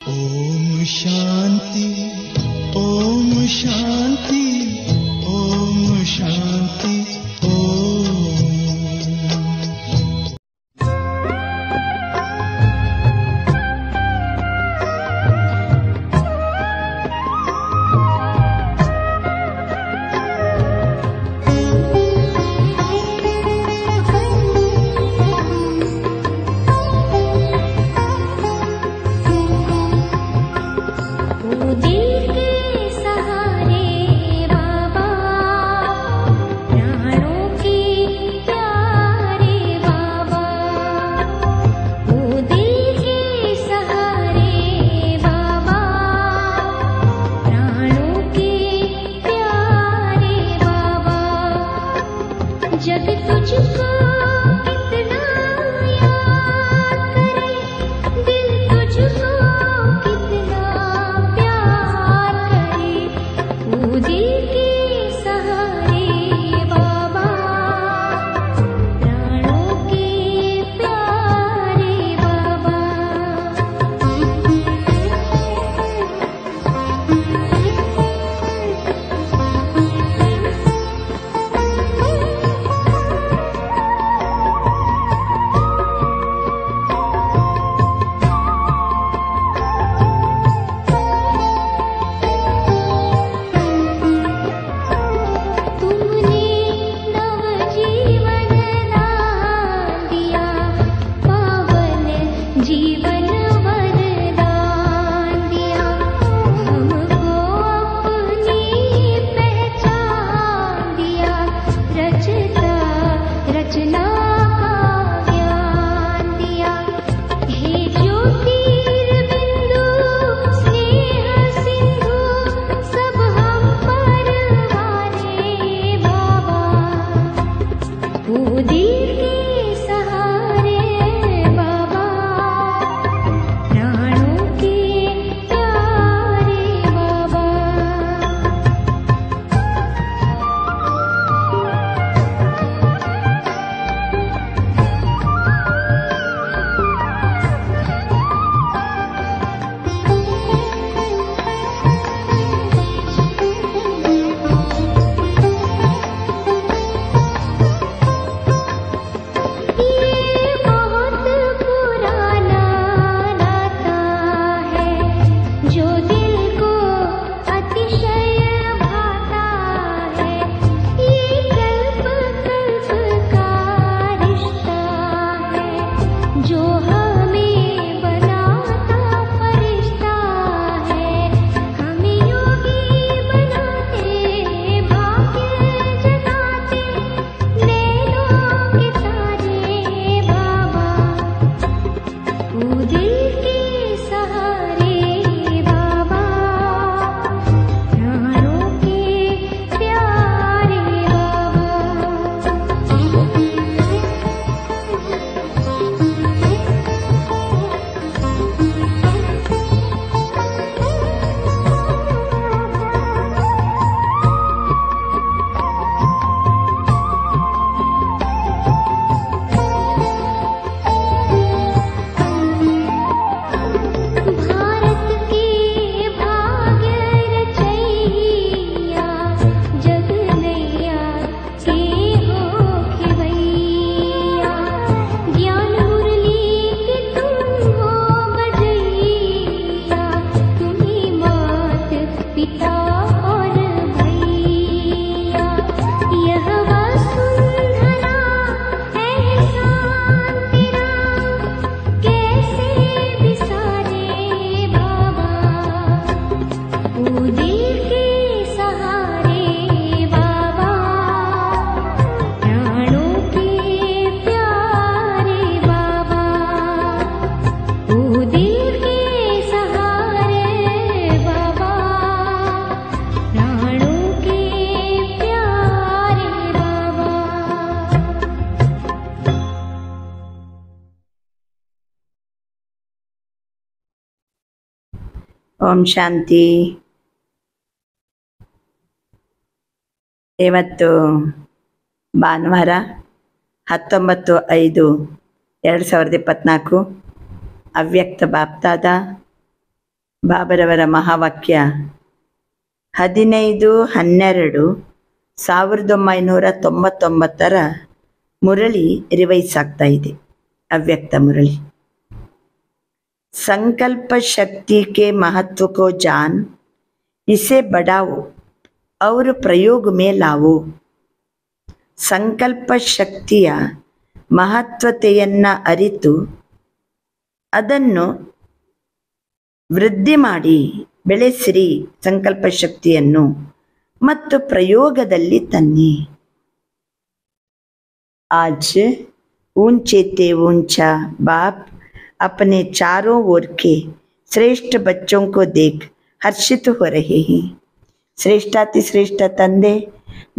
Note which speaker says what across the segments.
Speaker 1: ओम शांति, ओम शांति, ओम शांति, ओम।
Speaker 2: जग तुझको कितना याद करे, दिल तुझको कितना प्यार करे, वो दिल के सहारे बाबा, प्राणों के प्यारे बाबा। जीवन वरदान दिया, हमको अपनी पहचान दिया, रचता रचना का ज्ञान दिया। हे ज्योतिर्बिंदु स्नेह सिंधु, सब हम पर वाले बाबा, वो दिल के सहारे बाबा, प्राणों के प्यारे बाबा। ये बहुत पुराना नाता है, जो दिल को अतिशय भाता है। ये कल्प कल्प का रिश्ता है, जो हमें बनाता फरिश्ता है, हमें योगी बनाते, भाग्य जगाते, नैनों के तारे बाबा, वो दिल के सहारे बाबा, प्राणों के प्यारे भारत के भाग्य रचैया, जग नैया के हो खिवैया, ज्ञान मुरली के तुम हो बजैया, तुम्ही मात पिता और भैया। यह वसुंधरा एहसान तेरा, कैसे बिसारे बाबा, वो दिल के सहारे बाबा, प्राणों के प्यारे बाबा, वो दिल के सहारे बाबा, प्राणों के प्यारे बाबा।
Speaker 3: ಓಂ ಶಾಂತಿ. ಇವತ್ತು ಭಾನುವಾರ 19/5/2024 ಅವ್ಯಕ್ತ ಬಾಪ್ದಾದ ಬಾಬರವರ ಮಹಾವಾಕ್ಯ 15/12/1999 ಮುರಳಿ ರಿವೈಸ್ ಆಗ್ತಾ ಇದೆ. ಅವ್ಯಕ್ತ ಮುರಳಿ. संकल्प शक्ति के महत्व को जान इसे बढ़ाओ और प्रयोग में लाओ. ಸಂಕಲ್ಪ ಶಕ್ತಿಯ ಮಹತ್ವತೆಯನ್ನು ಅರಿತು ಅದನ್ನು ವೃದ್ಧಿ ಮಾಡಿ ಬೆಳೆಸಿರಿ. ಸಂಕಲ್ಪ ಶಕ್ತಿಯನ್ನು ಮತ್ತು ಪ್ರಯೋಗದಲ್ಲಿ ತನ್ನಿ. आज ऊंचे ते ऊंचा बाप अपने चारों ओर के श्रेष्ठ बच्चों को देख हर्षित हो रहे हैं. ಶ್ರೇಷ್ಠಾತಿ ಶ್ರೇಷ್ಠ ತಂದೆ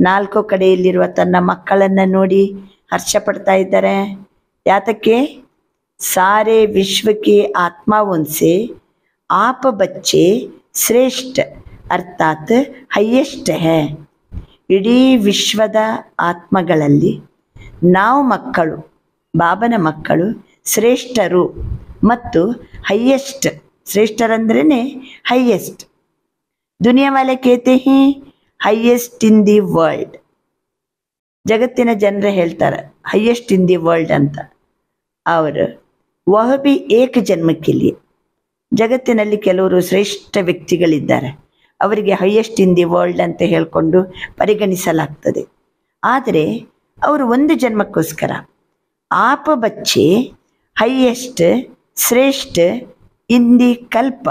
Speaker 3: ನಾಲ್ಕು ಕಡೆಯಲ್ಲಿರುವ ತನ್ನ ಮಕ್ಕಳನ್ನು ನೋಡಿ ಹರ್ಷ ಪಡ್ತಾ ಇದ್ದಾರೆ. ಯಾತಕ್ಕೆ? ಸಾರೆ ವಿಶ್ವಕ್ಕೆ ಆತ್ಮ ಉನ್ಸೆ आप बच्चे ಶ್ರೇಷ್ಠ ಅರ್ಥಾತ್ ಹೈಯೆಸ್ಟ್ ಹೈ. ಇಡೀ ವಿಶ್ವದ ಆತ್ಮಗಳಲ್ಲಿ ನಾವು ಮಕ್ಕಳು, ಬಾಬನ ಮಕ್ಕಳು ಶ್ರೇಷ್ಠರು ಮತ್ತು ಹೈಯೆಸ್ಟ್. ಶ್ರೇಷ್ಠರಂದ್ರೇ ಹೈಯೆಸ್ಟ್. ದುನಿಯಾ ವಾಲೆ ಕೇತೆ ಹಿ ಹೈಯೆಸ್ಟ್ ಇನ್ ದಿ ವರ್ಲ್ಡ್. ಜಗತ್ತಿನ ಜನರೇ ಹೇಳ್ತಾರೆ ಹೈಯೆಸ್ಟ್ ಇನ್ ದಿ ವರ್ಲ್ಡ್ ಅಂತ. ಅವರು ವಹ ಬಿ ಏಕ ಜನ್ಮಕ್ಕಿಲ್ಲಿ. ಜಗತ್ತಿನಲ್ಲಿ ಕೆಲವರು ಶ್ರೇಷ್ಠ ವ್ಯಕ್ತಿಗಳಿದ್ದಾರೆ, ಅವರಿಗೆ ಹೈಯೆಸ್ಟ್ ಇನ್ ದಿ ವರ್ಲ್ಡ್ ಅಂತ ಹೇಳಿಕೊಂಡು ಪರಿಗಣಿಸಲಾಗ್ತದೆ. ಆದರೆ ಅವರು ಒಂದು ಜನ್ಮಕ್ಕೋಸ್ಕರ ಆಪ ಬಚ್ಚೆ ಹೈಯೆಸ್ಟ್ ಶ್ರೇಷ್ಠ ಇನ್ ದಿ ಕಲ್ಪ.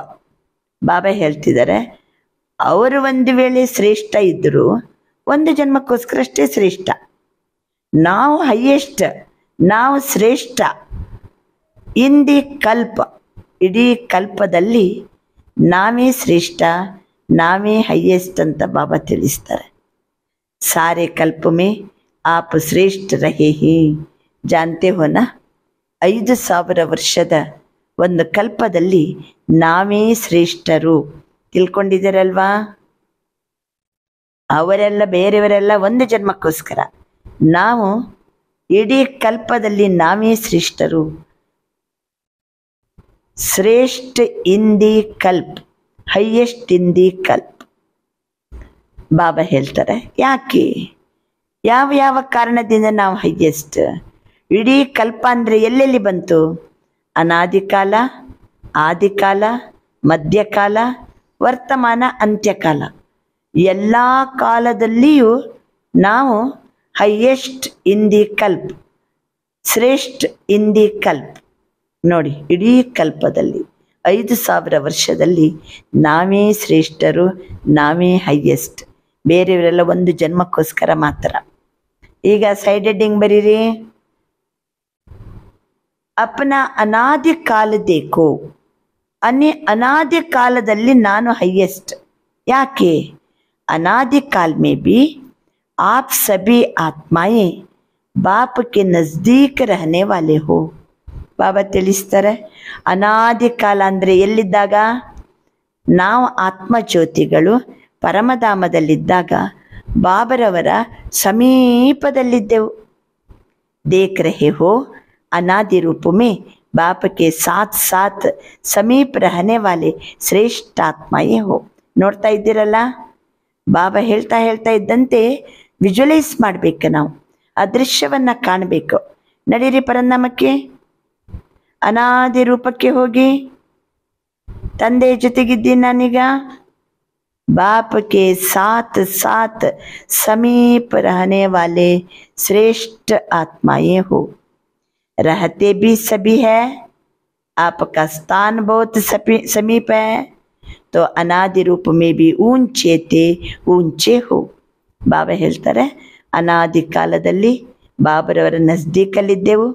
Speaker 3: ಬಾಬಾ ಹೇಳ್ತಿದ್ದಾರೆ ಅವರು ಒಂದು ವೇಳೆ ಶ್ರೇಷ್ಠ ಇದ್ದರೂ ಒಂದು ಜನ್ಮಕ್ಕೋಸ್ಕರ ಅಷ್ಟೇ ಶ್ರೇಷ್ಠ. ನಾವು ಹೈಯೆಸ್ಟ್, ನಾವು ಶ್ರೇಷ್ಠ ಇನ್ ದಿ ಕಲ್ಪ. ಇಡೀ ಕಲ್ಪದಲ್ಲಿ ನಾವೇ ಶ್ರೇಷ್ಠ, ನಾವೇ ಹೈಯೆಸ್ಟ್ ಅಂತ ಬಾಬಾ ತಿಳಿಸ್ತಾರೆ. ಸಾರೆ ಕಲ್ಪ ಮೇ ಆಪ್ ಶ್ರೇಷ್ಠ ರಹೇ ಹಿ ಜಾನ್ತೆ ಹೋನಾ. 5000 ವರ್ಷದ ಒಂದು ಕಲ್ಪದಲ್ಲಿ ನಾವೇ ಶ್ರೇಷ್ಠರು. ತಿಳ್ಕೊಂಡಿದ್ದೀರಲ್ವಾ? ಅವರೆಲ್ಲ ಬೇರೆಯವರೆಲ್ಲ ಒಂದು ಜನ್ಮಕ್ಕೋಸ್ಕರ, ನಾವು ಇಡೀ ಕಲ್ಪದಲ್ಲಿ ನಾವೇ ಶ್ರೇಷ್ಠರು. ಶ್ರೇಷ್ಠ ಇನ್ ದಿ ಕಲ್ಪ್, ಹೈಯೆಸ್ಟ್ ಇನ್ ದಿ ಕಲ್ಪ್. ಬಾಬಾ ಹೇಳ್ತಾರೆ ಯಾಕೆ, ಯಾವ ಯಾವ ಕಾರಣದಿಂದ ನಾವು ಹೈಯೆಸ್ಟ್? ಇಡೀ ಕಲ್ಪ ಅಂದರೆ ಎಲ್ಲೆಲ್ಲಿ ಬಂತು? ಅನಾದಿಕಾಲ, ಆದಿಕಾಲ, ಮಧ್ಯಕಾಲ, ವರ್ತಮಾನ, ಅಂತ್ಯಕಾಲ. ಎಲ್ಲ ಕಾಲದಲ್ಲಿಯೂ ನಾವು ಹೈಯೆಸ್ಟ್ ಇನ್ ದಿ ಕಲ್ಪ್, ಶ್ರೇಷ್ಠ ಇನ್ ದಿ ಕಲ್ಪ್. ನೋಡಿ, ಇಡೀ ಕಲ್ಪದಲ್ಲಿ 5000 ವರ್ಷದಲ್ಲಿ ನಾವೇ ಶ್ರೇಷ್ಠರು, ನಾವೇ ಹೈಯೆಸ್ಟ್. ಬೇರೆಯವರೆಲ್ಲ ಒಂದು ಜನ್ಮಕ್ಕೋಸ್ಕರ ಮಾತ್ರ. ಈಗ ಸೈಡ್ ಹೆಡ್ಡಿಂಗ್ ಬರೀರಿ. ಅಪನ ಅನಾದಿ ಕಾಲ ದೇಖೋ. ಅನಾದಿ ಕಾಲದಲ್ಲಿ ನಾನು ಹೈಯೆಸ್ಟ್. ಯಾಕೆ? ಅನಾದಿ ಕಾಲ ಮೇ ಬಿ आप सभी आत्माएं बाप के नज़दीक रहने वाले हो. ಬಾಬಾ ತಿಳಿಸ್ತಾರೆ ಅನಾದಿ ಕಾಲ ಅಂದರೆ ಎಲ್ಲಿದ್ದಾಗ? ನಾವು ಆತ್ಮಜ್ಯೋತಿಗಳು ಪರಮಧಾಮದಲ್ಲಿದ್ದಾಗ ಬಾಬರವರ ಸಮೀಪದಲ್ಲಿದ್ದೆವು. ದೇಖ್ ರಹೆ ಹೋ ಅನಾದಿ ರೂಪ ಮೇ बाप के साथ साथ समीप रहने वाले ಶ್ರೇಷ್ಠ ಆತ್ಮಾಯೇ ಹೋ. ನೋಡ್ತಾ ಇದ್ದೀರಲ್ಲ, ಬಾಬಾ ಹೇಳ್ತಾ ಇದ್ದಂತೆ ವಿಜುವಲೈಸ್ ಮಾಡಬೇಕು. ನಾವು ಆ ದೃಶ್ಯವನ್ನು ಕಾಣಬೇಕು. ನಡೀರಿ ಪರಂಧಾಮಕ್ಕೆ, ಅನಾದಿ ರೂಪಕ್ಕೆ ಹೋಗಿ. ತಂದೆ ಜೊತೆಗಿದ್ದೀನಿ ನಾನೀಗ. बाप के साथ साथ समीप रहने वाले श्रेष्ठ आत्माएं हो. रहते भी सभी है, आपका स्थान बहुत समीप है, तो अनादि रूप में भी ऊंचे थे ऊंचे हो. ಬಾಬಾ ಹೇಳ್ತಾರೆ ಅನಾದಿ ಕಾಲದಲ್ಲಿ ಬಾಬರವರ ನಜ್ದೀಕಲ್ಲಿದ್ದೆವು.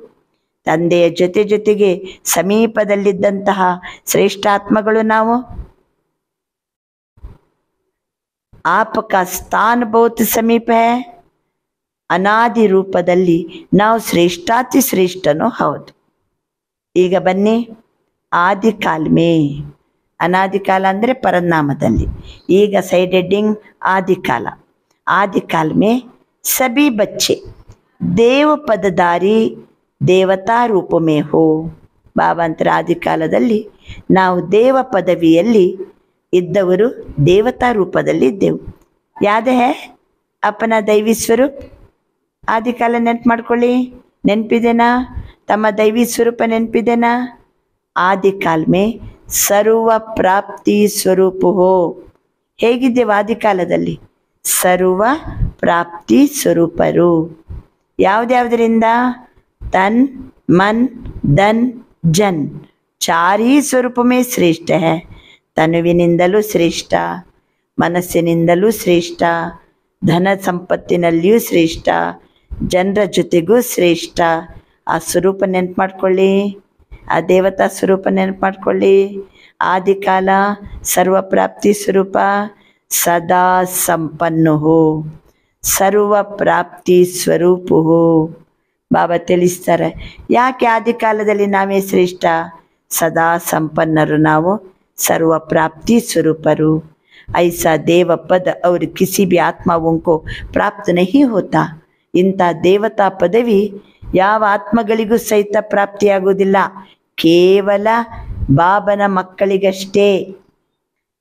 Speaker 3: ತಂದೆಯ ಜೊತೆಗೆ ಸಮೀಪದಲ್ಲಿದ್ದಂತಹ ಶ್ರೇಷ್ಠಾತ್ಮಗಳು ನಾವು. आपका स्थान बहुत समीप है. ಅನಾದಿ ರೂಪದಲ್ಲಿ ನಾವು ಶ್ರೇಷ್ಠಾತಿ ಶ್ರೇಷ್ಠನೂ ಹೌದು. ಈಗ ಬನ್ನಿ ಆದಿಕಾಲ ಮೇ. ಅನಾದಿಕಾಲ ಅಂದರೆ ಪರನಾಮದಲ್ಲಿ. ಈಗ ಸೈಡ್ ಹೆಡ್ಡಿಂಗ್ ಆದಿಕಾಲ. आदिकाल में सभी बच्चे देव पदधारी देवता रूप में हो. ಬಾಬಾ ಅಂತರ ಆದಿಕಾಲದಲ್ಲಿ ನಾವು ದೇವ ಪದವಿಯಲ್ಲಿ ಇದ್ದವರು ದೇವತಾ ರೂಪದಲ್ಲಿ ಇದ್ದೆವು. ಯಾದ ಹೇ ಅಪನ ದೈವಿ ಸ್ವರೂಪ್? ಆದಿಕಾಲ ನೆನ್ಪು ಮಾಡ್ಕೊಳ್ಳಿ. ನೆನಪಿದೆನಾ? ತಮ್ಮ ದೈವಿ ಸ್ವರೂಪ ನೆನಪಿದೆನಾ? ಆದಿಕಾಲ್ ಮೇ ಸರ್ವ ಪ್ರಾಪ್ತಿ ಸ್ವರೂಪ ಹೋ. ಹೇಗಿದ್ದೇವೆ ಆದಿಕಾಲದಲ್ಲಿ? ಸರ್ವ ಪ್ರಾಪ್ತಿ ಸ್ವರೂಪರು. ಯಾವುದ್ಯಾವುದರಿಂದ? ತನ್, ಮನ್, ಧನ್, ಜನ್. ಚಾರ್ ಹಿ ಸ್ವರೂಪ ಮೇ ಶ್ರೇಷ್ಠ ಹೇ. ತನುವಿನಿಂದಲೂ ಶ್ರೇಷ್ಠ, ಮನಸ್ಸಿನಿಂದಲೂ ಶ್ರೇಷ್ಠ, ಧನ ಸಂಪತ್ತಿನಲ್ಲಿಯೂ ಶ್ರೇಷ್ಠ, ಜನರ ಜೊತೆಗೂ ಶ್ರೇಷ್ಠ. ಆ ಸ್ವರೂಪ ನೆನ್ಪು ಮಾಡ್ಕೊಳ್ಳಿ. ಆ ದೇವತಾ ಸ್ವರೂಪ ನೆನ್ಪು ಮಾಡ್ಕೊಳ್ಳಿ. ಆದಿಕಾಲ ಸರ್ವಪ್ರಾಪ್ತಿ ಸ್ವರೂಪ. ಸದಾ ಸಂಪನ್ನ ಹೋ, ಸರ್ವ ಪ್ರಾಪ್ತಿ ಸ್ವರೂಪ ಹೋ. ಬಾಬಾ ತಿಳಿಸ್ತಾರೆ ಯಾಕೆ ಆದಿಕಾಲದಲ್ಲಿ ನಾವೇ ಶ್ರೇಷ್ಠ? ಸದಾ ಸಂಪನ್ನರು ನಾವು, सर्व प्राप्ति स्वरूपरू. ऐसा देव पद और किसी भी आत्माओं को प्राप्त नहीं होता. ಇಂಥ ದೇವತಾ ಪದವಿ ಯಾವ ಆತ್ಮಗಳಿಗೂ ಸಹಿತ ಪ್ರಾಪ್ತಿಯಾಗುವುದಿಲ್ಲ, ಕೇವಲ ಬಾಬನ ಮಕ್ಕಳಿಗಷ್ಟೇ.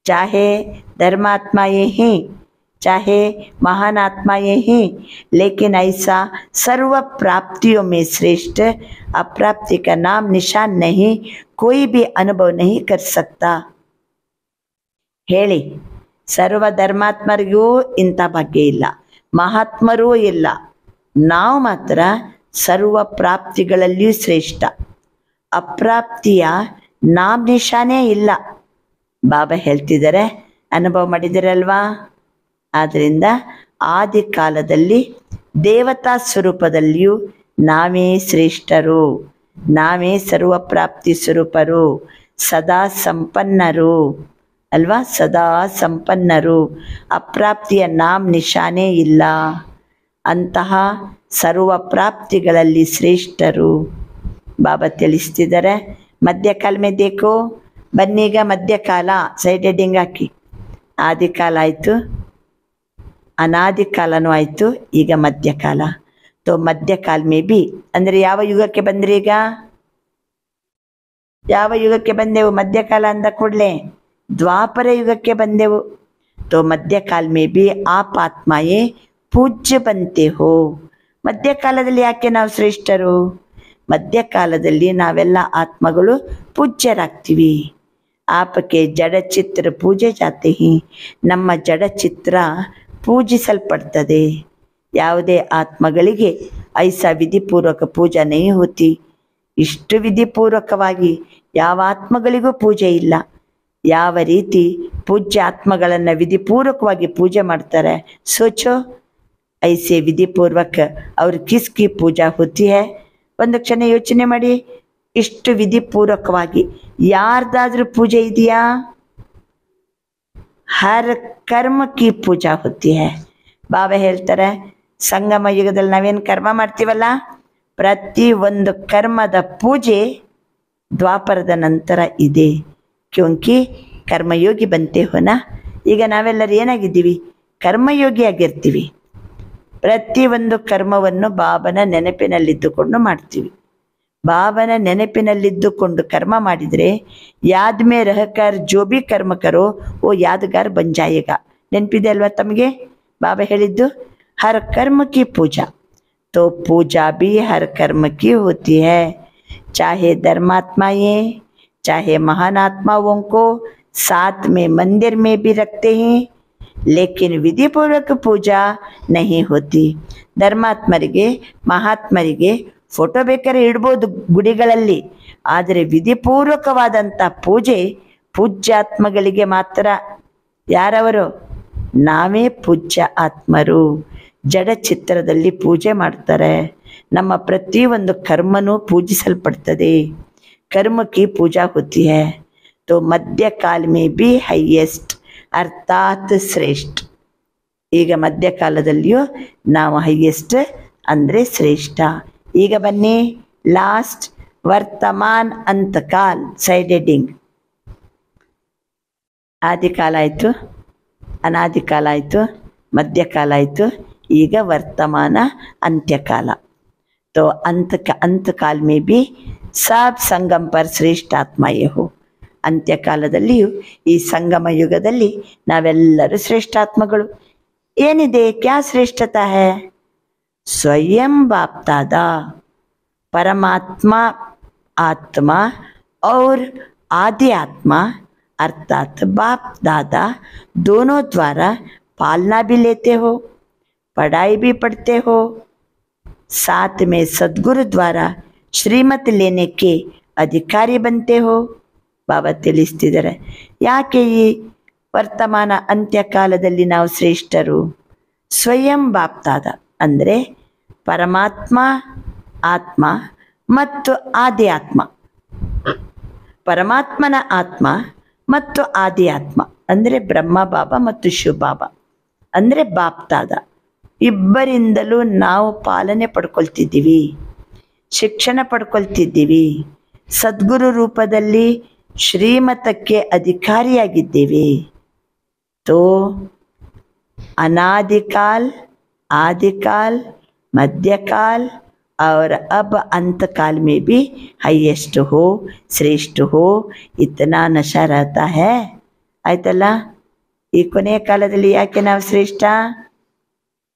Speaker 3: ಚಾಹೆ धर्मात्माएं हैं, चाहे महान आत्माएं हैं, लेकिन ऐसा सर्व प्राप्तियों में श्रेष्ठ अप्राप्ति का नाम निशान नहीं, कोई भी अनुभव नहीं कर सकता. ಹೇಳಿ, ಸರ್ವ ಧರ್ಮಾತ್ಮರಿಗೂ ಇಂಥ ಭಾಗ್ಯ ಇಲ್ಲ, ಮಹಾತ್ಮರೂ ಇಲ್ಲ. ನಾವು ಮಾತ್ರ ಸರ್ವ ಪ್ರಾಪ್ತಿಗಳಲ್ಲಿಯೂ ಶ್ರೇಷ್ಠ. ಅಪ್ರಾಪ್ತಿಯ ನಾಮ್ ನಿಶಾನೇ ಇಲ್ಲ. ಬಾಬಾ ಹೇಳ್ತಿದ್ದಾರೆ, ಅನುಭವ ಮಾಡಿದಿರಲ್ವಾ? ಆದ್ದರಿಂದ ಆದಿ ಕಾಲದಲ್ಲಿ ದೇವತಾ ಸ್ವರೂಪದಲ್ಲಿಯೂ ನಾವೇ ಶ್ರೇಷ್ಠರು, ನಾವೇ ಸರ್ವ ಪ್ರಾಪ್ತಿ ಸ್ವರೂಪರು, ಸದಾ ಸಂಪನ್ನರು ಅಲ್ವಾ? ಸದಾ ಸಂಪನ್ನರು, ಅಪ್ರಾಪ್ತಿಯ ನಾಮ್ ನಿಶಾನೇ ಇಲ್ಲ. ಅಂತಹ ಸರ್ವ ಪ್ರಾಪ್ತಿಗಳಲ್ಲಿ ಶ್ರೇಷ್ಠರು ಬಾಬಾ ತಿಳಿಸ್ತಿದ್ದಾರೆ. ಮಧ್ಯಕಾಲ ಮೇ ದೇಖೋ, ಬನ್ನೀಗ ಮಧ್ಯಕಾಲ ಸೈಡ್ ಹೆಡ್ಡಿಂಗ್ ಹಾಕಿ. ಆದಿಕಾಲ ಆಯಿತು, ಅನಾದಿ ಕಾಲನೂ ಆಯಿತು, ಈಗ ಮಧ್ಯಕಾಲ. ತೋ ಮಧ್ಯಕಾಲ ಮೇ ಬಿ ಅಂದರೆ ಯಾವ ಯುಗಕ್ಕೆ ಬಂದ್ರಿ? ಈಗ ಯಾವ ಯುಗಕ್ಕೆ ಬಂದೆವು? ಮಧ್ಯಕಾಲ ಅಂದ ಕೂಡಲೇ ದ್ವಾಪರ ಯುಗಕ್ಕೆ ಬಂದೆವು. ತೋ ಮಧ್ಯಕಾಲ ಮೇ ಬಿ ಆಪ್ ಆತ್ಮಾಯೇ ಪೂಜ್ಯ ಬಂತೆ ಹೋ. ಮಧ್ಯಕಾಲದಲ್ಲಿ ಯಾಕೆ ನಾವು ಶ್ರೇಷ್ಠರು? ಮಧ್ಯಕಾಲದಲ್ಲಿ ನಾವೆಲ್ಲ ಆತ್ಮಗಳು ಪೂಜ್ಯರಾಗ್ತೀವಿ. ಆಪಕ್ಕೆ ಜಡಚಿತ್ರ ಪೂಜೆ ಜಾತೆ ಹಿ, ನಮ್ಮ ಜಡಚಿತ್ರ ಪೂಜಿಸಲ್ಪಡ್ತದೆ. ಯಾವುದೇ ಆತ್ಮಗಳಿಗೆ ಐಸಾ ವಿಧಿಪೂರ್ವಕ ಪೂಜಾ ನೈ ಹೋತಿ. ಇಷ್ಟು ವಿಧಿಪೂರ್ವಕವಾಗಿ ಯಾವ ಆತ್ಮಗಳಿಗೂ ಪೂಜೆ ಇಲ್ಲ. ಯಾವ ರೀತಿ ಪೂಜ್ಯ ಆತ್ಮಗಳನ್ನು ವಿಧಿಪೂರ್ವಕವಾಗಿ ಪೂಜೆ ಮಾಡ್ತಾರೆ, ಸೋಚೋ ಐಸೆ ವಿಧಿಪೂರ್ವಕ ಅವ್ರ ಕಿಸ್ಕಿ ಪೂಜಾ ಹೋತಿ ಹೇ. ಒಂದು ಕ್ಷಣ ಯೋಚನೆ ಮಾಡಿ, ಇಷ್ಟು ವಿಧಿಪೂರ್ವಕವಾಗಿ ಯಾರ್ದಾದ್ರೂ ಪೂಜೆ ಇದೆಯಾ? ಹರ್ ಕರ್ಮ ಕಿ ಪೂಜಾ ಹೋತಿ ಹೇ. ಬಾಬಾ ಹೇಳ್ತಾರೆ, ಸಂಗಮ ಯುಗದಲ್ಲಿ ನಾವೇನು ಕರ್ಮ ಮಾಡ್ತೀವಲ್ಲ, ಪ್ರತಿ ಒಂದು ಕರ್ಮದ ಪೂಜೆ ದ್ವಾಪರದ ನಂತರ ಇದೆ. ಕ್ಯೋಂಕಿ ಕರ್ಮಯೋಗಿ ಬಂತೆ ಹೋನಾ. ಈಗ ನಾವೆಲ್ಲರೂ ಏನಾಗಿದ್ದೀವಿ? ಕರ್ಮಯೋಗಿ ಆಗಿರ್ತೀವಿ. ಪ್ರತಿಯೊಂದು ಕರ್ಮವನ್ನು ಬಾಬನ ನೆನಪಿನಲ್ಲಿದ್ದುಕೊಂಡು ಮಾಡ್ತೀವಿ. ಬಾಬನ ನೆನಪಿನಲ್ಲಿದ್ದುಕೊಂಡು ಕರ್ಮ ಮಾಡಿದರೆ ಯಾದ್ ಮೇ ರಹಕರ್ ಜೋ ಬಿ ಕರ್ಮ ಕರೋ ಓ ಯಾದಗಾರ್ ಬನ್ ಜಾಯೇಗಾ. ನೆನಪಿದೆ ಅಲ್ವಾ ತಮಗೆ ಬಾಬಾ ಹೇಳಿದ್ದು? ಹರ್ ಕರ್ಮ ಕಿ ಪೂಜಾ, तो पूजा भी हर कर्म की होती है. चाहे धर्मात्माएं, चाहे महान आत्माओं को साथ में मंदिर में भी रखते हैं, लेकिन विधि पूर्वक पूजा नहीं होती. ಧರ್ಮಾತ್ಮರಿಗೆ ಮಹಾತ್ಮರಿಗೆ ಫೋಟೋ ಬೇಕಾದ್ರೆ ಇಡ್ಬೋದು ಗುಡಿಗಳಲ್ಲಿ, ಆದರೆ ವಿಧಿಪೂರ್ವಕವಾದಂಥ ಪೂಜೆ ಪೂಜ್ಯಾತ್ಮಗಳಿಗೆ ಮಾತ್ರ. ಯಾರವರು? ನಾವೇ ಪೂಜ್ಯ ಆತ್ಮರು. ಜಡ ಚಿತ್ರದಲ್ಲಿ ಪೂಜೆ ಮಾಡ್ತಾರೆ. ನಮ್ಮ ಪ್ರತಿಯೊಂದು ಕರ್ಮನೂ ಪೂಜಿಸಲ್ಪಡ್ತದೆ. कर्म की पूजा होती है. तो मध्यकाल में भी हाईएस्ट अर्थात श्रेष्ठ. ಈಗ ಮಧ್ಯಕಾಲದಲ್ಲಿಯೂ ನಾವು ಹೈಯೆಸ್ಟ್ ಅಂದರೆ ಶ್ರೇಷ್ಠ. ಈಗ ಬನ್ನಿ ಲಾಸ್ಟ್ ವರ್ತಮಾನ್ ಅಂತಕಾಲ್ ಸೈಡ್ ಹೆಡ್ಡಿಂಗ್. ಆದಿಕಾಲ ಆಯಿತು, ಅನಾದಿಕಾಲ ಆಯಿತು, ಮಧ್ಯಕಾಲ ಆಯಿತು, ಈಗ ವರ್ತಮಾನ ಅಂತ್ಯಕಾಲ. तो अंतकाल में भी सब संगम पर श्रेष्ठ आत्माएं हो. ಅಂತ್ಯಕಾಲದಲ್ಲಿಯೂ ಈ ಸಂಗಮ ಯುಗದಲ್ಲಿ ನಾವೆಲ್ಲರೂ ಶ್ರೇಷ್ಠಾತ್ಮಗಳು. ಏನಿದೆ? ಕ್ಯಾ ಶ್ರೇಷ್ಠತಾ ಹೈ? ಸ್ವಯಂ ಬಾಪ್ ದಾದಾ परमात्मा आत्मा और आदि आत्मा अर्थात बाप दादा दोनों द्वारा पालना भी लेते हो, पढ़ाई भी पढ़ते हो, साथ में सद्गुरु द्वारा श्रीमत लेने के अधिकारी बनते हो. ಬಾಬಾ ತಿಳಿಸ್ತಿದ್ದಾರೆ ಯಾಕೆ ಈ ವರ್ತಮಾನ ಅಂತ್ಯಕಾಲದಲ್ಲಿ ನಾವು ಶ್ರೇಷ್ಠರು. ಸ್ವಯಂ ಬಾಪ್ತಾದ ಅಂದರೆ ಪರಮಾತ್ಮ ಆತ್ಮ ಮತ್ತು ಆದಿ ಆತ್ಮ, ಪರಮಾತ್ಮನ ಆತ್ಮ ಮತ್ತು ಆದಿ ಆತ್ಮ ಅಂದರೆ ಬ್ರಹ್ಮ ಬಾಬಾ ಮತ್ತು ಶಿವ ಬಾಬಾ ಅಂದರೆ ಬಾಪ್ತಾದ ಇಬ್ಬರಿಂದಲೂ ನಾವು ಪಾಲನೆ ಪಡ್ಕೊಳ್ತಿದ್ದೀವಿ, ಶಿಕ್ಷಣ ಪಡ್ಕೊಳ್ತಿದ್ದೀವಿ, ಸದ್ಗುರು ರೂಪದಲ್ಲಿ ಶ್ರೀಮತಕ್ಕೆ ಅಧಿಕಾರಿಯಾಗಿದ್ದೇವೆ. ತೋ अनादिकाल आदिकाल मध्यकाल और अब अंत काल में भी हाईएस्ट हो श्रेष्ठ हो इतना नशा रहता है. ಆಯ್ತಲ್ಲ, ಈ ಕೊನೆಯ ಕಾಲದಲ್ಲಿ ಯಾಕೆ ನಾವು ಶ್ರೇಷ್ಠ?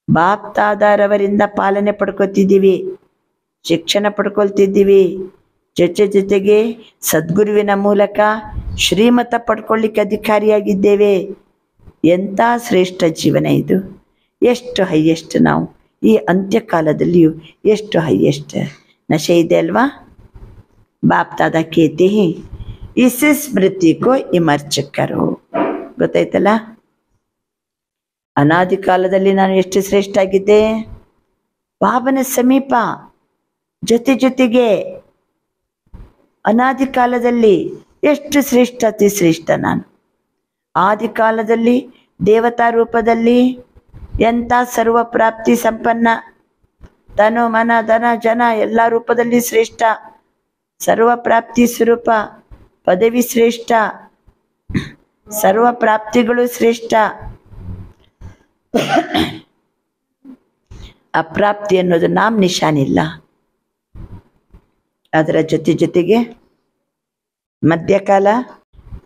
Speaker 3: ಬಾಪ್ ತಾದಾರವರಿಂದ ಪಾಲನೆ ಪಡ್ಕೊತಿದ್ದೀವಿ, ಶಿಕ್ಷಣ ಪಡ್ಕೊಳ್ತಿದ್ದೀವಿ, ಜೊತೆಗೆ ಸದ್ಗುರುವಿನ ಮೂಲಕ ಶ್ರೀಮತ ಪಡ್ಕೊಳ್ಳಿಕ್ಕೆ ಅಧಿಕಾರಿಯಾಗಿದ್ದೇವೆ. ಎಂಥ ಶ್ರೇಷ್ಠ ಜೀವನ ಇದು! ಎಷ್ಟು ಹೈಯೆಸ್ಟ್ ನಾವು ಈ ಅಂತ್ಯಕಾಲದಲ್ಲಿಯೂ ಎಷ್ಟು ಹೈಯೆಸ್ಟ್ ನಶೆ ಇದೆ ಅಲ್ವಾ. ಬಾಪ್ ದಾದಾ ಕೇತೆ ಹಿ ಇಸ್ ಸ್ಮೃತಿ ಕೋ ಇಮರ್ಚ್ ಕರೋ. ಗೊತ್ತಾಯ್ತಲ್ಲ, ಅನಾದಿ ಕಾಲದಲ್ಲಿ ನಾನು ಎಷ್ಟು ಶ್ರೇಷ್ಠ ಆಗಿದ್ದೆ. ಬಾಬನ ಸಮೀಪ ಜೊತೆಗೆ ಅನಾದಿ ಕಾಲದಲ್ಲಿ ಎಷ್ಟು ಶ್ರೇಷ್ಠ ಅತಿ ಶ್ರೇಷ್ಠ ನಾನು. ಆದಿ ಕಾಲದಲ್ಲಿ ದೇವತಾ ರೂಪದಲ್ಲಿ ಎಂಥ ಸರ್ವ ಪ್ರಾಪ್ತಿ ಸಂಪನ್ನ, ತನು ಮನ ಧನ ಜನ ಎಲ್ಲ ರೂಪದಲ್ಲಿ ಶ್ರೇಷ್ಠ, ಸರ್ವ ಪ್ರಾಪ್ತಿ ಸ್ವರೂಪ, ಪದವಿ ಶ್ರೇಷ್ಠ, ಸರ್ವ ಪ್ರಾಪ್ತಿಗಳು ಶ್ರೇಷ್ಠ. ಅಪ್ರಾಪ್ತಿ ಅನ್ನೋದು ನಾಮ್ ನಿಶಾನಿಲ್ಲ. ಅದರ ಜೊತೆಗೆ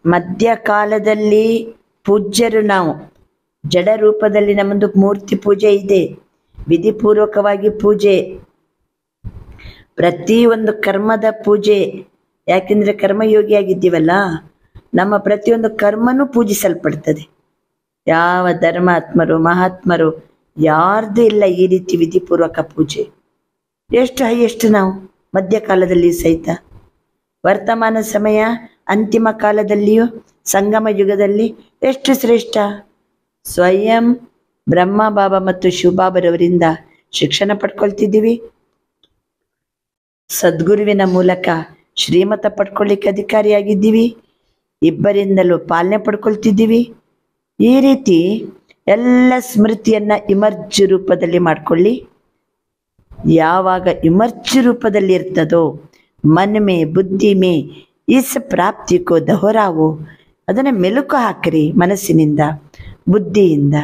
Speaker 3: ಮಧ್ಯಕಾಲದಲ್ಲಿ ಪೂಜ್ಯರು ನಾವು. ಜಡ ರೂಪದಲ್ಲಿ ನಮ್ಮದು ಮೂರ್ತಿ ಪೂಜೆ ಇದೆ, ವಿಧಿಪೂರ್ವಕವಾಗಿ ಪೂಜೆ, ಪ್ರತಿಯೊಂದು ಕರ್ಮದ ಪೂಜೆ. ಯಾಕೆಂದರೆ ಕರ್ಮಯೋಗಿಯಾಗಿದ್ದೀವಲ್ಲ, ನಮ್ಮ ಪ್ರತಿಯೊಂದು ಕರ್ಮನೂ ಪೂಜಿಸಲ್ಪಡ್ತದೆ. ಯಾವ ಧರ್ಮಾತ್ಮರು ಮಹಾತ್ಮರು ಯಾರ್ದು ಇಲ್ಲ ಈ ರೀತಿ ವಿಧಿಪೂರ್ವಕ ಪೂಜೆ. ಎಷ್ಟು ಹೈಯೆಸ್ಟ್ ನಾವು ಮಧ್ಯಕಾಲದಲ್ಲಿ ಸಹಿತ. ವರ್ತಮಾನ ಸಮಯ ಅಂತಿಮ ಕಾಲದಲ್ಲಿಯೂ ಸಂಗಮ ಯುಗದಲ್ಲಿ ಎಷ್ಟು ಶ್ರೇಷ್ಠ. ಸ್ವಯಂ ಬ್ರಹ್ಮ ಬಾಬಾ ಮತ್ತು ಶಿವಬಾಬರವರಿಂದ ಶಿಕ್ಷಣ ಪಡ್ಕೊಳ್ತಿದ್ದೀವಿ, ಸದ್ಗುರುವಿನ ಮೂಲಕ ಶ್ರೀಮತ ಪಡ್ಕೊಳ್ಳಿಕ್ಕೆ ಅಧಿಕಾರಿಯಾಗಿದ್ದೀವಿ, ಇಬ್ಬರಿಂದಲೂ ಪಾಲನೆ ಪಡ್ಕೊಳ್ತಿದ್ದೀವಿ. ಈ ರೀತಿ ಎಲ್ಲ ಸ್ಮೃತಿಯನ್ನ ಇಮರ್ಜ್ ರೂಪದಲ್ಲಿ ಮಾಡ್ಕೊಳ್ಳಿ. ಯಾವಾಗ ಇಮರ್ಜ್ ರೂಪದಲ್ಲಿ ಇರ್ತದೋ ಮನ್ ಮೇ ಬುದ್ಧಿ ಮೇ ಇಸ್ ಪ್ರಾಪ್ತಿ ಕೋ ದೊಹರಾವು, ಅದನ್ನು ಮೆಲುಕು ಹಾಕ್ರಿ ಮನಸ್ಸಿನಿಂದ ಬುದ್ಧಿಯಿಂದ.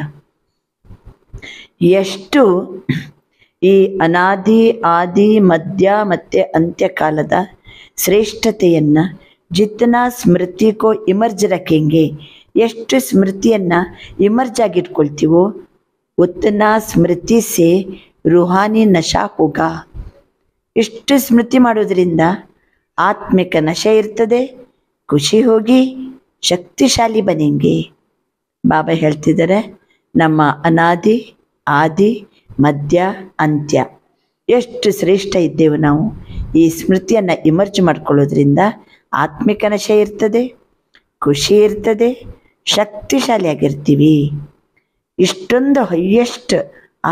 Speaker 3: ಎಷ್ಟು ಈ ಅನಾದಿ ಆದಿ ಮಧ್ಯ ಮತ್ತೆ ಅಂತ್ಯಕಾಲದ ಶ್ರೇಷ್ಠತೆಯನ್ನ ಜಿತ್ನಾ ಸ್ಮೃತಿ ಕೋ ಇಮರ್ಜ್ ರखेंगे, ಎಷ್ಟು ಸ್ಮೃತಿಯನ್ನ ಇಮರ್ಜ್ ಆಗಿಟ್ಕೊಳ್ತೀವೋ ಉತ್ನಾ ಸ್ಮೃತಿ ಸೆ ರೂಹಾನಿ ನಶಾ ಹೋಗಾ. ಇಷ್ಟು ಸ್ಮೃತಿ ಮಾಡೋದ್ರಿಂದ ಆತ್ಮಿಕ ನಶೆ ಇರ್ತದೆ, ಖುಷಿ ಹೋಗಿ ಶಕ್ತಿಶಾಲಿ ಬನೆಂಗೆ. ಬಾಬಾ ಹೇಳ್ತಿದ್ದಾರೆ, ನಮ್ಮ ಅನಾದಿ ಆದಿ ಮಧ್ಯ ಅಂತ್ಯ ಎಷ್ಟು ಶ್ರೇಷ್ಠ ಇದ್ದೇವೆ ನಾವು. ಈ ಸ್ಮೃತಿಯನ್ನು ಇಮರ್ಜ್ ಮಾಡ್ಕೊಳ್ಳೋದ್ರಿಂದ ಆತ್ಮಿಕ ನಶೆ ಇರ್ತದೆ, ಖುಷಿ ಇರ್ತದೆ, ಶಕ್ತಿಶಾಲಿಯಾಗಿರ್ತೀವಿ. ಇಷ್ಟೊಂದು ಹೈಯೆಸ್ಟ್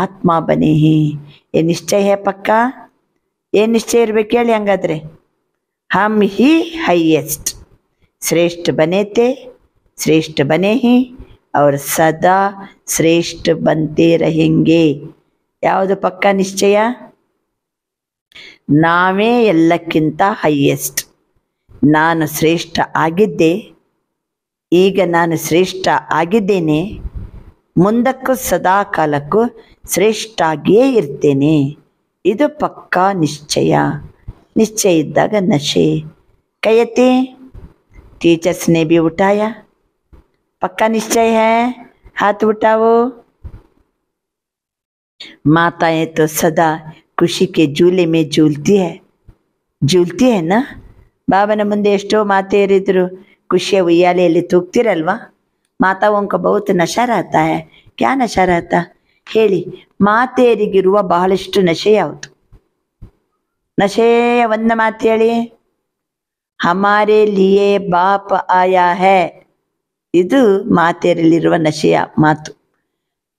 Speaker 3: ಆತ್ಮ ಬನೇ ಹಿ. ಏನ್ ನಿಶ್ಚಯ ಹೇ ಪಕ್ಕ? ಏನು ನಿಶ್ಚಯ ಇರ್ಬೇಕು ಹೇಳಿ ಹಂಗಾದ್ರೆ? हम ही हाईएस्ट श्रेष्ठ बने थे, श्रेष्ठ बने ही और सदा श्रेष्ठ बनते रहेंगे. ಯಾವುದು ಪಕ್ಕ ನಿಶ್ಚಯ? ನಾವೇ ಎಲ್ಲಕ್ಕಿಂತ ಹೈಯೆಸ್ಟ್. ನಾನು ಶ್ರೇಷ್ಠ ಆಗಿದ್ದೆ, ಈಗ ನಾನು ಶ್ರೇಷ್ಠ ಆಗಿದ್ದೇನೆ, ಮುಂದಕ್ಕೂ ಸದಾ ಕಾಲಕ್ಕೂ ಶ್ರೇಷ್ಠ ಆಗಿಯೇ ಇರ್ತೇನೆ. ಇದು ಪಕ್ಕಾ ನಿಶ್ಚಯ. ನಿಶ್ಚಯ ಇದ್ದಾಗ ನಶೆ. ಕಯತೆ टीचर्स ने भी उठाया। पक्का निश्चय है? हाथ उठाओ। माताएं तो सदा ಖುಷಿ के झूले में झूलती है ना. ಬಾಬನ ಮುಂದೆ ಎಷ್ಟೋ ಮಾತೆಯರಿದ್ರು, ಖುಷಿಯ ಉಯ್ಯಾಲೆಯಲ್ಲಿ ತೂಗ್ತಿರಲ್ವಾ. ಮಾತಾವೋं को बहुत ನಶಾ रहता है. क्या ನಶಾ रहता ಹೇಳಿ? ಮಾತೆಯರಿಗಿರುವ ಬಹಳಷ್ಟು ನಶೆ ಯಾವುದು? ನಶೆಯ ಒಂದು ಮಾತು ಹೇಳಿ. ಹಮಾರೆ ಲಿಯೇ ಬಾಪ್ ಆಯಾ ಹೈ. ಇದು ಮಾತೆಯರಲ್ಲಿರುವ ನಶೆಯ ಮಾತು.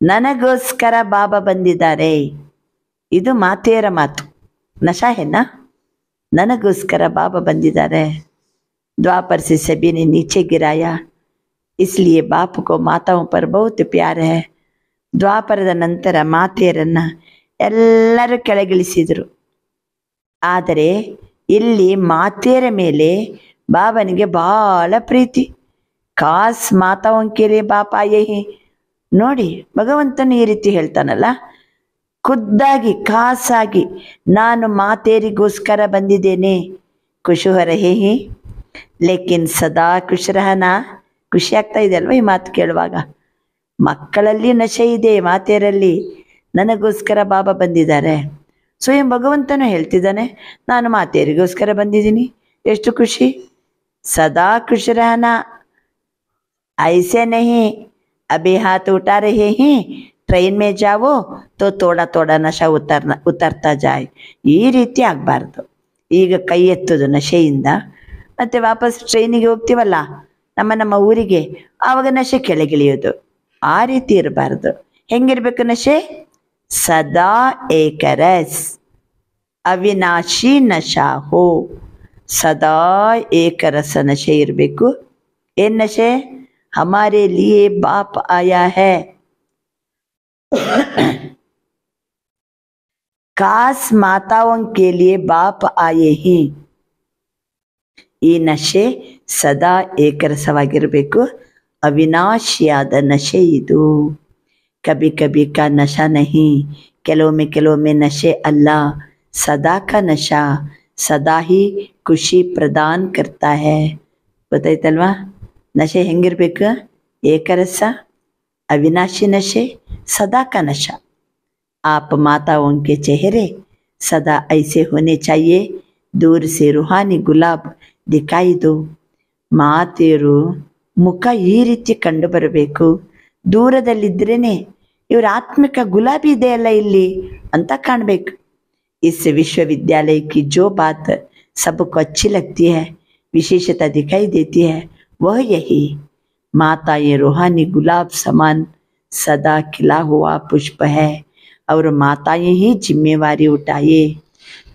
Speaker 3: ನನಗೋಸ್ಕರ ಬಾಬಾ ಬಂದಿದ್ದಾರೆ, ಇದು ಮಾತೆಯರ ಮಾತು. ನಶಾ ಹೆನಾ? ನನಗೋಸ್ಕರ ಬಾಬಾ ಬಂದಿದ್ದಾರೆ. द्वापर से सभी ने नीचे गिराया, इसलिए बाप को माताओं पर बहुत प्यार है. ದ್ವಾಪರದ ನಂತರ ಮಾತೆಯರನ್ನ ಎಲ್ಲರೂ ಕೆಳಗಿಳಿಸಿದರು. ಆದರೆ ಇಲ್ಲಿ ಮಾತೆಯರ ಮೇಲೆ ಬಾಬನಿಗೆ ಬಹಳ ಪ್ರೀತಿ. ಖಾಸ್ ಮಾತಾओं के लिए बाप आए हैं. ನೋಡಿ, ಭಗವಂತನು ಈ ರೀತಿ ಹೇಳ್ತಾನಲ್ಲ, ಖುದ್ದಾಗಿ ಖಾಸಾಗಿ ನಾನು ಮಾತೆಯರಿಗೋಸ್ಕರ ಬಂದಿದ್ದೇನೆ. ಖುಷಿ ಹೋ ರಹೇ ಹಿ ಲೇಕಿನ್ ಸದಾ ಖುಷ್ ರಹನಾ. ಖುಷಿ ಆಗ್ತಾ ಇದೆ ಅಲ್ವಾ ಈ ಮಾತು ಕೇಳುವಾಗ? ಮಕ್ಕಳಲ್ಲಿ ನಶೆ ಇದೆ, ಮಾತೆಯರಲ್ಲಿ. ನನಗೋಸ್ಕರ ಬಾಬಾ ಬಂದಿದ್ದಾರೆ. ಸ್ವಯಂ ಭಗವಂತನು ಹೇಳ್ತಿದ್ದಾನೆ, ನಾನು ಮಾತೆಯರಿಗೋಸ್ಕರ ಬಂದಿದ್ದೀನಿ. ಎಷ್ಟು ಖುಷಿ. ಸದಾ ಖುಷ್ ರಹನಾ. ಐಸೆ ನಹಿ ಅಭಿ ಹಾತ್ ಉಠಾ ರಹೇ ಹಿ, ಟ್ರೈನ್ ಮೇ ಜಾವೋ ತೋ ತೋಡ ತೋಡ ನಶಾ ಉತ್ತರ್ತಾ ಜಾಯ್. ಈ ರೀತಿ ಆಗಬಾರ್ದು. ಈಗ ಕೈ ಎತ್ತೋದು ನಶೆಯಿಂದ, ಮತ್ತೆ ವಾಪಸ್ ಟ್ರೈನಿಗೆ ಹೋಗ್ತೀವಲ್ಲ ನಮ್ಮ ಊರಿಗೆ, ಆವಾಗ ನಶೆ ಕೆಳಗಿಳಿಯೋದು. ಆ ರೀತಿ ಇರಬಾರ್ದು. ಹೆಂಗಿರ್ಬೇಕು ನಶೆ? ಸದಾ ಏಕರಸ್ ಅವಿನಾಶಿ ನಶಾ ಹೋ. ಸದಾ ಏಕರಸ ನಶೆ ಇರಬೇಕು. ಏನ್ ನಶೆ? हमारे लिए बाप आया है. खास माताओं के लिए बाप आए हैं. ಈ ನಶೆ ಸದಾ ಏಕರಸವಾಗಿರಬೇಕು. ಅವಿನಾಶಿಯಾದ ನಶೆ ಇದು. ಕಭಿ ಕಭಿ ಕಾ ನಶಾ ನಹಿ, ಕೆಲವೊಮ್ಮೆ ನಶೆ ಅಲ್ಲ. ಸದಾ ಕಾ ನಶಾ ಸದಾ ಹಿ ಖುಷಿ ಪ್ರದಾನ್ ಕರ್ತಾ ಹೈ. ಗೊತ್ತಾಯ್ತಲ್ವಾ? ನಶೆ ಹೆಂಗಿರ್ಬೇಕು? ಏಕರಸ, अविनाशी नशे, सदा का नशा. आप माताओं के चेहरे सदा ऐसे होने चाहिए, दूर से रूहानी गुलाब दिखाई दो. ಮಾತೆಯರು ಮುಖ ಈ ರೀತಿ ಕಂಡು ಬರಬೇಕು. ದೂರದಲ್ಲಿದ್ರೇನೆ ಇವ್ರ ಆತ್ಮಿಕ ಗುಲಾಬಿ ಇದೆಯಲ್ಲ ಇಲ್ಲಿ ಅಂತ ಕಾಣಬೇಕು. इस विश्वविद्यालय की जो बात सबको अच्छी लगती है, विशेषता दिखाई देती है, वह यही माता ये रूहानी गुलाब समान सदा खिला हुआ पुष्प है और माताएं ही जिम्मेवारी उठाए.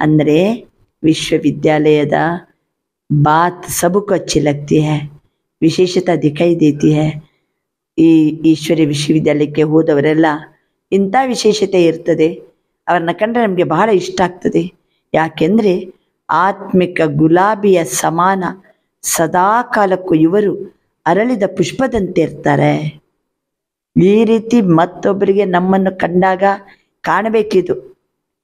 Speaker 3: ಅಂದರೆ ವಿಶ್ವವಿದ್ಯಾಲಯದ बात सबको अच्छी लगती है, ವಿಶೇಷತಾ ದಿಖಾಯಿ ದೇತಿ है. ಈ ಈಶ್ವರ್ಯ ವಿಶ್ವವಿದ್ಯಾಲಯಕ್ಕೆ ಹೋದವರೆಲ್ಲ ಇಂಥ ವಿಶೇಷತೆ ಇರ್ತದೆ. ಅವ್ರನ್ನ ಕಂಡ್ರೆ ನಮಗೆ ಬಹಳ ಇಷ್ಟ ಆಗ್ತದೆ. ಯಾಕೆಂದರೆ ಆತ್ಮಿಕ ಗುಲಾಬಿಯ ಸಮಾನ ಸದಾ ಕಾಲಕ್ಕೂ ಇವರು ಅರಳಿದ ಪುಷ್ಪದಂತೆ ಇರ್ತಾರೆ. ಈ ರೀತಿ ಮತ್ತೊಬ್ಬರಿಗೆ ನಮ್ಮನ್ನು ಕಂಡಾಗ ಕಾಣಬೇಕಿದು.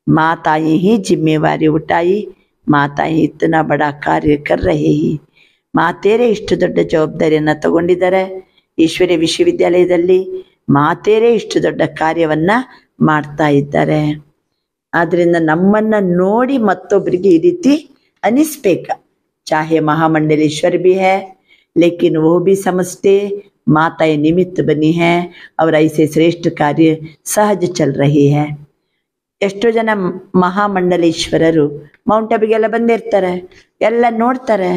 Speaker 3: ಮಾತಾಯಿ ಹಿ ಜಿಮ್ಮೆವಾರಿ ಉಟಾಯಿ, ಮಾತಾಯಿ ಇತ್ತನ ಬಡ ಕಾರ್ಯ ಕರ್ ರಹೇ ಹಿ. ಮಾತೇರೇ ಇಷ್ಟು ದೊಡ್ಡ ಜವಾಬ್ದಾರಿಯನ್ನು ತಗೊಂಡಿದ್ದಾರೆ. ಈಶ್ವರ್ಯ ವಿಶ್ವವಿದ್ಯಾಲಯದಲ್ಲಿ ಮಾತೇರೇ ಇಷ್ಟು ದೊಡ್ಡ ಕಾರ್ಯವನ್ನ ಮಾಡ್ತಾ ಇದ್ದಾರೆ. ಆದ್ರಿಂದ ನಮ್ಮನ್ನ ನೋಡಿ ಮತ್ತೊಬ್ಬರಿಗೆ ಈ ರೀತಿ ಅನಿಸ್ಬೇಕ. ಚಾಹೆ महामंडलेश्वर भी है, लेकिन वो भी समझते माताएं निमित्त बनी है और ऐसे श्रेष्ठ कार्य सहज चल रही है. ಎಷ್ಟೋ ಜನ ಮಹಾಮಂಡಲೇಶ್ವರರು ಮೌಂಟ್ ಅಬಿಗೆಲ್ಲ ಬಂದಿರ್ತಾರೆ, ಎಲ್ಲ ನೋಡ್ತಾರೆ.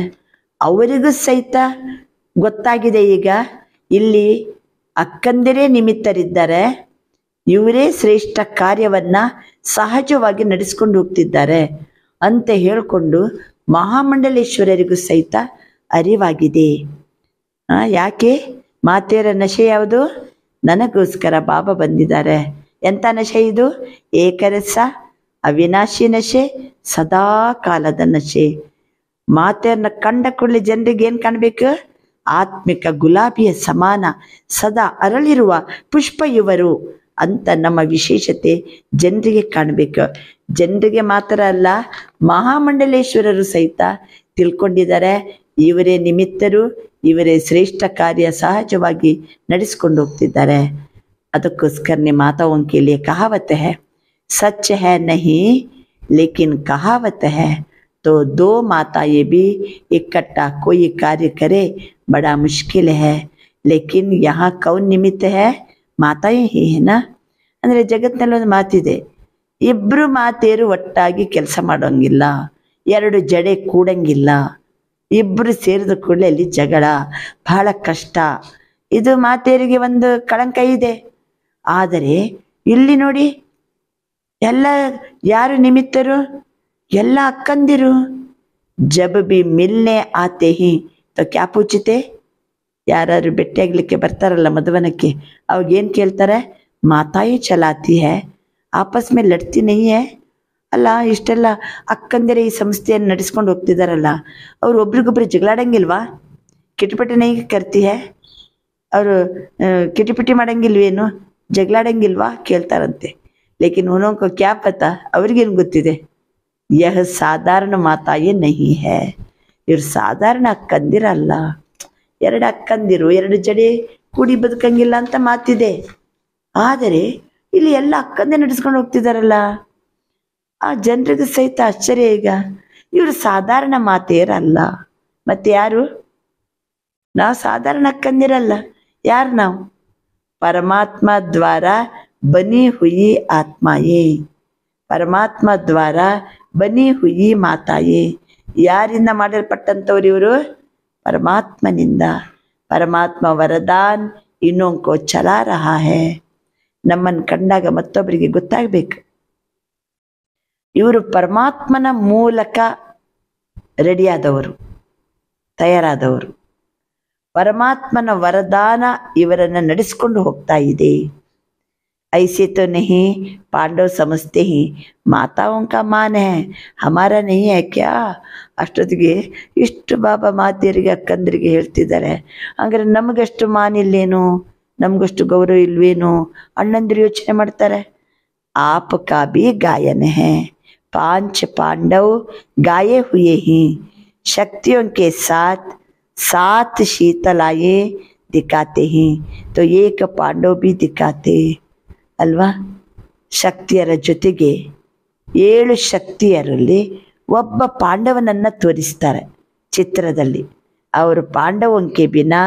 Speaker 3: ಅವರಿಗೂ ಸಹಿತ ಗೊತ್ತಾಗಿದೆ ಈಗ ಇಲ್ಲಿ ಅಕ್ಕಂದಿರೇ ನಿಮಿತ್ತರಿದ್ದಾರೆ, ಇವರೇ ಶ್ರೇಷ್ಠ ಕಾರ್ಯವನ್ನ ಸಹಜವಾಗಿ ನಡೆಸ್ಕೊಂಡು ಹೋಗ್ತಿದ್ದಾರೆ ಅಂತ ಹೇಳಿಕೊಂಡು ಮಹಾಮಂಡಲೇಶ್ವರರಿಗೂ ಸಹಿತ ಅರಿವಾಗಿದೆ. ಯಾಕೆ? ಮಾತೆಯರ ನಶೆ ಯಾವುದು? ನನಗೋಸ್ಕರ ಬಾಬಾ ಬಂದಿದ್ದಾರೆ. ಎಂಥ ನಶೆ ಇದು? ಏಕರಸ, ಅವಿನಾಶಿ ನಶೆ, ಸದಾ ಕಾಲದ ನಶೆ. ಮಾತೆಯರನ್ನ ಕಂಡ ಕೂಡಲೇ ಜನರಿಗೆ ಏನು ಕಾಣಬೇಕು? ಆತ್ಮಿಕ ಗುಲಾಬಿಯ ಸಮಾನ ಸದಾ ಅರಳಿರುವ ಪುಷ್ಪ ಇವರು ಅಂತ ನಮ್ಮ ವಿಶೇಷತೆ ಜನರಿಗೆ ಕಾಣಬೇಕು. ಜನರಿಗೆ ಮಾತ್ರ ಅಲ್ಲ, ಮಹಾಮಂಡಲೇಶ್ವರರು ಸಹಿತ ತಿಳ್ಕೊಂಡಿದ್ದಾರೆ ಇವರೇ ನಿಮಿತ್ತರು, ಇವರೇ ಶ್ರೇಷ್ಠ ಕಾರ್ಯ ಸಹಜವಾಗಿ ನಡೆಸ್ಕೊಂಡು ಹೋಗ್ತಿದ್ದಾರೆ. ಅದಕ್ಕೋಸ್ಕರನೇ ಮಾತಾओं के लिए कहावत है, सच है नहीं लेकिन कहावत है, तो दो माताएं भी इकट्ठा कोई कार्य करे बड़ा मुश्किल है, लेकिन यहाँ कौन निमित्त है? ಮಾತಾಯೇ ಹಿ ನಾ. ಅಂದರೆ ಜಗತ್ತಿನಲ್ಲಿ ಒಂದು ಮಾತಿದೆ, ಇಬ್ಬರು ಮಾತೆಯರು ಒಟ್ಟಾಗಿ ಕೆಲಸ ಮಾಡೋಂಗಿಲ್ಲ, ಎರಡು ಜಡೆ ಕೂಡಂಗಿಲ್ಲ, ಇಬ್ಬರು ಸೇರಿದ ಕೂಡಲೇ ಅಲ್ಲಿ ಜಗಳ, ಬಹಳ ಕಷ್ಟ. ಇದು ಮಾತೆಯರಿಗೆ ಒಂದು ಕಳಂಕ ಇದೆ. ಆದರೆ ಇಲ್ಲಿ ನೋಡಿ, ಎಲ್ಲ ಯಾರು ನಿಮಿತ್ತರು? ಎಲ್ಲ ಅಕ್ಕಂದಿರು. ಜಬ್ ಬಿ ಮಿಲ್ನೆ ಆತೆ ಹಿ ತೋ ಕ್ಯಾ ಪೂಚಿತೆ? ಯಾರು ಭೇಟಿಯಾಗ್ಲಿಕ್ಕೆ ಬರ್ತಾರಲ್ಲ ಮಧುವನಕ್ಕೆ, ಅವಾಗೇನು ಕೇಳ್ತಾರೆ? ಮಾತಾಯಿ ಚಲಾತಿ ಹೇ, ಆಪಸ್ ಮೇಲೆ ಲಡ್ತಿ ನಹಿ ಹೇ. ಅಲ್ಲ, ಇಷ್ಟೆಲ್ಲ ಅಕ್ಕಂದಿರ ಈ ಸಂಸ್ಥೆಯನ್ನು ನಡೆಸ್ಕೊಂಡು ಹೋಗ್ತಿದಾರಲ್ಲ, ಅವ್ರು ಒಬ್ರಿಗೊಬ್ರು ಜಗಳಾಡಂಗಿಲ್ವಾ? ಕಿಟಪಟಿ ನಹಿ ಕರ್ತಿ ಹೇ, ಅವರು ಕಿಟಿಪಿಟಿ ಮಾಡಂಗಿಲ್ವೇನು, ಜಗಳಾಡಂಗಿಲ್ವಾ ಕೇಳ್ತಾರಂತೆ. ಲೇಕಿನ್ ಉನೋಂಕೋ ಕ್ಯಾ ಪತಾ, ಅವ್ರಿಗೇನು ಗೊತ್ತಿದೆ? ಯಹ ಸಾಧಾರಣ ಮಾತಾಯೇ ನಹಿ ಹೇ, ಇವ್ರು ಸಾಧಾರಣ ಅಕ್ಕಂದಿರಲ್ಲ. ಎರಡು ಅಕ್ಕಂದಿರು, ಎರಡು ಜಡೆ ಕೂಡಿ ಬದುಕಂಗಿಲ್ಲ ಅಂತ ಮಾತಿದೆ. ಆದರೆ ಇಲ್ಲಿ ಎಲ್ಲ ಅಕ್ಕಂದೇ ನಡೆಸ್ಕೊಂಡು ಹೋಗ್ತಿದಾರಲ್ಲ, ಆ ಜನರಿಗೂ ಸಹಿತ ಆಶ್ಚರ್ಯ. ಈಗ ಇವರು ಸಾಧಾರಣ ಮಾತೆಯರಲ್ಲ, ಮತ್ತೆ ಯಾರು? ನಾವು ಸಾಧಾರಣ ಅಕ್ಕಂದಿರಲ್ಲ. ಯಾರು ನಾವು? ಪರಮಾತ್ಮ ದ್ವಾರ ಬನಿ ಹುಯಿ ಆತ್ಮಾಯೇ, ಪರಮಾತ್ಮ ದ್ವಾರ ಬನಿ ಹುಯಿ ಮಾತಾಯೇ. ಯಾರಿಂದ ಮಾಡಲ್ಪಟ್ಟಂಥವ್ರು ಇವರು? ಪರಮಾತ್ಮನಿಂದ. ಪರಮಾತ್ಮ ವರದಾನ್ ಇನ್ನೊಂಕೋ ಚಲಾ ರಹಾ ಹೇ. ನಮ್ಮನ್ನು ಕಂಡಾಗ ಮತ್ತೊಬ್ಬರಿಗೆ ಗೊತ್ತಾಗಬೇಕು, ಇವರು ಪರಮಾತ್ಮನ ಮೂಲಕ ರೆಡಿಯಾದವರು, ತಯಾರಾದವರು. ಪರಮಾತ್ಮನ ವರದಾನ ಇವರನ್ನು ನಡೆಸ್ಕೊಂಡು ಹೋಗ್ತಾ ಇದೆ. ऐसे तो नहीं पांडव समझते ही माताओं का मान है, हमारा नहीं है क्या? ಅಷ್ಟೊತ್ತಿಗೆ ಇಷ್ಟು ಬಾಬಾ ಮಾತೆಯರಿಗೆ ಅಕ್ಕಂದರಿಗೆ ಹೇಳ್ತಿದ್ದಾರೆ, ಹಂಗಾರೆ ನಮಗಷ್ಟು ಮಾನ ಇಲ್ಲೇನು, ನಮಗಷ್ಟು ಗೌರವ ಇಲ್ವೇನು? ಅಣ್ಣಂದಿರು ಯೋಚನೆ ಮಾಡ್ತಾರೆ. आप का भी गायन है, 5 पांडव गाये हुए ही, शक्तियों के साथ 7 शीतलाएं दिखाते हैं, तो एक पांडव भी दिखाते ಅಲ್ವಾ? ಶಕ್ತಿಯರ ಜೊತೆಗೆ 7 ಶಕ್ತಿಯರಲ್ಲಿ ಒಬ್ಬ ಪಾಂಡವನನ್ನು ತೋರಿಸ್ತಾರೆ ಚಿತ್ರದಲ್ಲಿ. ಅವರು ಪಾಂಡವಂಕೆ ಬಿನಾ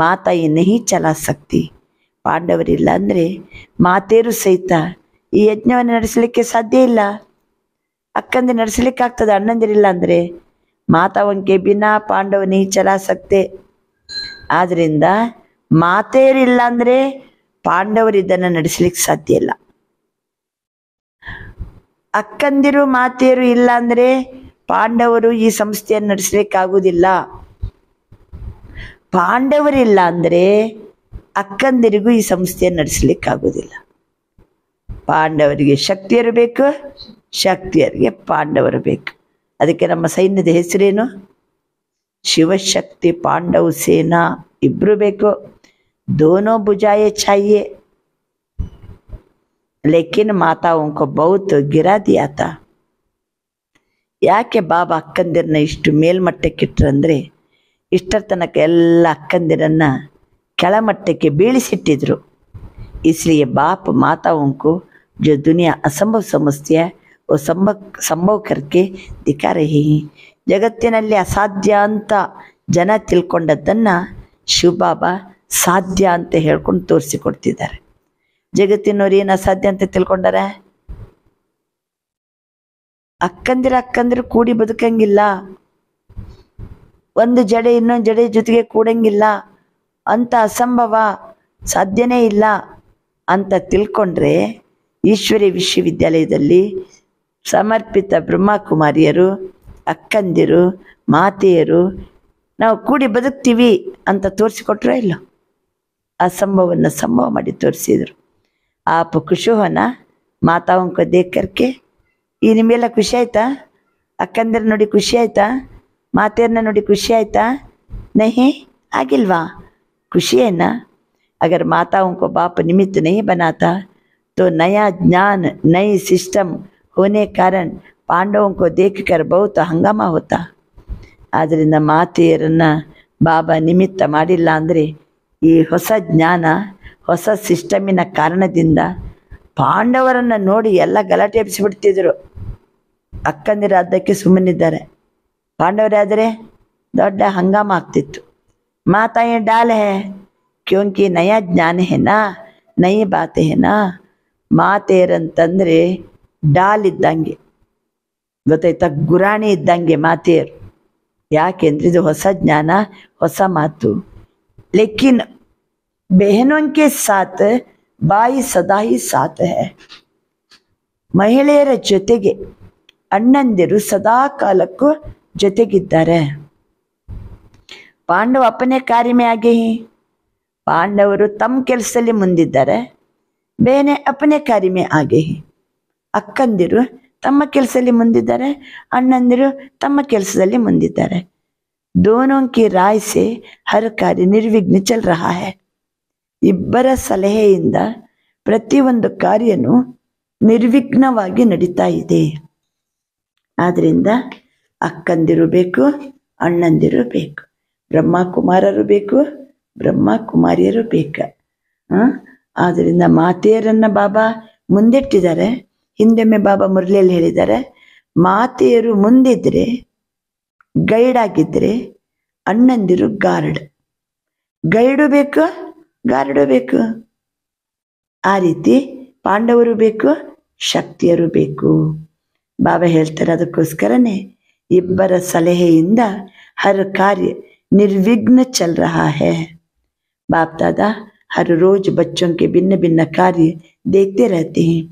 Speaker 3: ಮಾತಾಯಿ ನಹಿ ಚಲಾ ಸಕ್ತಿ. ಪಾಂಡವರಿಲ್ಲ ಅಂದರೆ ಮಾತೆಯರು ಸಹಿತ ಈ ಯಜ್ಞವನ್ನು ನಡೆಸಲಿಕ್ಕೆ ಸಾಧ್ಯ ಇಲ್ಲ. ಅಕ್ಕಂದಿ ನಡೆಸಲಿಕ್ಕಾಗ್ತದೆ, ಅಣ್ಣಂದಿರಿಲ್ಲ ಅಂದರೆ. ಮಾತಾವಂಕೆ ಬಿನಾ ಪಾಂಡವ ನಹಿ ಚಲಾ ಸಕ್ತೆ. ಆದ್ದರಿಂದ ಮಾತೆಯರಿಲ್ಲ ಅಂದರೆ ಪಾಂಡವರು ಇದನ್ನು ನಡೆಸಲಿಕ್ಕೆ ಸಾಧ್ಯ ಇಲ್ಲ. ಅಕ್ಕಂದಿರು ಮಾತೆಯರು ಇಲ್ಲ ಅಂದರೆ ಪಾಂಡವರು ಈ ಸಂಸ್ಥೆಯನ್ನು ನಡೆಸಲಿಕ್ಕಾಗುವುದಿಲ್ಲ. ಪಾಂಡವರಿಲ್ಲ ಅಂದರೆ ಅಕ್ಕಂದಿರಿಗೂ ಈ ಸಂಸ್ಥೆಯನ್ನು ನಡೆಸಲಿಕ್ಕಾಗುವುದಿಲ್ಲ. ಪಾಂಡವರಿಗೆ ಶಕ್ತಿಯರು ಬೇಕು, ಶಕ್ತಿಯರಿಗೆ ಪಾಂಡವರು ಬೇಕು. ಅದಕ್ಕೆ ನಮ್ಮ ಸೈನ್ಯದ ಹೆಸರೇನು? ಶಿವಶಕ್ತಿ ಪಾಂಡವ ಸೇನಾ. ಇಬ್ಬರು ಬೇಕು. दोनों बुझाए चाहिए, लेकिन माताओं को बहुत गिरा दिया था. ಯಾಕೆ ಬಾಬಾ ಅಕ್ಕಂದಿರನ್ನ ಇಷ್ಟು ಮೇಲ್ಮಟ್ಟಕ್ಕಿಟ್ರಂದರೆ, ಇಷ್ಟರ ತನಕ ಎಲ್ಲ ಅಕ್ಕಂದಿರನ್ನ ಕೆಳಮಟ್ಟಕ್ಕೆ ಬೀಳಿಸಿಟ್ಟಿದ್ರು. इसलिए बाप माताओं को जो दुनिया असंभव समझती है वो संभव करके दिखा रहे हैं. ಜಗತ್ತಿನಲ್ಲಿ ಅಸಾಧ್ಯ ಅಂತ ಜನ ತಿಳ್ಕೊಂಡದ್ದನ್ನು ಶಿವಬಾಬಾ ಸಾಧ್ಯ ಅಂತ ಹೇಳ್ಕೊಂಡು ತೋರಿಸಿಕೊಡ್ತಿದ್ದಾರೆ. ಜಗತ್ತಿನವ್ರು ಏನು ಅಸಾಧ್ಯ ಅಂತ ತಿಳ್ಕೊಂಡಾರೆ? ಅಕ್ಕಂದಿರು ಕೂಡಿ ಬದುಕಂಗಿಲ್ಲ, ಒಂದು ಜಡೆ ಇನ್ನೊಂದು ಜಡೆ ಜೊತೆಗೆ ಕೂಡಂಗಿಲ್ಲ ಅಂತ ಅಸಂಭವ, ಸಾಧ್ಯನೇ ಇಲ್ಲ ಅಂತ ತಿಳ್ಕೊಂಡ್ರೆ, ಈಶ್ವರಿ ವಿಶ್ವವಿದ್ಯಾಲಯದಲ್ಲಿ ಸಮರ್ಪಿತ ಬ್ರಹ್ಮಕುಮಾರಿಯರು, ಅಕ್ಕಂದಿರು, ಮಾತೆಯರು ನಾವು ಕೂಡಿ ಬದುಕ್ತೀವಿ ಅಂತ ತೋರಿಸಿಕೊಟ್ರೋ ಇಲ್ಲ? असंभवವನ್ನು ಸಂಭವ ಮಾಡಿ ತೋರಿಸಿದ್ರು. आप खुश हो ना माताओं को देख करके? ಈ ನಿಮಗೆಲ್ಲ ಖುಷಿ ಆಯ್ತಾ? ಅಕ್ಕಂದಿರ ನೋಡಿ ಖುಷಿ ಆಯ್ತಾ? ಮಾತೆಯರನ್ನ ನೋಡಿ ಖುಷಿ ಆಯ್ತಾ? नहीं ಆಗಿಲ್ವಾ? खुशी है ना? अगर माताओं को बाप निमित्त नहीं बनाता तो नया ज्ञान, नई सिस्टम होने कारण पांडवों को देखकर बहुत हंगामा होता. ಆದ್ದರಿಂದ ಮಾತೆಯರನ್ನ ಬಾಬಾ ನಿಮಿತ್ತ ಮಾಡಿಲ್ಲ ಅಂದರೆ ಈ ಹೊಸ ಜ್ಞಾನ ಹೊಸ ಸಿಸ್ಟಮಿನ ಕಾರಣದಿಂದ ಪಾಂಡವರನ್ನು ನೋಡಿ ಎಲ್ಲ ಗಲಾಟೆ ಎಬ್ಬಿಸಿಬಿಡ್ತಿದ್ರು. ಅಕ್ಕಂದಿರ ಅದಕ್ಕೆ ಸುಮ್ಮನಿದ್ದಾರೆ. ಪಾಂಡವರಾದರೆ ದೊಡ್ಡ ಹಂಗಾಮ ಆಗ್ತಿತ್ತು. ಮಾತಾ ಯೇ ಡಾಲ್ ಹೇ ಕ್ಯೋಂಕಿ ನಯ ಜ್ಞಾನ ಹೇನಾ ನಯಿ ಬಾತೆ ಹೇನಾ. ಮಾತೆಯರಂತಂದರೆ ಡಾಲ್ ಇದ್ದಂಗೆ, ಗೊತ್ತಾಯ್ತಾ, ಗುರಾಣಿ ಇದ್ದಂಗೆ ಮಾತೆಯರು. ಯಾಕೆಂದ್ರೆ ಇದು ಹೊಸ ಜ್ಞಾನ, ಹೊಸ ಮಾತು. ಲೇಕಿನ್ ಬೆಹನೋಂ ಕೆ ಸಾಥ್ ಬಾಯಿ ಸದಾ ಹಿ ಸಾಥ್ ಹೈ. ಮಹಿಳೆಯರ ಜೊತೆಗೆ ಅಣ್ಣಂದಿರು ಸದಾ ಕಾಲಕ್ಕೂ ಜೊತೆಗಿದ್ದಾರೆ. ಪಾಂಡವ ಅಪ್ಪನೇ ಕಾರ್ಯ ಮೇ ಆಗೆ ಹಿ. ಪಾಂಡವರು ತಮ್ಮ ಕೆಲಸದಲ್ಲಿ ಮುಂದಿದ್ದಾರೆ, ಬೇನೆ ಅಪ್ಪನೇ ಕಾರ್ಯ ಮೇ ಆಗೆ ಹಿ. ಅಕ್ಕಂದಿರು ತಮ್ಮ ಕೆಲಸದಲ್ಲಿ ಮುಂದಿದ್ದಾರೆ, ಅಣ್ಣಂದಿರು ತಮ್ಮ ಕೆಲಸದಲ್ಲಿ ಮುಂದಿದ್ದಾರೆ. दोनों की राय से हर कार्य निर्विघ्न चल रहा है. ಇಬ್ಬರ ಸಲಹೆಯಿಂದ ಪ್ರತಿಯೊಂದು ಕಾರ್ಯನು ನಿರ್ವಿಘ್ನವಾಗಿ ನಡೀತಾ ಇದೆ. ಆದ್ರಿಂದ ಅಕ್ಕಂದಿರು ಬೇಕು, ಅಣ್ಣಂದಿರು ಬೇಕು, ಬ್ರಹ್ಮಕುಮಾರರು ಬೇಕು, ಬ್ರಹ್ಮಕುಮಾರಿಯರು ಬೇಕು. ಆದ್ರಿಂದ ಮಾತೆಯರನ್ನ ಬಾಬಾ ಮುಂದಿಟ್ಟಿದ್ದಾರೆ. ಹಿಂದೊಮ್ಮೆ ಬಾಬಾ ಮುರಳಿಯಲ್ಲಿ ಹೇಳಿದ್ದಾರೆ, ಮಾತೆಯರು ಮುಂದಿದ್ರೆ ಗೈಡ್ ಆಗಿದ್ರೆ ಅಣ್ಣಂದಿರು ಗಾರ್ಡ್. ಗೈಡು ಬೇಕು, ಗಾರ್ಡು ಬೇಕು. ಆ ರೀತಿ ಪಾಂಡವರು ಬೇಕು, ಶಕ್ತಿಯರು ಬೇಕು. ಬಾಬಾ ಹೇಳ್ತಾರೆ, ಅದಕ್ಕೋಸ್ಕರನೇ ಇಬ್ಬರ ಸಲಹೆಯಿಂದ ಹರ್ ಕಾರ್ಯ निर्विघ्न चल रहा है. बाप दादा हर रोज बच्चों के भिन्न भिन्न कार्य देखते रहते हैं.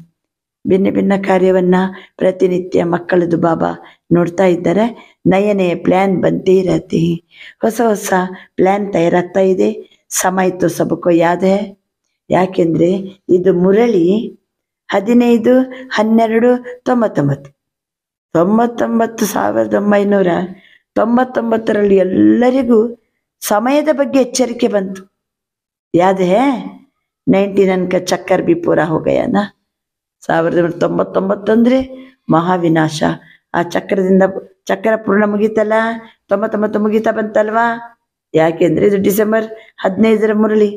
Speaker 3: ಭಿನ್ನ ಭಿನ್ನ ಕಾರ್ಯವನ್ನ ಪ್ರತಿನಿತ್ಯ ಮಕ್ಕಳದು ಬಾಬಾ ನೋಡ್ತಾ ಇದ್ದಾರೆ. ನಯ ನಯ ಪ್ಲ್ಯಾನ್ ಬಂತೇ ಇರತ್ತೆ. ಹೊಸ ಹೊಸ ಪ್ಲ್ಯಾನ್ ತಯಾರಾಗ್ತಾ ಇದೆ. ಸಮಯ ತೋ ಸಬಕೋ ಯಾದ್ ಹೈ. ಯಾಕೆಂದ್ರೆ ಇದು ಮುರಳಿ 15/12/99 1999ರಲ್ಲಿ ಎಲ್ಲರಿಗೂ ಸಮಯದ ಬಗ್ಗೆ ಎಚ್ಚರಿಕೆ ಬಂತು. ಯಾದ್ ಹೇ 99 का चक्कर भी पूरा हो गया ना. 1999 ಅಂದ್ರೆ ಮಹಾವಿನಾಶ. ಆ ಚಕ್ರ ಪೂರ್ಣ ಮುಗೀತಲ್ಲ, 99 ಮುಗೀತಾ ಬಂತಲ್ವಾ. ಯಾಕೆಂದ್ರೆ ಇದು ಡಿಸೆಂಬರ್ 15ರ ಮುರಳಿ.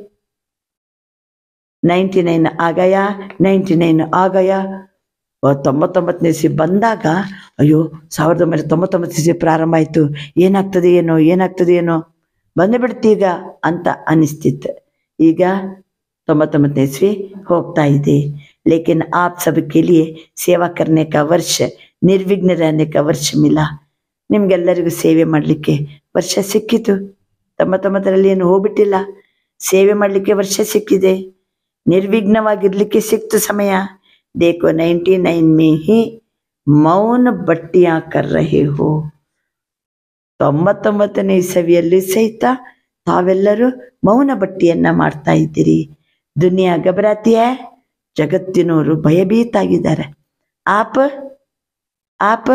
Speaker 3: 99 ಆಗಯಾ, 99 ಆಗಯಾ. 99ನೇ ಇಸ್ವಿ ಬಂದಾಗ ಅಯ್ಯೋ 1999 ಇಸ್ವಿ ಪ್ರಾರಂಭ ಆಯ್ತು, ಏನಾಗ್ತದೆ ಏನೋ ಬಂದು ಬಿಡ್ತೀಗ ಅಂತ ಅನಿಸ್ತಿತ್ತು. ಈಗ 99ನೇ ಇಸ್ವಿ ಹೋಗ್ತಾ ಇದೆ. लेकिन आप सबके लिए सेवा करने का वर्ष, निर्विघ्न रहने का वर्ष मिला. ನಿಮ್ಗೆಲ್ಲರಿಗೂ ಸೇವೆ ಮಾಡಲಿಕ್ಕೆ ವರ್ಷ ಸಿಕ್ಕಿತು. 99ರಲ್ಲಿ ಏನು ಹೋಗ್ಬಿಟ್ಟಿಲ್ಲ, ಸೇವೆ ಮಾಡಲಿಕ್ಕೆ ವರ್ಷ ಸಿಕ್ಕಿದೆ. ನಿರ್ವಿಘ್ನವಾಗಿರ್ಲಿಕ್ಕೆ ಸಿಕ್ತು ಸಮಯ. देखो 99 में ही ಮೌನ ಬಟ್ಟಿಯಾ ಕರ್ ರಹೆ ಹೋ. 99ನೇ ಇಸವಿಯಲ್ಲಿ ಸಹಿತ ತಾವೆಲ್ಲರೂ ಮೌನ ಬಟ್ಟಿಯನ್ನ ಮಾಡ್ತಾ ಇದ್ದೀರಿ. ದುನಿಯಾ ಗಬರಾತಿ ಹೈ, ಜಗತ್ತಿನವರು ಭಯಭೀತಾಗಿದ್ದಾರೆ. आप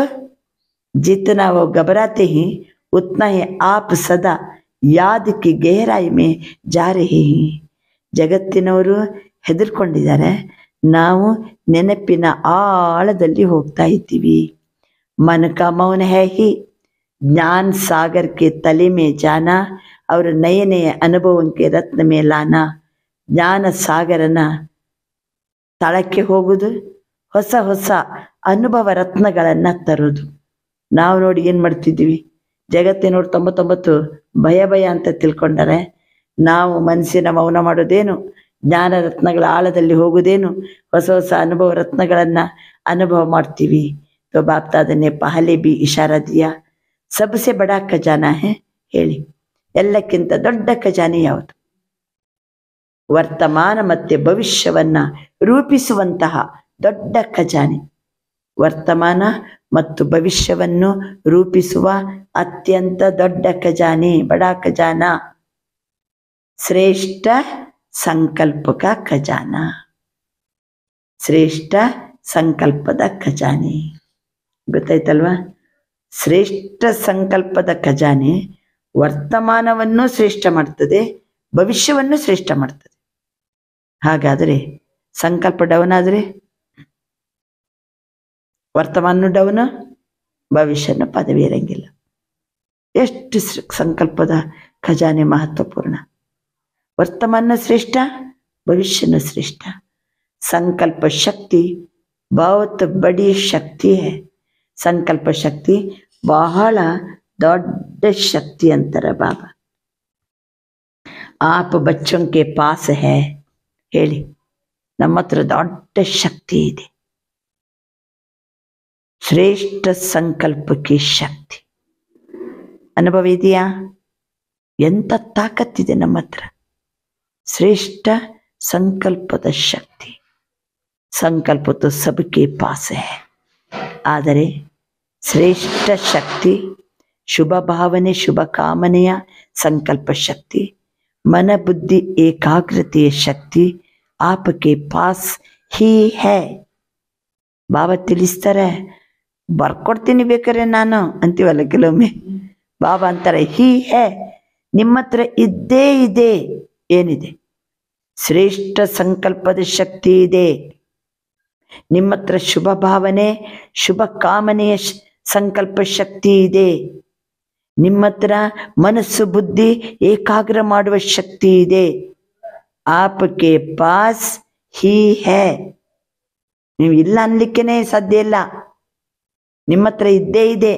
Speaker 3: जितना वो घबराते हैं उतना ही आप सदा याद की गहराई में जा रहे हैं. ಜಗತ್ತಿನವರು ಹೆದರ್ಕೊಂಡಿದ್ದಾರೆ, ನಾವು ನೆನಪಿನ ಆಳದಲ್ಲಿ ಹೋಗ್ತಾ ಇದ್ದೀವಿ. मन का मौन है ही ज्ञान सागर के तले में जाना और नए नए अनुभवों के रत्न में लाना. ಜ್ಞಾನ ಸಾಗರನ ತಳಕ್ಕೆ ಹೋಗುದು, ಹೊಸ ಹೊಸ ಅನುಭವ ರತ್ನಗಳನ್ನ ತರೋದು. ನಾವು ನೋಡಿ ಏನ್ ಮಾಡ್ತಿದ್ದೀವಿ, ಜಗತ್ತಿನೋಡು 99 ಭಯ ಅಂತ ತಿಳ್ಕೊಂಡರೆ, ನಾವು ಮನಸ್ಸಿನ ಮೌನ ಮಾಡೋದೇನು, ಜ್ಞಾನ ರತ್ನಗಳ ಆಳದಲ್ಲಿ ಹೋಗುವುದೇನು, ಹೊಸ ಹೊಸ ಅನುಭವ ರತ್ನಗಳನ್ನ ಅನುಭವ ಮಾಡ್ತೀವಿ. तो बाप दादा ने पहले भी इशारा दिया, सबसे बड़ा खजाना है. ಹೇಳಿ, ಎಲ್ಲಕ್ಕಿಂತ ದೊಡ್ಡ ಖಜಾನೆ ಯಾವುದು? ವರ್ತಮಾನ ಮತ್ತೆ ಭವಿಷ್ಯವನ್ನ ರೂಪಿಸುವಂತಹ ದೊಡ್ಡ ಖಜಾನೆ. ವರ್ತಮಾನ ಮತ್ತು ಭವಿಷ್ಯವನ್ನು ರೂಪಿಸುವ ಅತ್ಯಂತ ದೊಡ್ಡ ಖಜಾನೆ, ಬಡಾ ಖಜಾನ, ಶ್ರೇಷ್ಠ ಸಂಕಲ್ಪಕ ಖಜಾನ, ಶ್ರೇಷ್ಠ ಸಂಕಲ್ಪದ ಖಜಾನೆ. ಗೊತ್ತಾಯ್ತಲ್ವಾ? ಶ್ರೇಷ್ಠ ಸಂಕಲ್ಪದ ಖಜಾನೆ ವರ್ತಮಾನವನ್ನು ಶ್ರೇಷ್ಠ ಮಾಡ್ತದೆ, ಭವಿಷ್ಯವನ್ನು ಶ್ರೇಷ್ಠ ಮಾಡ್ತದೆ. ಹಾಗಾದರೆ ಸಂಕಲ್ಪ ಡೌನ್ ಆದರೆ ವರ್ತಮಾನ ಡೌನ್, ಭವಿಷ್ಯನ ಪದವಿ ಇರಂಗಿಲ್ಲ. ಎಷ್ಟು ಸಂಕಲ್ಪದ ಖಜಾನೆ ಮಹತ್ವಪೂರ್ಣ. ವರ್ತಮಾನ ಶ್ರೇಷ್ಠ, ಭವಿಷ್ಯನೂ ಶ್ರೇಷ್ಠ. ಸಂಕಲ್ಪ ಶಕ್ತಿ ಬಹುತ್ ಬಡಿ ಶಕ್ತಿ ಹೈ. ಸಂಕಲ್ಪ ಶಕ್ತಿ ಬಹಳ ದೊಡ್ಡ ಶಕ್ತಿ ಅಂತಾರೆ ಬಾಬಾ. ಆಪ್ ಬಚ್ಚೋಂ ಕೆ ಪಾಸ್ ಹೈ ಹೇಳಿ, ನಮ್ಮ ಹತ್ರ ದೊಡ್ಡ ಶಕ್ತಿ ಇದೆ. ಶ್ರೇಷ್ಠ ಸಂಕಲ್ಪಕ್ಕೆ ಶಕ್ತಿ ಅನುಭವ ಇದೆಯಾ? ಎಂಥ ತಾಕತ್ತಿದೆ ನಮ್ಮ ಹತ್ರ. ಶ್ರೇಷ್ಠ ಸಂಕಲ್ಪದ ಶಕ್ತಿ. ಸಂಕಲ್ಪ ತೋ ಸಬ್ಕೆ ಪಾಸ್ ಹೈ. ಆದರೆ ಶ್ರೇಷ್ಠ ಶಕ್ತಿ ಶುಭ ಭಾವನೆ, ಶುಭ ಕಾಮನೆಯ ಸಂಕಲ್ಪ ಶಕ್ತಿ, ಮನ ಬುದ್ಧಿ ಏಕಾಗ್ರತೆಯ ಶಕ್ತಿ ಆಪಕೆ ಪಾಸ್ ಹೀ ಹೈ. ಬಾಬಾ ತಿಳಿಸ್ತಾರೆ, ಬರ್ಕೊಡ್ತೀನಿ ಬೇಕಾರೆ ನಾನು ಅಂತೀವಲ್ಲ ಕೆಲವೊಮ್ಮೆ. ಬಾಬಾ ಅಂತಾರೆ ಹೀ ಹೈ, ನಿಮ್ಮ ಹತ್ರ ಇದ್ದೇ ಇದೆ. ಏನಿದೆ? ಶ್ರೇಷ್ಠ ಸಂಕಲ್ಪದ ಶಕ್ತಿ ಇದೆ. ನಿಮ್ಮ ಹತ್ರ ಶುಭ ಭಾವನೆ, ಶುಭ ಕಾಮನೆಯ ಸಂಕಲ್ಪ ಶಕ್ತಿ ಇದೆ. ನಿಮ್ಮ ಹತ್ರ ಮನಸ್ಸು ಬುದ್ಧಿ ಏಕಾಗ್ರ ಮಾಡುವ ಶಕ್ತಿ ಇದೆ. ಆಪಕೆ ಪಾಸ್ ಹೀ ಹೈ. ನೀವು ಇಲ್ಲ ಅನ್ಲಿಕ್ಕೇನೆ ಸಾಧ್ಯ ಇಲ್ಲ. ನಿಮ್ಮ ಹತ್ರ ಇದ್ದೇ ಇದೆ.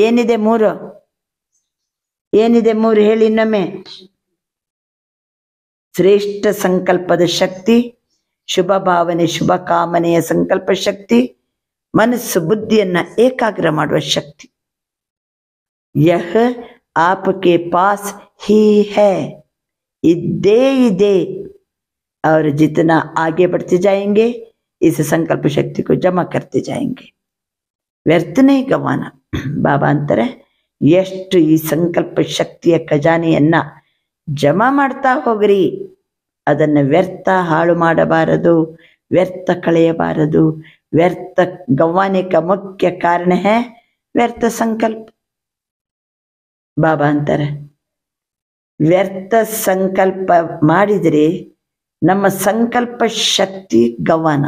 Speaker 3: ಏನಿದೆ? ಮೂರು. ಏನಿದೆ ಮೂರು ಹೇಳಿ ಇನ್ನೊಮ್ಮೆ. ಶ್ರೇಷ್ಠ ಸಂಕಲ್ಪದ ಶಕ್ತಿ, ಶುಭ ಭಾವನೆ, ಶುಭ ಕಾಮನೆಯ ಸಂಕಲ್ಪ ಶಕ್ತಿ, ಮನಸ್ಸು ಬುದ್ಧಿಯನ್ನ ಏಕಾಗ್ರ ಮಾಡುವ ಶಕ್ತಿ. ಯಹ ಆಪಕೆ ಪಾಸ್ ಹೀ ಹೈ. ಇದ್ದೇ ಇದೆ. और जितना आगे बढ़ते जाएंगे इस संकल्प शक्ति को जमा करते जाएंगे. व्यर्थ नहीं गवाना. ಬಾಬಾ ಅಂತಾರೆ, ಎಷ್ಟು ಈ ಸಂಕಲ್ಪ ಶಕ್ತಿಯ ಖಜಾನೆಯನ್ನ ಜಮಾ ಮಾಡ್ತಾ ಹೋಗ್ರಿ. ಅದನ್ನು ವ್ಯರ್ಥ ಹಾಳು ಮಾಡಬಾರದು, ವ್ಯರ್ಥ ಕಳೆಯಬಾರದು. ವ್ಯರ್ಥ ಗವಾನೆ का ಮುಖ್ಯ ಕಾರಣ है ವ್ಯರ್ಥ ಸಂಕಲ್ಪ. ಬಾಬಾ ಅಂತಾರೆ, ವ್ಯರ್ಥ ಸಂಕಲ್ಪ ಮಾಡಿದರೆ ನಮ್ಮ ಸಂಕಲ್ಪ ಶಕ್ತಿ ಗವಾನ.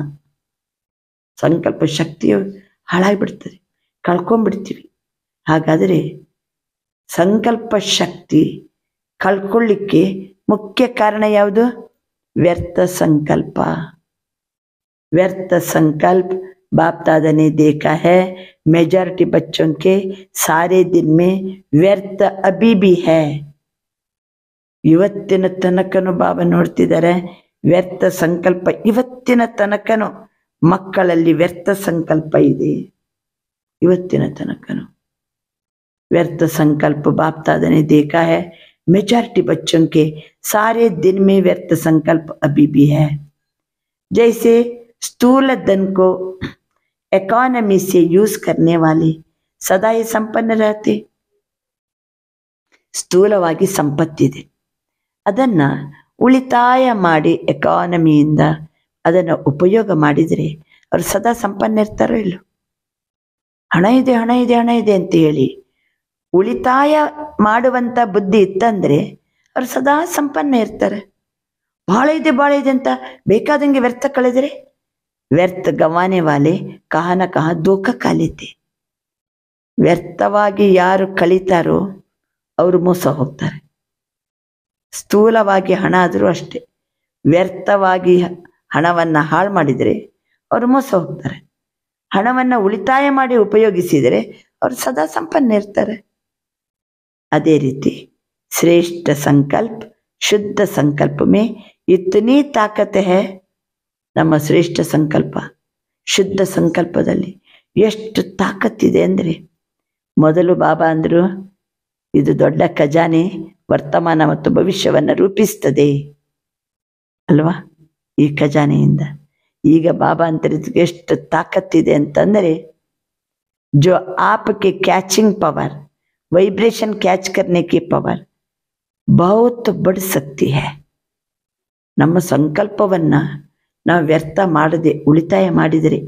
Speaker 3: ಸಂಕಲ್ಪ ಶಕ್ತಿಯು ಹಾಳಾಗ್ಬಿಡ್ತದೆ, ಕಳ್ಕೊಂಡ್ಬಿಡ್ತೀವಿ. ಹಾಗಾದರೆ ಸಂಕಲ್ಪ ಶಕ್ತಿ ಕಳ್ಕೊಳ್ಳಿಕ್ಕೆ ಮುಖ್ಯ ಕಾರಣ ಯಾವುದು? ವ್ಯರ್ಥ ಸಂಕಲ್ಪ. व्यर्थ संकल्प बाप दादा ने देखा है मेजॉरिटी बच्चों के सारे दिन में व्यर्थ अभी भी है. ಇವತ್ತಿನ ತನಕನು ಬಾಬಾ ನೋಡ್ತಿದ್ದಾರೆ, ವ್ಯರ್ಥ ಸಂಕಲ್ಪ ಇವತ್ತಿನ ತನಕನು ಮಕ್ಕಳಲ್ಲಿ ವ್ಯರ್ಥ ಸಂಕಲ್ಪ ಇದೆ. ಇವತ್ತಿನ ತನಕನು व्यर्थ संकल्प बाप दादा ने देखा है मेजॉरिटी बच्चों के सारे दिन में व्यर्थ संकल्प अभी भी है. जैसे स्थूल धन को इकोनॉमी से यूज करने वाले सदा ही संपन्न रहते. ಸ್ಥೂಲವಾಗಿ ಸಂಪತ್ತಿದೆ, ಅದನ್ನ ಉಳಿತಾಯ ಮಾಡಿ ಎಕಾನಮಿಯಿಂದ ಅದನ್ನು ಉಪಯೋಗ ಮಾಡಿದರೆ ಅವರು ಸದಾ ಸಂಪನ್ನ ಇರ್ತಾರೋ ಇಲ್ಲೋ? ಹಣ ಇದೆ ಹಣ ಇದೆ ಹಣ ಇದೆ ಅಂತ ಹೇಳಿ ಉಳಿತಾಯ ಮಾಡುವಂತ ಬುದ್ಧಿ ಇತ್ತಂದ್ರೆ ಅವ್ರು ಸದಾ ಸಂಪನ್ನ ಇರ್ತಾರೆ. ಬಹಳ ಇದೆ ಅಂತ ಬೇಕಾದಂಗೆ ವ್ಯರ್ಥ ಕಳೆದರೆ ವ್ಯರ್ಥ ಗವಾನೆ ವಾಲೆ ಕಹ ನ ಕಹ ಧೋಖ ಕಾಲಿತೆ. ವ್ಯರ್ಥವಾಗಿ ಯಾರು ಕಳೀತಾರೋ ಅವರು ಮೋಸ ಹೋಗ್ತಾರೆ. ಸ್ಥೂಲವಾಗಿ ಹಣ ಆದರೂ ಅಷ್ಟೇ, ವ್ಯರ್ಥವಾಗಿ ಹಣವನ್ನ ಹಾಳು ಮಾಡಿದರೆ ಅವರು ಮೋಸ ಹೋಗ್ತಾರೆ. ಹಣವನ್ನ ಉಳಿತಾಯ ಮಾಡಿ ಉಪಯೋಗಿಸಿದರೆ ಅವರು ಸದಾ ಸಂಪನ್ನ ಇರ್ತಾರೆ. ಅದೇ ರೀತಿ ಶ್ರೇಷ್ಠ ಸಂಕಲ್ಪ ಶುದ್ಧ ಸಂಕಲ್ಪ ಮೇ ಇತನಿ ತಾಕತ್ ಹೈ. ನಮ್ಮ ಶ್ರೇಷ್ಠ ಸಂಕಲ್ಪ ಶುದ್ಧ ಸಂಕಲ್ಪದಲ್ಲಿ ಎಷ್ಟು ತಾಕತ್ತಿದೆ ಅಂದರೆ, ಮೊದಲು ಬಾಬಾ ಅಂದರು ಇದು ದೊಡ್ಡ ಖಜಾನೆ ವರ್ತಮಾನ ಮತ್ತು ಭವಿಷ್ಯವನ್ನು ರೂಪಿಸ್ತದೆ ಅಲ್ವಾ. ಈ ಖಜಾನೆಯಿಂದ ಈಗ ಬಾಬಾ ಅಂತಾರೆ ಎಷ್ಟು ತಾಕತ್ತಿದೆ ಅಂತಂದರೆ, जो आपके कैचिंग पावर वाइब्रेशन कैच करने की पावर बहुत बढ़ सकती है. ನಮ್ಮ ಸಂಕಲ್ಪವನ್ನ ನಾವು ವ್ಯರ್ಥ ಮಾಡದೆ ಉಳಿತಾಯ ಮಾಡಿದರೆ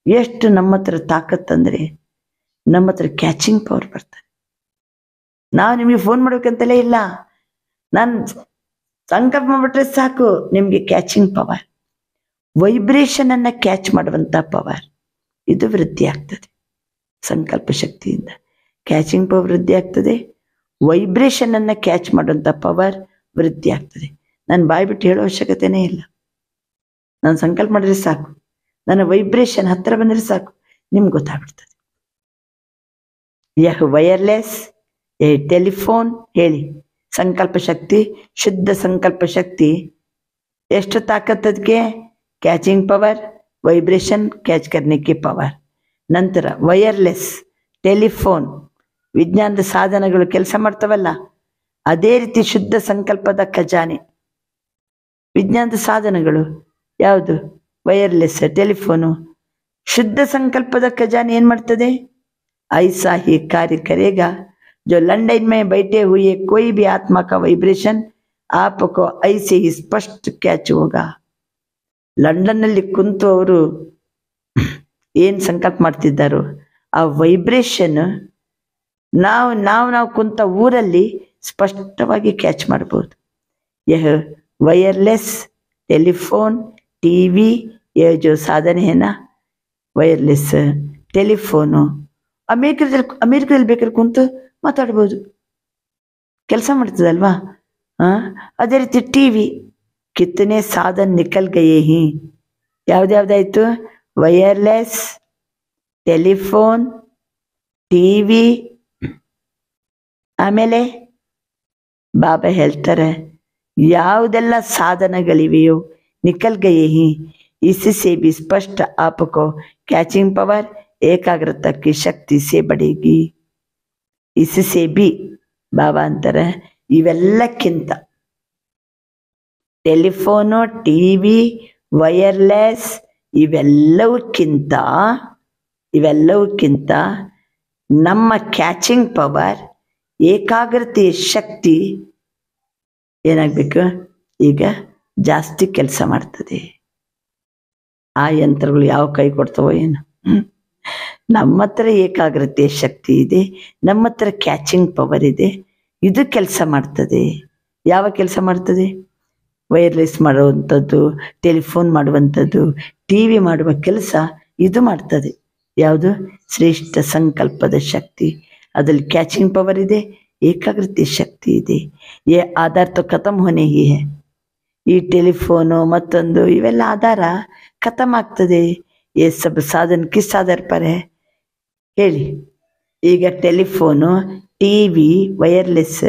Speaker 3: ಎಷ್ಟು ನಮ್ಮ ಹತ್ರ ತಾಕತ್ತಂದ್ರೆ ನಮ್ಮ ಹತ್ರ ಕ್ಯಾಚಿಂಗ್ ಪವರ್ ಬರ್ತದೆ. ನಾವು ನಿಮಗೆ ಫೋನ್ ಮಾಡ್ಬೇಕಂತಲೇ ಇಲ್ಲ, ನಾನು ಸಂಕಲ್ಪ ಮಾಡ್ಬಿಟ್ರೆ ಸಾಕು ನಿಮಗೆ ಕ್ಯಾಚಿಂಗ್ ಪವರ್, ವೈಬ್ರೇಷನ್ ಅನ್ನ ಕ್ಯಾಚ್ ಮಾಡುವಂತ ಪವರ್ ಇದು ವೃದ್ಧಿ ಆಗ್ತದೆ. ಸಂಕಲ್ಪ ಶಕ್ತಿಯಿಂದ ಕ್ಯಾಚಿಂಗ್ ಪವರ್ ವೃದ್ಧಿ ಆಗ್ತದೆ, ವೈಬ್ರೇಷನ್ ಅನ್ನ ಕ್ಯಾಚ್ ಮಾಡುವಂಥ ಪವರ್ ವೃದ್ಧಿ ಆಗ್ತದೆ. ನಾನು ಬಾಯಿ ಬಿಟ್ಟು ಹೇಳೋ ಅವಶ್ಯಕತೆನೇ ಇಲ್ಲ. ನಾನು ಸಂಕಲ್ಪ ಮಾಡಿದ್ರೆ ಸಾಕು, ನನ್ನ ವೈಬ್ರೇಷನ್ ಹತ್ತಿರ ಬಂದರೆ ಸಾಕು, ನಿಮ್ಗೆ ಗೊತ್ತಾಗ್ಬಿಡ್ತದೆ. ಯಹ ವೈರ್ಲೆಸ್ ಎ ಟೆಲಿಫೋನ್. ಹೇಳಿ, ಸಂಕಲ್ಪ ಶಕ್ತಿ, ಶುದ್ಧ ಸಂಕಲ್ಪ ಶಕ್ತಿ ಎಷ್ಟು ತಾಕತ್ ಅದಕ್ಕೆ? ಕ್ಯಾಚಿಂಗ್ ಪವರ್, ವೈಬ್ರೇಷನ್ ಕ್ಯಾಚ್ करने की ಪವರ್. ನಂತರ ವೈರ್ಲೆಸ್ ಟೆಲಿಫೋನ್, ವಿಜ್ಞಾನದ ಸಾಧನಗಳು ಕೆಲಸ ಮಾಡ್ತವಲ್ಲ, ಅದೇ ರೀತಿ ಶುದ್ಧ ಸಂಕಲ್ಪದ ಖಜಾನೆ. ವಿಜ್ಞಾನದ ಸಾಧನಗಳು ಯಾವುದು? Wireless telephone. ಶುದ್ಧ ಸಂಕಲ್ಪದ ಖಜಾನೆ ಏನ್ ಮಾಡ್ತದೆ? ऐसा ही कार्य करेगा जो लंदन में बैठे हुए कोई भी आत्मा का वाइब्रेशन आपको ऐसे ही स्पष्ट कैच होगा. ಲಂಡನ್ ನಲ್ಲಿ ಕುಂತು ಅವರು ಏನ್ ಸಂಕಲ್ಪ ಮಾಡ್ತಿದ್ದಾರೋ ಆ ವೈಬ್ರೇಷನ್ ನಾವು ಕುಂತ ಊರಲ್ಲಿ ಸ್ಪಷ್ಟವಾಗಿ ಕ್ಯಾಚ್ ಮಾಡಬಹುದು. यह वायरलेस टेलीफोन टीवी ये जो साधन है ना, वायरलेस टेलीफोನು ಅಮೆರಿಕದಲ್ಲಿ ಬೇಕಾದ್ರೆ ಕುಂತು ಮಾತಾಡ್ಬೋದು, ಕೆಲಸ ಮಾಡ್ತದಲ್ವಾ. ಅದೇ ರೀತಿ ಟಿವಿ, ಕಿತ್ತನೆ ಸಾಧನ ನಿಕಲ್ ಗಯೇ ಹಿ. ಯಾವ್ದಾಯ್ತು? ವೈರ್ಲೆಸ್ ಟೆಲಿಫೋನ್, ಟಿವಿ, ಆಮೇಲೆ ಬಾಬಾ ಹೇಳ್ತಾರೆ ಯಾವುದೆಲ್ಲ ಸಾಧನಗಳಿವೆಯೋ ನಿಕಲ್ ಗಯೇ ಹಿ, इससे भी स्पष्ट आपको कैचिंग पावर एकाग्रता की शक्ति से बढ़ेगी. इससे भी ಬಾಬಾ ಅಂತಾರೆ ಇವೆಲ್ಲಕ್ಕಿಂತ ಟೆಲಿಫೋನು, ಟಿವಿ, ವೈರ್ಲೆಸ್ ಇವೆಲ್ಲವಕ್ಕಿಂತ ನಮ್ಮ ಕ್ಯಾಚಿಂಗ್ ಪವರ್, ಏಕಾಗ್ರತೆಯ ಶಕ್ತಿ ಏನಾಗಬೇಕು? ಈಗ ಜಾಸ್ತಿ ಕೆಲಸ ಮಾಡ್ತದೆ. ಆ ಯಂತ್ರಗಳು ಯಾವ ಕೈ ಕೊಡ್ತವೋ ಏನು? ನಮ್ಮ ಹತ್ರ ಏಕಾಗ್ರತೆಯ ಶಕ್ತಿ ಇದೆ, ನಮ್ಮ ಹತ್ರ ಕ್ಯಾಚಿಂಗ್ ಪವರ್ ಇದೆ, ಇದು ಕೆಲಸ ಮಾಡ್ತದೆ. ಯಾವ ಕೆಲಸ ಮಾಡ್ತದೆ? ವೈರ್ಲೆಸ್ ಮಾಡುವಂಥದ್ದು, ಟೆಲಿಫೋನ್ ಮಾಡುವಂಥದ್ದು, ಟಿವಿ ಮಾಡುವ ಕೆಲಸ ಇದು ಮಾಡ್ತದೆ. ಯಾವುದು? ಶ್ರೇಷ್ಠ ಸಂಕಲ್ಪದ ಶಕ್ತಿ. ಅದರಲ್ಲಿ ಕ್ಯಾಚಿಂಗ್ ಪವರ್ ಇದೆ, ಏಕಾಗ್ರತೆ ಶಕ್ತಿ ಇದೆ. ಏ ಆಧಾರ ತೋ ಖತಮ್ ಹೋನೆ ಹಿ ಹೈ. ಈ ಟೆಲಿಫೋನು ಮತ್ತೊಂದು ಇವೆಲ್ಲ ಆಧಾರ ಖತಮ್ ಆಗ್ತದೆ. ಏ ಸಬ್ ಸಾಧನ ಕಿಸ್ ಆಧಾರ ಪರ್ ಹೈ? ಹೇಳಿ. ಈಗ ಟೆಲಿಫೋನು, ಟಿವಿ, ವೈರ್ಲೆಸ್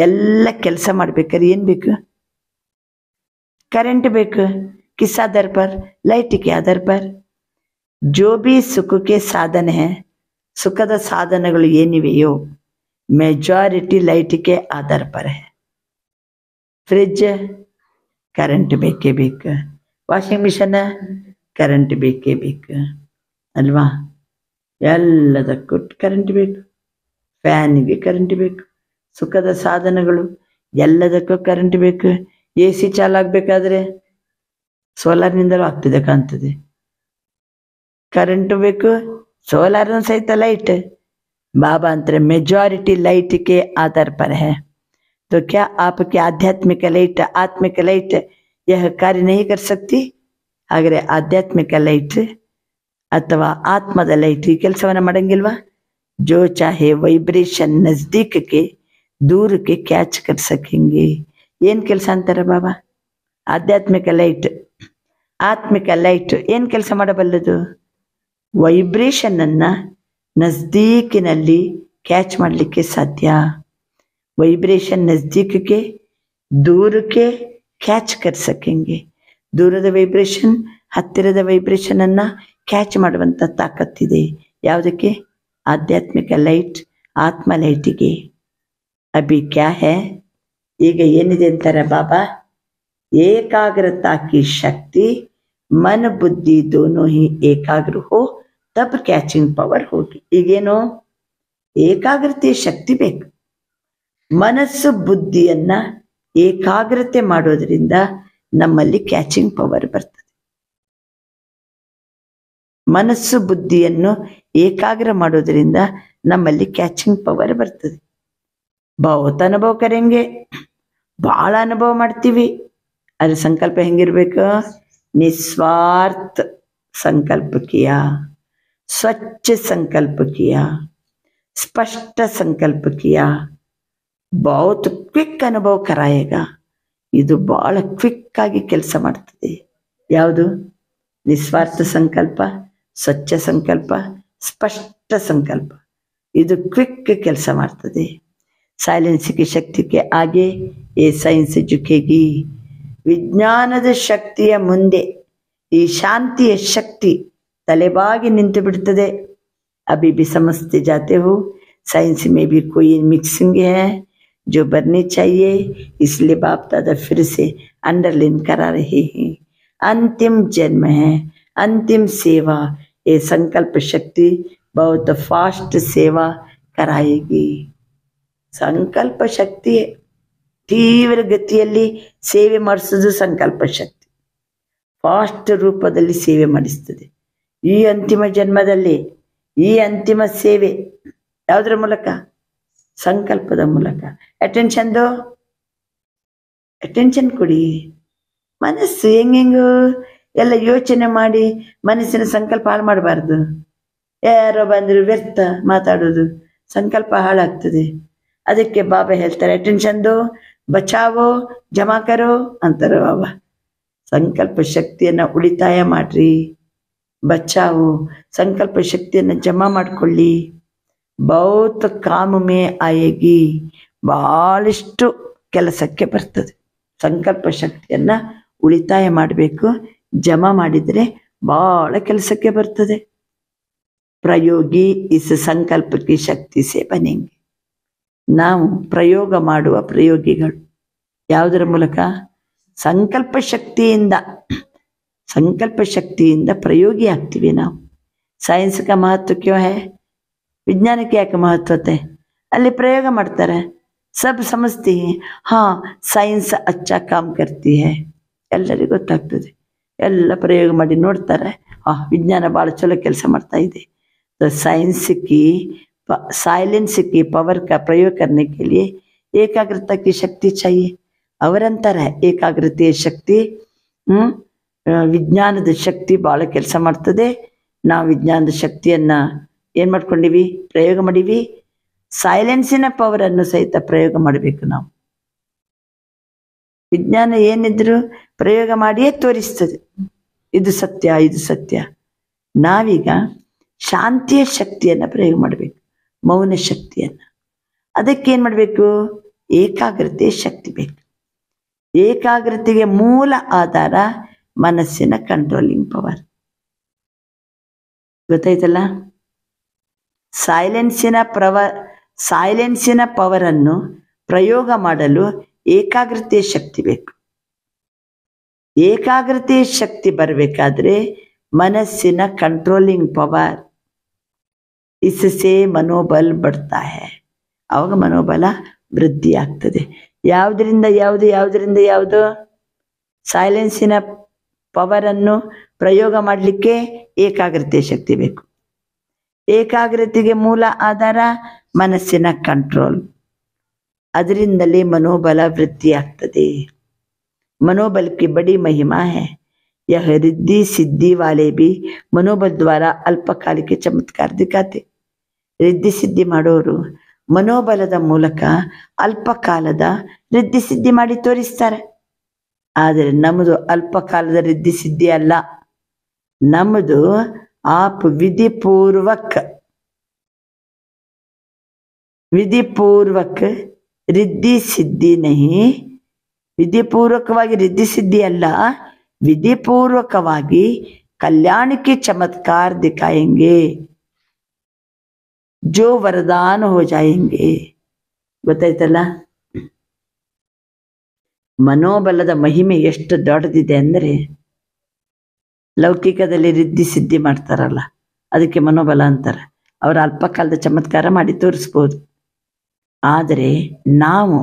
Speaker 3: ಎಲ್ಲ ಕೆಲಸ ಮಾಡ್ಬೇಕಾದ್ರೆ ಏನು ಬೇಕು? ಕರೆಂಟ್ ಬೇಕು. ಕಿಸ್ ಆಧಾರ ಪರ್? ಲೈಟ್ ಕೆ ಆಧಾರ ಪರ್. ಜೋ ಬಿ ಸುಖಕ್ಕೆ ಸಾಧನ ಹೈ, ಸುಖದ ಸಾಧನಗಳು ಏನಿವೆಯೋ ಮೆಜಾರಿಟಿ ಲೈಟ್ಗೆ ಆಧಾರ ಪರ್ ಹೈ. ಫ್ರಿಜ್ ಕರೆಂಟ್ ಬೇಕೇ ಬೇಕು, ವಾಷಿಂಗ್ ಮಿಷನ್ ಕರೆಂಟ್ ಬೇಕೇ ಬೇಕು ಅಲ್ವಾ? ಎಲ್ಲದಕ್ಕೂ ಕರೆಂಟ್ ಬೇಕು, ಫ್ಯಾನಿಗೆ ಕರೆಂಟ್ ಬೇಕು. ಸುಖದ ಸಾಧನಗಳು ಎಲ್ಲದಕ್ಕೂ ಕರೆಂಟ್ ಬೇಕು. ಎ ಸಿ ಚಾಲಾಗಬೇಕಾದ್ರೆ ಸೋಲಾರ್ನಿಂದಲೂ ಆಗ್ತದೆ ಕಾಣ್ತದೆ. ಕರೆಂಟು ಬೇಕು, ಸೋಲಾರ್ ಸಹಿತ ಲೈಟ್. बाबा अंतर मेजॉरिटी लाइट के आधार पर है. तो क्या आपकी आध्यात्मिक लाइट, आत्मिक लाइट यह कार्य नहीं कर सकती? ಹಾಗಾದರೆ ಆಧ್ಯಾತ್ಮಿಕ ಲೈಟ್ ಅಥವಾ ಆತ್ಮದ ಲೈಟ್ ಈ ಕೆಲಸವನ್ನು ಮಾಡಂಗಿಲ್ವಾ? जो चाहे वाइब्रेशन नजदीक के दूर के कैच कर सकेंगे. ಏನು ಕೆಲಸ ಅಂತಾರೆ ಬಾಬಾ? ಆಧ್ಯಾತ್ಮಿಕ ಲೈಟ್, ಆತ್ಮಿಕ ಲೈಟ್ ಏನು ಕೆಲಸ ಮಾಡಬಲ್ಲದು? ವೈಬ್ರೇಷನ್ ಅನ್ನ ನಜ್ದೀಕಿನಲ್ಲಿ ಕ್ಯಾಚ್ ಮಾಡಲಿಕ್ಕೆ ಸಾಧ್ಯ. ವೈಬ್ರೇಷನ್ ನಜ್ದೀಕಕ್ಕೆ ದೂರಕ್ಕೆ ಕ್ಯಾಚ್ ಕರ್ ಸಕೆಂಗೆ. ದೂರದ ವೈಬ್ರೇಷನ್ ಹತ್ತಿರದ ವೈಬ್ರೇಷನ್ ಅನ್ನ ಕ್ಯಾಚ್ ಮಾಡುವಂಥ ತಾಕತ್ತಿದೆ. ಯಾವುದಕ್ಕೆ? ಆಧ್ಯಾತ್ಮಿಕ ಲೈಟ್, ಆತ್ಮ ಲೈಟಿಗೆ. ಅಭಿ ಕ್ಯಾ ಹೈ? ಈಗ ಏನಿದೆ ಅಂತಾರೆ ಬಾಬಾ? ಏಕಾಗ್ರತಾ ಕಿ ಶಕ್ತಿ, ಮನ ಬುದ್ಧಿ ದೋನೋ ಹಿ ಏಕಾಗ್ರ ಹೋ ತಬ್ ಕ್ಯಾಚಿಂಗ್ ಪವರ್ ಹೋಗಿ. ಈಗೇನು? ಏಕಾಗ್ರತೆಯ ಶಕ್ತಿ ಬೇಕು. ಮನಸ್ಸು ಬುದ್ಧಿಯನ್ನ ಏಕಾಗ್ರತೆ ಮಾಡೋದ್ರಿಂದ ನಮ್ಮಲ್ಲಿ ಕ್ಯಾಚಿಂಗ್ ಪವರ್ ಬರ್ತದೆ. ಮನಸ್ಸು ಬುದ್ಧಿಯನ್ನು ಏಕಾಗ್ರ ಮಾಡೋದ್ರಿಂದ ನಮ್ಮಲ್ಲಿ ಕ್ಯಾಚಿಂಗ್ ಪವರ್ ಬರ್ತದೆ. ಬಹುತ್ ಅನುಭವ ಕರೆಂಗೆ, ಬಹಳ ಅನುಭವ ಮಾಡ್ತೀವಿ. ಅದ್ರ ಸಂಕಲ್ಪ ಹೆಂಗಿರ್ಬೇಕು? ನಿಸ್ವಾರ್ಥ ಸಂಕಲ್ಪ ಕಿಯಾ, स्वच्छ संकल्प किया, स्पष्ट संकल्प किया, ಬಹುತ್ ಕ್ವಿಕ್ ಅನುಭವ ಕರಾಯೇಗ. ಇದು ಬಹಳ ಕ್ವಿಕ್ ಆಗಿ ಕೆಲಸ ಮಾಡ್ತದೆ. ಯಾವುದು? ನಿಸ್ವಾರ್ಥ ಸಂಕಲ್ಪ, ಸ್ವಚ್ಛ ಸಂಕಲ್ಪ, ಸ್ಪಷ್ಟ ಸಂಕಲ್ಪ. ಇದು ಕ್ವಿಕ್ ಕೆಲಸ ಮಾಡ್ತದೆ. ಸೈಲೆನ್ಸ್ की शक्ति के आगे ये ಸೈನ್ಸ್ झुकेगी. ವಿಜ್ಞಾನದ ಶಕ್ತಿಯ ಮುಂದೆ ಈ ಶಾಂತಿಯ ಶಕ್ತಿ ತಲೆಬಾಗಿ ನಿಂತು ಬಿಡ್ತದೆ. अभी भी समझते जाते हो साइंस में भी कोई मिक्सिंग है जो बननी चाहिए, इसलिए बाप दादा फिर से अंडरलाइन करा रहे हैं. अंतिम जन्म है, अंतिम सेवा. ये संकल्प शक्ति बहुत फास्ट सेवा कराएगी. ಸಂಕಲ್ಪ ಶಕ್ತಿ ತೀವ್ರ ಗತಿಯಲ್ಲಿ ಸೇವೆ ಮಾಡಿಸೋದು ಸಂಕಲ್ಪ ಶಕ್ತಿ. ಫಾಸ್ಟ್ ರೂಪದಲ್ಲಿ ಸೇವೆ ಮಾಡಿಸ್ತದೆ. ಈ ಅಂತಿಮ ಜನ್ಮದಲ್ಲಿ ಈ ಅಂತಿಮ ಸೇವೆ ಯಾವುದರ ಮೂಲಕ? ಸಂಕಲ್ಪದ ಮೂಲಕ. ಅಟೆನ್ಷನ್ ಕೊಡಿ. ಮನಸ್ಸು ಹೆಂಗೆಂಗು ಎಲ್ಲ ಯೋಚನೆ ಮಾಡಿ ಮನಸ್ಸಿನ ಸಂಕಲ್ಪ ಹಾಳು ಮಾಡಬಾರ್ದು. ಯಾರೋ ಬಂದ್ರು ವ್ಯರ್ಥ ಮಾತಾಡೋದು, ಸಂಕಲ್ಪ ಹಾಳಾಗ್ತದೆ. ಅದಕ್ಕೆ ಬಾಬಾ ಹೇಳ್ತಾರೆ, ಅಟೆನ್ಷನ್ ದೋ, ಬಚಾವೋ, ಜಮಾ ಕರೋ ಅಂತಾರೆ ಬಾಬಾ. ಸಂಕಲ್ಪ ಶಕ್ತಿಯನ್ನ ಉಳಿತಾಯ ಮಾಡ್ರಿ, ಬಚಾವೋ, ಸಂಕಲ್ಪ ಶಕ್ತಿಯನ್ನ ಜಮಾ ಮಾಡ್ಕೊಳ್ಳಿ. ಬಹುತ್ ಕಾಮ ಮೇ ಆಯೇಗಿ, ಬಹಳಷ್ಟು ಕೆಲಸಕ್ಕೆ ಬರ್ತದೆ. ಸಂಕಲ್ಪ ಶಕ್ತಿಯನ್ನ ಉಳಿತಾಯ ಮಾಡಬೇಕು, ಜಮಾ ಮಾಡಿದರೆ ಬಹಳ ಕೆಲಸಕ್ಕೆ ಬರ್ತದೆ. ಪ್ರಯೋಗಿ ಇಸ್ ಸಂಕಲ್ಪಕ್ಕೆ ಶಕ್ತಿ ಸೇ ಬನೆಂಗೆ. ನಾವು ಪ್ರಯೋಗ ಮಾಡುವ ಪ್ರಯೋಗಿಗಳು ಯಾವುದರ ಮೂಲಕ? ಸಂಕಲ್ಪ ಶಕ್ತಿಯಿಂದ. ಸಂಕಲ್ಪ ಶಕ್ತಿಯಿಂದ ಪ್ರಯೋಗಿ ಆಗ್ತೀವಿ ನಾವು. ಸೈನ್ಸ್ का महत्व क्यों है? ವಿಜ್ಞಾನಕ್ಕೆ ಯಾಕೆ ಮಹತ್ವತೆ? ಅಲ್ಲಿ ಪ್ರಯೋಗ ಮಾಡ್ತಾರೆ, ಸಬ್ ಸಮಜ್ತಿ ಹೈ. ಹಾ, ಸೈನ್ಸ್ ಅಚ್ಚಾ ಕಾಮ್ ಕರ್ತಿ ಹೈ, ಎಲ್ಲರಿಗೂ ಗೊತ್ತಾಗ್ತದೆ. ಎಲ್ಲ ಪ್ರಯೋಗ ಮಾಡಿ ನೋಡ್ತಾರೆ, ವಿಜ್ಞಾನ ಭಾಳ ಚಲೋ ಕೆಲಸ ಮಾಡ್ತಾ ಇದೆ. तो साइंस की साइलेंस की पावर का प्रयोग करने के लिए एकाग्रता की शक्ति चाहिए. ಅವರಂತರ ಏಕಾಗ್ರತೆಯ ಶಕ್ತಿ, ವಿಜ್ಞಾನದ ಶಕ್ತಿ ಭಾಳ ಕೆಲಸ ಮಾಡ್ತದೆ. ನಾವು ವಿಜ್ಞಾನದ ಶಕ್ತಿಯನ್ನ ಏನ್ ಮಾಡ್ಕೊಂಡಿವಿ? ಪ್ರಯೋಗ ಮಾಡಿವಿ. ಸೈಲೆನ್ಸಿನ ಪವರ್ ಅನ್ನು ಸಹಿತ ಪ್ರಯೋಗ ಮಾಡಬೇಕು ನಾವು. ವಿಜ್ಞಾನ ಏನಿದ್ರು ಪ್ರಯೋಗ ಮಾಡಿಯೇ ತೋರಿಸ್ತದೆ, ಇದು ಸತ್ಯ, ಇದು ಸತ್ಯ. ನಾವೀಗ ಶಾಂತಿಯ ಶಕ್ತಿಯನ್ನ ಪ್ರಯೋಗ ಮಾಡಬೇಕು, ಮೌನ ಶಕ್ತಿಯನ್ನ. ಅದಕ್ಕೆ ಏನ್ ಮಾಡಬೇಕು? ಏಕಾಗ್ರತೆ ಶಕ್ತಿ ಬೇಕು. ಏಕಾಗ್ರತೆಗೆ ಮೂಲ ಆಧಾರ ಮನಸ್ಸಿನ ಕಂಟ್ರೋಲಿಂಗ್ ಪವರ್. ಗೊತ್ತಾಯ್ತಲ್ಲ? ಸೈಲೆನ್ಸಿನ ಪವರ್ ಅನ್ನು ಪ್ರಯೋಗ ಮಾಡಲು ಏಕಾಗ್ರತೆಯ ಶಕ್ತಿ ಬೇಕು. ಏಕಾಗ್ರತೆಯ ಶಕ್ತಿ ಬರಬೇಕಾದ್ರೆ ಮನಸ್ಸಿನ ಕಂಟ್ರೋಲಿಂಗ್ ಪವರ್, इससे ಮನೋಬಲ बढ़ता है. ಅವಾಗ ಮನೋಬಲ ವೃದ್ಧಿ ಆಗ್ತದೆ. ಯಾವುದರಿಂದ ಯಾವುದು? ಸೈಲೆನ್ಸಿನ ಪವರ್ ಅನ್ನು ಪ್ರಯೋಗ ಮಾಡಲಿಕ್ಕೆ ಏಕಾಗ್ರತೆಯ ಶಕ್ತಿ ಬೇಕು. ಏಕಾಗ್ರತೆಗೆ ಮೂಲ ಆಧಾರ ಮನಸ್ಸಿನ ಕಂಟ್ರೋಲ್. ಅದರಿಂದಲೇ ಮನೋಬಲ ವೃದ್ಧಿ ಆಗ್ತದೆ. मनोबल की बड़ी महिमा है. यह रिद्धि सिद्धि वाले भी मनोबल द्वारा अल्पकालिक चमत्कार दिखाते. रिद्धि सिद्धि ಮಾಡೋರು ಮನೋಬಲದ ಮೂಲಕ ಅಲ್ಪಕಾಲದ ರಿದ್ಧಿ ಸಿದ್ಧಿ ಮಾಡಿ ತೋರಿಸ್ತಾರೆ. ಆದರೆ ನಮ್ಮದು ಅಲ್ಪಕಾಲದ ರಿದ್ಧಿ ಸಿದ್ಧಿ ಅಲ್ಲ. ನಮ್ಮದು आप विधि पूर्वक रिद्धि सिद्धि नहीं. ವಿಧಿಪೂರ್ವಕವಾಗಿ ರಿದ್ಧಿ ಸಿದ್ಧಿ ಅಲ್ಲ, ವಿಧಿಪೂರ್ವಕವಾಗಿ ಕಲ್ಯಾಣಕ್ಕೆ ಚಮತ್ಕಾರ ದಿಖಾಯೆಂಗೆ, ಜೋ ವರದಾನ ಹೋ ಜಾಯೆಂಗೆ. ಗೊತ್ತಾಯ್ತಲ್ಲ? ಮನೋಬಲದ ಮಹಿಮೆ ಎಷ್ಟು ದೊಡ್ಡದಿದೆ ಅಂದರೆ, ಲೌಕಿಕದಲ್ಲಿ ರಿದ್ಧಿ ಸಿದ್ಧಿ ಮಾಡ್ತಾರಲ್ಲ, ಅದಕ್ಕೆ ಮನೋಬಲ ಅಂತಾರೆ. ಅವರ ಅಲ್ಪಕಾಲದ ಚಮತ್ಕಾರ ಮಾಡಿ ತೋರಿಸ್ಬೋದು. ಆದರೆ ನಾವು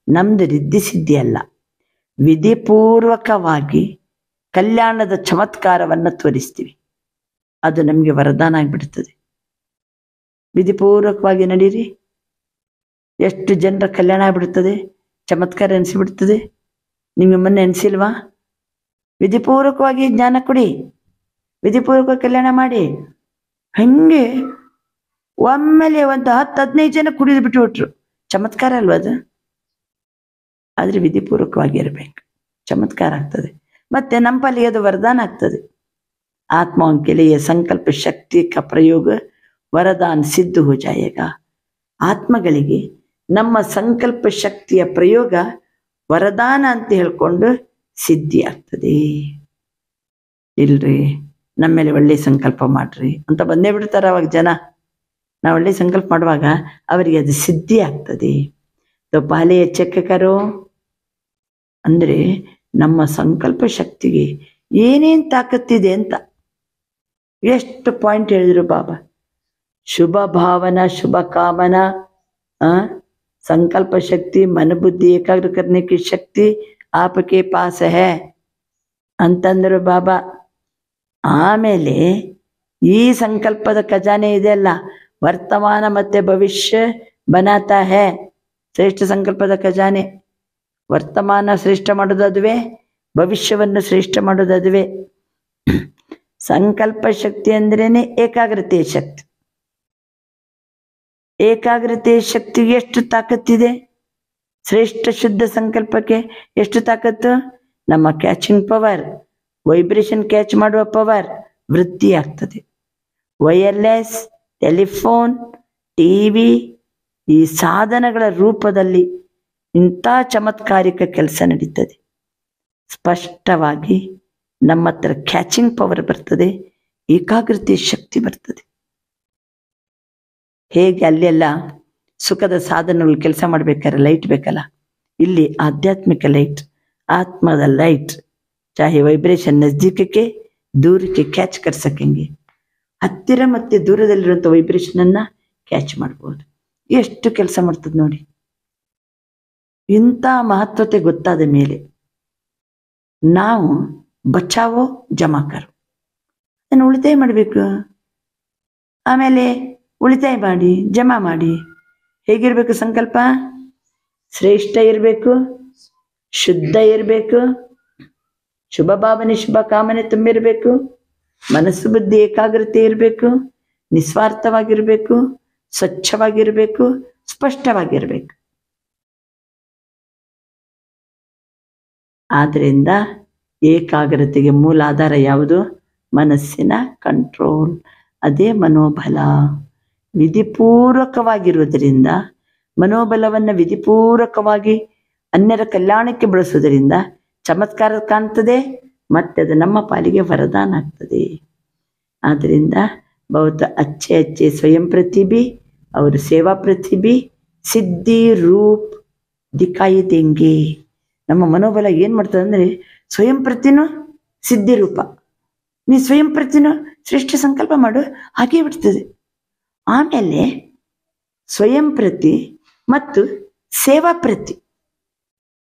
Speaker 3: ನಮ್ದು ರಿದ್ಧಿ ಸಿದ್ಧಿ ಅಲ್ಲ, ವಿಧಿಪೂರ್ವಕವಾಗಿ ಕಲ್ಯಾಣದ ಚಮತ್ಕಾರವನ್ನು ತೋರಿಸ್ತೀವಿ. ಅದು ನಮಗೆ ವರದಾನ ಆಗಿಬಿಡ್ತದೆ. ವಿಧಿಪೂರ್ವಕವಾಗಿ ನಡೀರಿ, ಎಷ್ಟು ಜನರ ಕಲ್ಯಾಣ ಆಗ್ಬಿಡ್ತದೆ, ಚಮತ್ಕಾರ ಎನಿಸಿಬಿಡ್ತದೆ. ನಿಮಗೆ ಮೊನ್ನೆ ಎನಿಸಿಲ್ವಾ? ವಿಧಿಪೂರ್ವಕವಾಗಿ ಜ್ಞಾನ ಕೊಡಿ, ವಿಧಿಪೂರ್ವಕ ಕಲ್ಯಾಣ ಮಾಡಿ. ಹಂಗೆ ಒಮ್ಮೆಲೆ ಒಂದು 10-15 ಜನ ಕುಡಿದು ಬಿಟ್ಟುಬಿಟ್ರು, ಚಮತ್ಕಾರ ಅಲ್ವಾ ಅದು? ಆದರೆ ವಿಧಿಪೂರ್ವಕವಾಗಿರ್ಬೇಕು, ಚಮತ್ಕಾರ ಆಗ್ತದೆ. ಮತ್ತೆ ನಮ್ಮ ಪಾಲಿಗೆ ಅದು ವರದಾನ ಆಗ್ತದೆ. आत्माओं के लिए संकल्प शक्ति का प्रयोग वरदान सिद्ध हो जाएगा. ಆತ್ಮಗಳಿಗೆ ನಮ್ಮ ಸಂಕಲ್ಪ ಶಕ್ತಿಯ ಪ್ರಯೋಗ ವರದಾನ ಅಂತ ಹೇಳ್ಕೊಂಡು ಸಿದ್ಧಿ ಆಗ್ತದೆ. ಇಲ್ರಿ ನಮ್ಮ ಮೇಲೆ ಒಳ್ಳೆ ಸಂಕಲ್ಪ ಮಾಡ್ರಿ ಅಂತ ಬಂದೇ ಬಿಡ್ತಾರೆ ಅವಾಗ ಜನ. ನಾವು ಒಳ್ಳೆ ಸಂಕಲ್ಪ ಮಾಡುವಾಗ ಅವರಿಗೆ ಅದು ಸಿದ್ಧಿ ಆಗ್ತದೆ. ಪಾಲೆ ಎಚ್ಚೆಕ್ಕರೋ ಅಂದ್ರೆ ನಮ್ಮ ಸಂಕಲ್ಪ ಶಕ್ತಿಗೆ ಏನೇನ್ ತಾಕತ್ತಿದೆ ಅಂತ ಎಷ್ಟು ಪಾಯಿಂಟ್ ಹೇಳಿದ್ರು ಬಾಬಾ. ಶುಭ ಭಾವನಾ ಶುಭ ಕಾಮನಾ, ಸಂಕಲ್ಪ ಶಕ್ತಿ, मन बुद्धि एकाग्र करने की शक्ति आपके पास है ಅಂತಂದ್ರು ಬಾಬಾ. ಆಮೇಲೆ ಈ ಸಂಕಲ್ಪದ ಖಜಾನೆ ಇದೆಯಲ್ಲ, ವರ್ತಮಾನ ಮತ್ತೆ ಭವಿಷ್ಯ ಬನಾತಾ ಹೇ. ಶ್ರೇಷ್ಠ ಸಂಕಲ್ಪದ ಖಜಾನೆ. ವರ್ತಮಾನ ಶ್ರೇಷ್ಠ ಮಾಡೋದು ಅದುವೇ, ಭವಿಷ್ಯವನ್ನು ಶ್ರೇಷ್ಠ ಮಾಡೋದು ಅದುವೇ. ಸಂಕಲ್ಪ ಶಕ್ತಿ ಅಂದ್ರೇನೆ ಏಕಾಗ್ರತೆಯ ಶಕ್ತಿ. ಏಕಾಗ್ರತೆಯ ಶಕ್ತಿಗೆ ಎಷ್ಟು ತಾಕತ್ತಿದೆ? ಶ್ರೇಷ್ಠ ಶುದ್ಧ ಸಂಕಲ್ಪಕ್ಕೆ ಎಷ್ಟು ತಾಕತ್ತು? ನಮ್ಮ ಕ್ಯಾಚಿಂಗ್ ಪವರ್, ವೈಬ್ರೇಷನ್ ಕ್ಯಾಚ್ ಮಾಡುವ ಪವರ್ ವೃದ್ಧಿ ಆಗ್ತದೆ. ವೈರ್ಲೆಸ್, ಟೆಲಿಫೋನ್, ಟಿವಿ ಈ ಸಾಧನಗಳ ರೂಪದಲ್ಲಿ ಇಂಥ ಚಮತ್ಕಾರಿಕ ಕೆಲಸ ನಡೀತದೆ. ಸ್ಪಷ್ಟವಾಗಿ ನಮ್ಮ ಹತ್ರ ಕ್ಯಾಚಿಂಗ್ ಪವರ್ ಬರ್ತದೆ, ಏಕಾಗ್ರತೆಯ ಶಕ್ತಿ ಬರ್ತದೆ. ಹೇಗೆ ಅಲ್ಲೆಲ್ಲ ಸುಖದ ಸಾಧನಗಳು ಕೆಲಸ ಮಾಡ್ಬೇಕಾದ್ರೆ ಲೈಟ್ ಬೇಕಲ್ಲ, ಇಲ್ಲಿ ಆಧ್ಯಾತ್ಮಿಕ ಲೈಟ್, ಆತ್ಮದ ಲೈಟ್ ಚಾಹೆ ವೈಬ್ರೇಷನ್ ನಜ್ದೀಕಕ್ಕೆ ದೂರಕ್ಕೆ ಕ್ಯಾಚ್ ಕರ್ ಸಕೆಂಗೆ. ಹತ್ತಿರ ಮತ್ತೆ ದೂರದಲ್ಲಿರುವಂಥ ವೈಬ್ರೇಷನ್ ಅನ್ನ ಕ್ಯಾಚ್ ಮಾಡ್ಬೋದು. ಎಷ್ಟು ಕೆಲಸ ಮಾಡ್ತದೆ ನೋಡಿ. ಇಂಥ ಮಹತ್ವತೆ ಗೊತ್ತಾದ ಮೇಲೆ ನಾವು ಬಚಾವೋ ಜಮಾಕರು ಅದನ್ನು ಉಳಿತಾಯ ಮಾಡಬೇಕು. ಆಮೇಲೆ ಉಳಿತಾಯ ಮಾಡಿ ಜಮಾ ಮಾಡಿ. ಹೇಗಿರ್ಬೇಕು ಸಂಕಲ್ಪ? ಶ್ರೇಷ್ಠ ಇರಬೇಕು, ಶುದ್ಧ ಇರಬೇಕು, ಶುಭ ಭಾವನೆ ಶುಭ ಕಾಮನೆ ತುಂಬಿರಬೇಕು, ಮನಸ್ಸು ಬುದ್ಧಿ ಏಕಾಗ್ರತೆ ಇರಬೇಕು, ನಿಸ್ವಾರ್ಥವಾಗಿರ್ಬೇಕು, ಸ್ವಚ್ಛವಾಗಿರ್ಬೇಕು, ಸ್ಪಷ್ಟವಾಗಿರ್ಬೇಕು. ಆದ್ರಿಂದ ಏಕಾಗ್ರತೆಗೆ ಮೂಲ ಆಧಾರ ಯಾವುದು? ಮನಸ್ಸಿನ ಕಂಟ್ರೋಲ್, ಅದೇ ಮನೋಬಲ. ವಿಧಿಪೂರ್ವಕವಾಗಿರುವುದರಿಂದ, ಮನೋಬಲವನ್ನು ವಿಧಿಪೂರ್ವಕವಾಗಿ ಅನ್ಯರ ಕಲ್ಯಾಣಕ್ಕೆ ಬಳಸುವುದರಿಂದ ಚಮತ್ಕಾರ ಕಾಣ್ತದೆ, ಮತ್ತೆ ಅದು ನಮ್ಮ ಪಾಲಿಗೆ ವರದಾನ ಆಗ್ತದೆ. ಆದ್ದರಿಂದ ಬಹುತ ಅಚ್ಚೆ ಸ್ವಯಂ ಪ್ರತಿಭಿ और सेवा ಪ್ರತಿಭಿ ಸಿದ್ಧಿ ರೂಪ್ ದಿಖಾಯಿ ದೇಂಗೆ. ನಮ್ಮ ಮನೋಬಲ ಏನು ಮಾಡ್ತದೆ ಅಂದರೆ ಸ್ವಯಂ ಪ್ರತಿನೂ ಸಿದ್ಧಿ ರೂಪ. ನೀ ಸ್ವಯಂ ಪ್ರತಿನೂ ಶ್ರೇಷ್ಠ ಸಂಕಲ್ಪ ಮಾಡು, ಹಾಗೇ ಬಿಡ್ತದೆ. ಆಮೇಲೆ ಸ್ವಯಂ ಪ್ರತಿ ಮತ್ತು ಸೇವಾ ಪ್ರತಿ,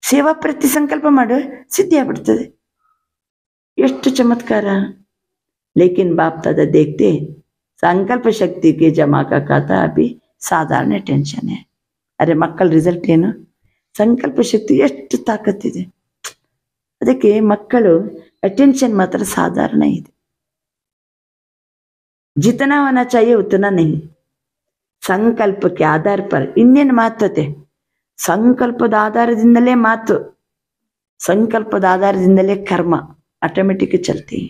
Speaker 3: ಸೇವಾ ಪ್ರತಿ ಸಂಕಲ್ಪ ಮಾಡು, ಸಿದ್ಧಿ ಆಗ್ಬಿಡ್ತದೆ. ಎಷ್ಟು ಚಮತ್ಕಾರ. ಲೇಕಿನ್ ಬಾಪ್ ದಾದಾ देखते ಸಂಕಲ್ಪ ಶಕ್ತಿ ಕೆ ಜಮಾ ಕಾ ಖಾತಾ ಅಭಿ ಸಾಧಾರಣ ಟೆನ್ಷನ್ है. ಅರೆ ಮಕ್ಕಳ ರಿಸಲ್ಟ್ ಏನು? ಸಂಕಲ್ಪ ಶಕ್ತಿ ಎಷ್ಟು ತಾಕತ್ತಿದೆ. ಅದಕ್ಕೆ ಮಕ್ಕಳು ಅಟೆನ್ಷನ್ ಮಾತ್ರ ಸಾಧಾರಣ ಇದೆ. ಜಿತನಾ ಹೋನಾ ಚಾಹಿಯೆ ಉತನಾ नहीं. ಸಂಕಲ್ಪಕ್ಕೆ ಆಧಾರ ಪರ ಇನ್ನೇನು ಮಾತುತೆ? ಸಂಕಲ್ಪದ ಆಧಾರದಿಂದಲೇ ಮಾತು, ಸಂಕಲ್ಪದ ಆಧಾರದಿಂದಲೇ ಕರ್ಮ ಆಟೋಮೆಟಿಕ್ ಚಲ್ತಿ.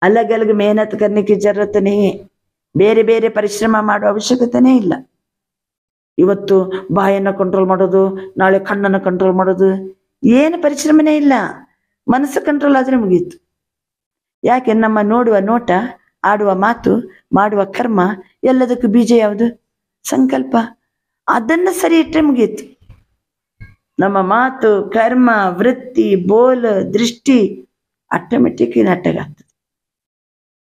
Speaker 3: अलग अलग मेहनत करने की जरूरत नहीं है. ಬೇರೆ ಬೇರೆ ಪರಿಶ್ರಮ ಮಾಡುವ ಅವಶ್ಯಕತೆನೇ ಇಲ್ಲ. ಇವತ್ತು ಬಾಯನ್ನು ಕಂಟ್ರೋಲ್ ಮಾಡೋದು, ನಾಳೆ ಕಣ್ಣನ್ನು ಕಂಟ್ರೋಲ್ ಮಾಡೋದು, ಏನು ಪರಿಶ್ರಮನೇ ಇಲ್ಲ. ಮನಸ್ಸು ಕಂಟ್ರೋಲ್ ಆದ್ರೆ ಮುಗೀತು. ಯಾಕೆ? ನಮ್ಮ ನೋಡುವ ನೋಟ, ಆಡುವ ಮಾತು, ಮಾಡುವ ಕರ್ಮ ಎಲ್ಲದಕ್ಕೂ ಬೀಜ ಯಾವುದು? ಸಂಕಲ್ಪ. ಅದನ್ನು ಸರಿ ಇಟ್ಟರೆ ಮುಗೀತು. ನಮ್ಮ ಮಾತು, ಕರ್ಮ, ವೃತ್ತಿ, ಬೋಲ್, ದೃಷ್ಟಿ ಆಟೋಮೆಟಿಕ್ ನಾಟಕ ಆಗ್ತದೆ.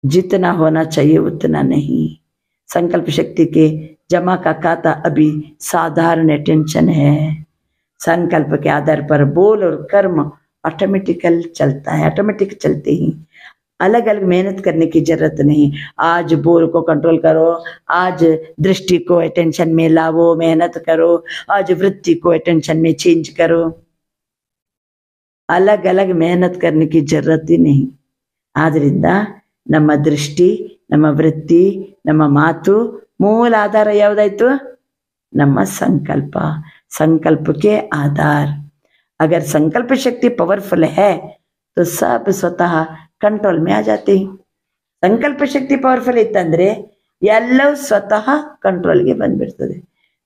Speaker 3: जितना होना चाहिए उतना नहीं. संकल्प शक्ति के जमा का खाता अभी साधारण टेंशन है. संकल्प के आधार पर बोल और कर्म ऑटोमेटिकल चलता है, ऑटोमेटिक चलते ही. अलग अलग मेहनत करने की जरूरत नहीं. आज बोल को कंट्रोल करो, आज दृष्टि को अटेंशन में लाओ, मेहनत करो, आज वृत्ति को अटेंशन में चेंज करो. अलग अलग मेहनत करने की जरूरत ही नहीं. आद्रिंद ನಮ್ಮ ದೃಷ್ಟಿ, ನಮ್ಮ ವೃತ್ತಿ, ನಮ್ಮ ಮಾತು ಮೂಲ ಆಧಾರ ಯಾವುದಾಯ್ತು? ನಮ್ಮ ಸಂಕಲ್ಪ, संकल्प के आधार। अगर संकल्प शक्ति पावरफुल है तो सब स्वतः कंट्रोल में आ जाते हैं। संकल्प शक्ति पावरफुल इತ್ತಂದ್ರೆ ಎಲ್ಲವೂ ಸ್ವತಃ ಕಂಟ್ರೋಲ್ಗೆ ಬಂದ್ಬಿಡ್ತದೆ।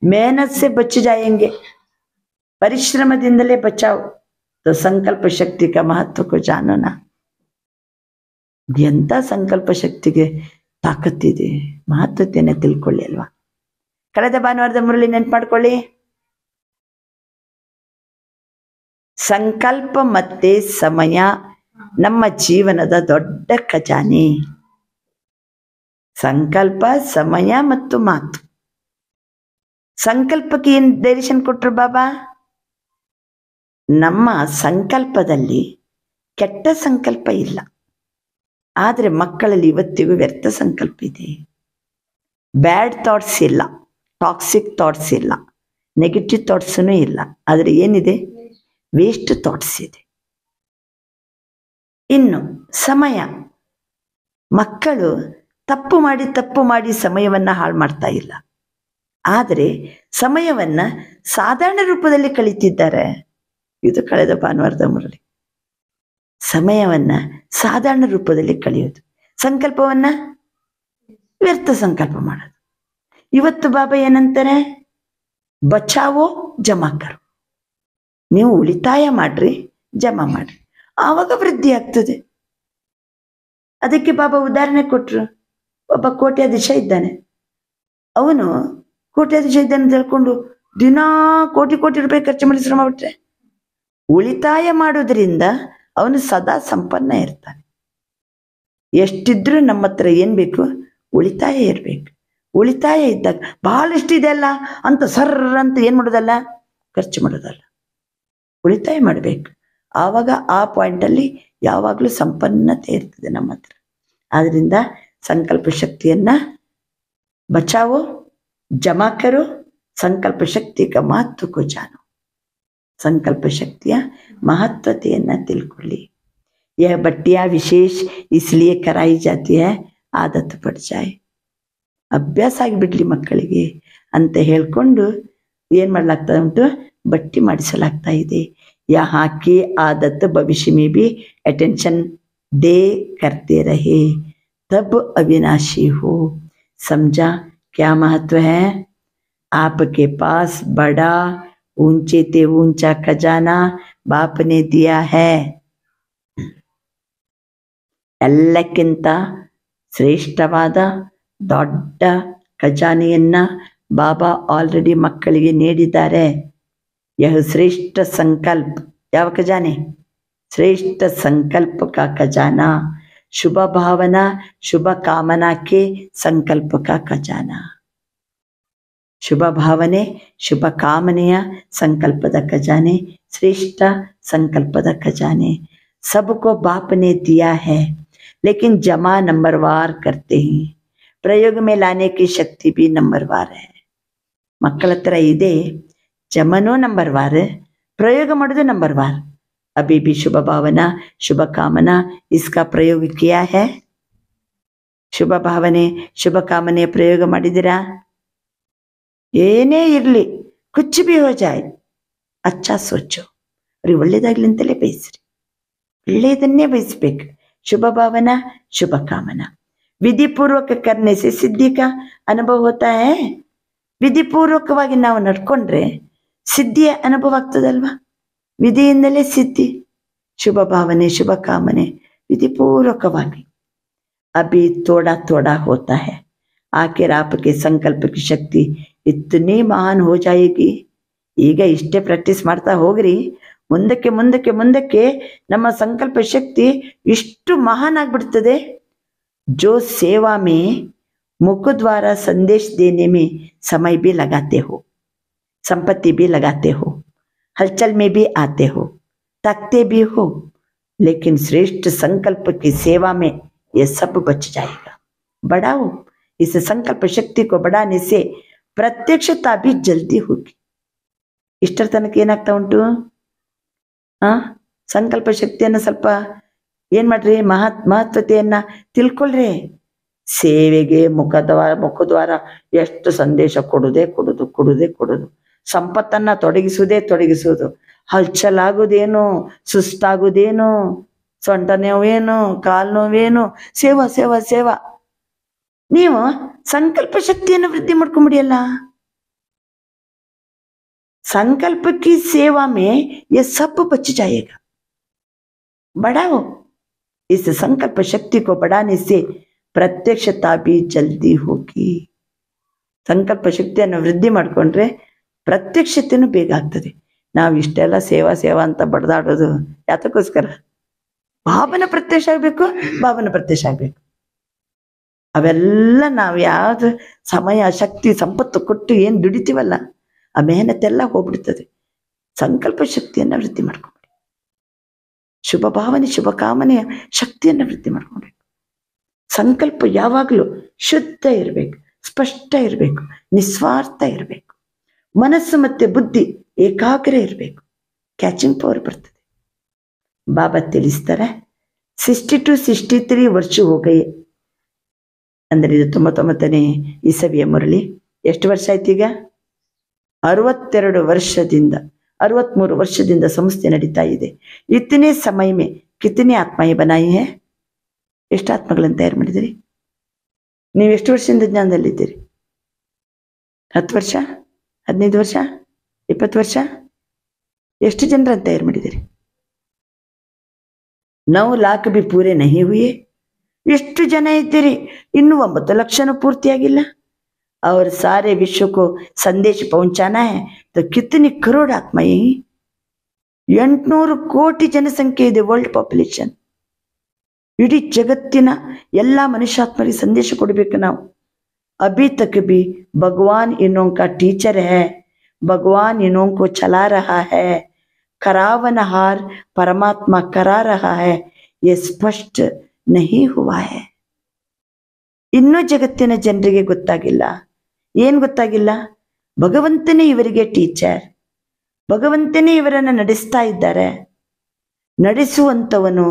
Speaker 3: मेहनत से बच जाएंगे, ಪರಿಶ್ರಮದಿಂದಲೇ ಬಚಾವ್। तो संकल्प शक्ति का महत्व को जानो ना। ಎಂತ ಸಂಕಲ್ಪ ಶಕ್ತಿಗೆ ತಾಕತ್ತಿದೆ, ಮಹತ್ವತೆಯನ್ನು ತಿಳ್ಕೊಳ್ಳಿ ಅಲ್ವಾ। ಕಳೆದ ಭಾನುವಾರದ ಮುರಳಿ ನೆನ್ಪು ಮಾಡ್ಕೊಳ್ಳಿ, ಸಂಕಲ್ಪ ಮತ್ತೆ ಸಮಯ ನಮ್ಮ ಜೀವನದ ದೊಡ್ಡ ಖಜಾನೆ। ಸಂಕಲ್ಪ, ಸಮಯ ಮತ್ತು ಮಾತು। ಸಂಕಲ್ಪಕ್ಕೆ ಏನ್ ಡೈರೆಕ್ಷನ್ ಕೊಟ್ರು ಬಾಬಾ? ನಮ್ಮ ಸಂಕಲ್ಪದಲ್ಲಿ ಕೆಟ್ಟ ಸಂಕಲ್ಪ ಇಲ್ಲ, ಆದರೆ ಮಕ್ಕಳಲ್ಲಿ ಇವತ್ತಿಗೂ ವ್ಯರ್ಥ ಸಂಕಲ್ಪ ಇದೆ। ಬ್ಯಾಡ್ ಥಾಟ್ಸ್ ಇಲ್ಲ, ಟಾಕ್ಸಿಕ್ ಥಾಟ್ಸ್ ಇಲ್ಲ, ನೆಗೆಟಿವ್ ಥಾಟ್ಸೂ ಇಲ್ಲ, ಆದರೆ ಏನಿದೆ? ವೇಸ್ಟ್ ಥಾಟ್ಸ್ ಇದೆ। ಇನ್ನು ಸಮಯ, ಮಕ್ಕಳು ತಪ್ಪು ಮಾಡಿ ಸಮಯವನ್ನ ಹಾಳು ಮಾಡ್ತಾ ಇಲ್ಲ, ಆದರೆ ಸಮಯವನ್ನ ಸಾಧಾರಣ ರೂಪದಲ್ಲಿ ಕಳೀತಿದ್ದಾರೆ। ಇದು ಕಳೆದ ಭಾನುವಾರದ ಮುರಳಿ। ಸಮಯವನ್ನ ಸಾಧಾರಣ ರೂಪದಲ್ಲಿ ಕಳೆಯೋದು, ಸಂಕಲ್ಪವನ್ನ ವ್ಯರ್ಥ ಸಂಕಲ್ಪ ಮಾಡೋದು। ಇವತ್ತು ಬಾಬಾ ಏನಂತಾರೆ? ಬಚಾವೋ ಜಮಾ ಕರೋ, ನೀವು ಉಳಿತಾಯ ಮಾಡ್ರಿ, ಜಮಾ ಮಾಡ್ರಿ, ಆವಾಗ ವೃದ್ಧಿ ಆಗ್ತದೆ। ಅದಕ್ಕೆ ಬಾಬಾ ಉದಾಹರಣೆ ಕೊಟ್ರು। ಒಬ್ಬ ಕೋಟ್ಯಾಧೀಶ ಇದ್ದಾನೆ, ಅವನು ಕೋಟ್ಯಾಧೀಶ ಇದ್ದಾನೆ ತಿಳ್ಕೊಂಡು ದಿನಾ ಕೋಟಿ ರೂಪಾಯಿ ಖರ್ಚು ಮಾಡಿ ಶ್ರಮ ಬಿಟ್ರೆ, ಉಳಿತಾಯ ಮಾಡೋದ್ರಿಂದ ಅವನು ಸದಾ ಸಂಪನ್ನ ಇರ್ತಾನೆ। ಎಷ್ಟಿದ್ರೂ ನಮ್ಮ ಹತ್ರ ಏನ್ ಬೇಕು? ಉಳಿತಾಯ ಇರ್ಬೇಕು। ಉಳಿತಾಯ ಇದ್ದಾಗ ಬಹಳಷ್ಟಿದೆ ಅಲ್ಲ ಅಂತ ಸರ್ರ ಅಂತ ಏನ್ ಮಾಡೋದಲ್ಲ, ಖರ್ಚು ಮಾಡೋದಲ್ಲ, ಉಳಿತಾಯ ಮಾಡಬೇಕು। ಆವಾಗ ಆ ಪಾಯಿಂಟಲ್ಲಿ ಯಾವಾಗಲೂ ಸಂಪನ್ನತೆ ಇರ್ತದೆ ನಮ್ಮ ಹತ್ರ। ಆದ್ರಿಂದ ಸಂಕಲ್ಪ ಶಕ್ತಿಯನ್ನ ಬಚಾವೋ ಜಮಾ ಕರೋ, ಸಂಕಲ್ಪ ಶಕ್ತಿ का महत्व को जानो। ಸಂಕಲ್ಪ ಶಕ್ತಿಯ ಮಹತ್ವತೆಯನ್ನ ತಿಳ್ಕೊಳ್ಳಿ। यह बट्टियां विशेष इसलिए कराई जाती है आदत पड़ जाए, ಅಭ್ಯಾಸ ಆಗಿಬಿಡ್ಲಿ ಮಕ್ಕಳಿಗೆ ಅಂತ ಹೇಳ್ಕೊಂಡು ಏನ್ ಮಾಡ್ಲಾಗ್ತಾ ಉಂಟು? ಬಟ್ಟಿ ಮಾಡಿಸಲಾಗ್ತಾ ಇದೆ। यहाँ की आदत भविष्य में भी अटेंशन दे करते रहे, तब अविनाशी हो। समझा क्या महत्व है? आपके पास बड़ा ऊंचे ते ऊंचा खजाना बाप ने दिया है। ಎಲ್ಲಕ್ಕಿಂತ ಶ್ರೇಷ್ಠವಾದ ದೊಡ್ಡ ಖಜಾನೆಯನ್ನ ಬಾಬಾ ಆಲ್ರೆಡಿ ಮಕ್ಕಳಿಗೆ ನೀಡಿದ್ದಾರೆ। यह श्रेष्ठ संकल्प, ಯಾವ ಖಜಾನೆ? श्रेष्ठ संकल्प का खजाना, शुभ भावना शुभ कामना के संकल्प का खजाना। ಶುಭ ಭಾವನೆ ಶುಭ ಕಾಮನೆಯ ಸಂಕಲ್ಪದ ಖಜಾನೆ, ಶ್ರೇಷ್ಠ ಸಂಕಲ್ಪದ ಖಜಾನೆ। सबको बाप ने दिया है, लेकिन जमा नंबरवार करते हैं। प्रयोग में लाने की शक्ति भी नंबरवार है। ಮಕ್ಕಳ ಹತ್ರ ಇದೆ, ಜಮನೂ ನಂಬರ್ವಾರ್, ಪ್ರಯೋಗ ಮಾಡೋದು ನಂಬರ್ವಾರ್। अभी भी शुभ भावना शुभ कामना इसका प्रयोग किया है? ಶುಭ ಭಾವನೆ ಶುಭ ಕಾಮನೆ ಪ್ರಯೋಗ ಮಾಡಿದಿರಾ? ಏನೇ ಇರಲಿ, ಕುಚ್ ಬಿ ಹೋ ಜಾಯ್ ಅಚ್ಚಾ ಸೋಚೋ, ಅವ್ರಿಗೆ ಒಳ್ಳೇದಾಗ್ಲಿ ಅಂತಲೇ ಬಯಸ್ರಿ, ಒಳ್ಳೆಯದನ್ನೇ ಬಯಸ್ಬೇಕು। शुभ भावना शुभ कामना विधि पूर्वक करने से सिद्धि का अनुभव होता है। विधि पूर्वकವಾಗಿ ನಾವು ನಡ್ಕೊಂಡ್ರೆ ಸಿದ್ಧಿಯ ಅನುಭವ ಆಗ್ತದಲ್ವಾ? ವಿಧಿಯಿಂದಲೇ ಸಿದ್ಧಿ। ಶುಭ ಭಾವನೆ ಶುಭ ಕಾಮನೆ विधि पूर्वकವಾಗಿ। अभी थोड़ा थोड़ा होता है, आखिर आपके संकल्प की शक्ति इतनी महान हो जाएगी। ಈಗ ಇಷ್ಟೇ ಪ್ರಾಕ್ಟೀಸ್ ಮಾಡ್ತಾ ಹೋಗ್ರಿ, ಮುಂದಕ್ಕೆ ಮುಂದಕ್ಕೆ ಮುಂದಕ್ಕೆ ನಮ್ಮ ಸಂಕಲ್ಪ ಶಕ್ತಿ ಇಷ್ಟು ಮಹಾನ್ ಆಗ್ಬಿಡ್ತದೆ। जो सेवा में मुख द्वारा संदेश देने में समय भी लगाते हो, संपत्ति भी लगाते हो, हलचल में भी आते हो, थकते भी हो, लेकिन श्रेष्ठ संकल्प की सेवा में ये सब बच जाएगा। बढ़ाओ, इस संकल्प शक्ति को बढ़ाने से प्रत्यक्षता भी जल्दी होगी। इष्टर तनक ಏನಾಗ್ತಾ ಉಂಟು? ಸಂಕಲ್ಪ ಶಕ್ತಿಯನ್ನು ಸ್ವಲ್ಪ ಏನ್ ಮಾಡ್ರಿ, ಮಹತ್ವತೆಯನ್ನ ತಿಳ್ಕೊಳ್ರಿ। ಸೇವೆಗೆ ಮುಖದ್ವಾರ ಎಷ್ಟು ಸಂದೇಶ ಕೊಡುವುದು. ಸಂಪತ್ತನ್ನ ತೊಡಗಿಸುವುದು, ಹಲ್ಚಲಾಗುವುದೇನು, ಸುಸ್ತಾಗುವುದೇನು, ಸೊಂಟ ನೋವೇನು, ಕಾಲು ನೋವೇನು, ಸೇವಾ. ನೀವು ಸಂಕಲ್ಪ ಶಕ್ತಿಯನ್ನು ವೃದ್ಧಿ ಮಾಡ್ಕೊಂಬಿಡಿಯಲ್ಲ. संकल्प की सेवा में ये सब बच जाएगा. बढ़ाओ इस संकल्प शक्ति को बढ़ाने से प्रत्यक्षता भी जल्दी होगी. संकल्प ಶಕ್ತಿಯನ್ನು ವೃದ್ಧಿ ಮಾಡಿಕೊಂಡ್ರೆ ಪ್ರತ್ಯಕ್ಷತೆನೂ ಬೇಗ ಆಗ್ತದೆ. ನಾವು ಇಷ್ಟೆಲ್ಲ ಸೇವಾ ಅಂತ ಬಡದಾಡೋದು ಯಾತಕ್ಕೋಸ್ಕರ? ಬಾಬನ ಪ್ರತ್ಯಕ್ಷ ಆಗ್ಬೇಕು. ಅವೆಲ್ಲ ನಾವು ಯಾವ್ದು ಸಮಯ, ಶಕ್ತಿ, ಸಂಪತ್ತು ಕೊಟ್ಟು ಏನ್ ದುಡಿತೀವಲ್ಲ, ಆ ಮೆಹನತ್ತೆಲ್ಲ ಹೋಗ್ಬಿಡ್ತದೆ. ಸಂಕಲ್ಪ ಶಕ್ತಿಯನ್ನು ವೃದ್ಧಿ ಮಾಡ್ಕೊಂಡ್ಬಿಡಿ. ಶುಭ ಭಾವನೆ, ಶುಭ ಕಾಮನೆಯ ಶಕ್ತಿಯನ್ನು ವೃದ್ಧಿ ಮಾಡ್ಕೊಳ್ಬೇಕು. ಸಂಕಲ್ಪ ಯಾವಾಗಲೂ ಶುದ್ಧ ಇರಬೇಕು, ಸ್ಪಷ್ಟ ಇರಬೇಕು, ನಿಸ್ವಾರ್ಥ ಇರಬೇಕು. ಮನಸ್ಸು ಮತ್ತೆ ಬುದ್ಧಿ ಏಕಾಗ್ರ ಇರಬೇಕು. ಕ್ಯಾಚಿಂಗ್ ಪವರ್ ಬರ್ತದೆ. ಬಾಬಾ ತಿಳಿಸ್ತಾರೆ, 62-63 ವರ್ಷ ಹೋಗಯೇ ಅಂದ್ರೆ ಇದು 99ನೇ ಇಸವಿಯ ಮುರಳಿ. ಎಷ್ಟು ವರ್ಷ ಆಯ್ತು ಈಗ? 63 ವರ್ಷದಿಂದ ಸಂಸ್ಥೆ ನಡೀತಾ ಇದೆ. ಇತನೇ ಸಮಯ ಮೇ ಕಿತನೆ ಆತ್ಮಾಯೇ ಬನಾಯಿ ಹೇ? ಎಷ್ಟು ಆತ್ಮಗಳನ್ನು ತಯಾರು ಮಾಡಿದಿರಿ? ನೀವು ಎಷ್ಟು ವರ್ಷದಿಂದ ಜ್ಞಾನದಲ್ಲಿದ್ದೀರಿ? 10 ವರ್ಷ, 15 ವರ್ಷ, 20 ವರ್ಷ? ಎಷ್ಟು ಜನರನ್ನು ತಯಾರು ಮಾಡಿದಿರಿ? 9 लाख भी पूरे नहीं हुए. ಎಷ್ಟು ಜನ ಇದ್ದೀರಿ? ಇನ್ನೂ 9 ಲಕ್ಷನೂ ಪೂರ್ತಿಯಾಗಿಲ್ಲ. और सारे विश्व को संदेश पहुंचाना है तो कितनी करोड़ आत्माएं? 800 ಕೋಟಿ ಜನಸಂಖ್ಯೆ ಇದೆ ವರ್ಲ್ಡ್ ಪಾಪ್ಯುಲೇಷನ್. ಇಡೀ ಜಗತ್ತಿನ ಎಲ್ಲ ಮನುಷ್ಯಾತ್ಮರಿಗೆ ಸಂದೇಶ ಕೊಡಬೇಕು ನಾವು. अभी तक भी भगवान इन्हों का टीचर है, भगवान इन्हों को चला रहा है, करावनहार परमात्मा करा रहा है, ये स्पष्ट नहीं हुआ है. ಇನ್ನೂ ಜಗತ್ತಿನ ಜನರಿಗೆ ಗೊತ್ತಾಗಿಲ್ಲ. ಏನು ಗೊತ್ತಾಗಿಲ್ಲ? ಭಗವಂತನೇ ಇವರಿಗೆ ಟೀಚರ್, ಭಗವಂತನೇ ಇವರನ್ನು ನಡೆಸ್ತಾ ಇದ್ದಾರೆ. ನಡೆಸುವಂಥವನು,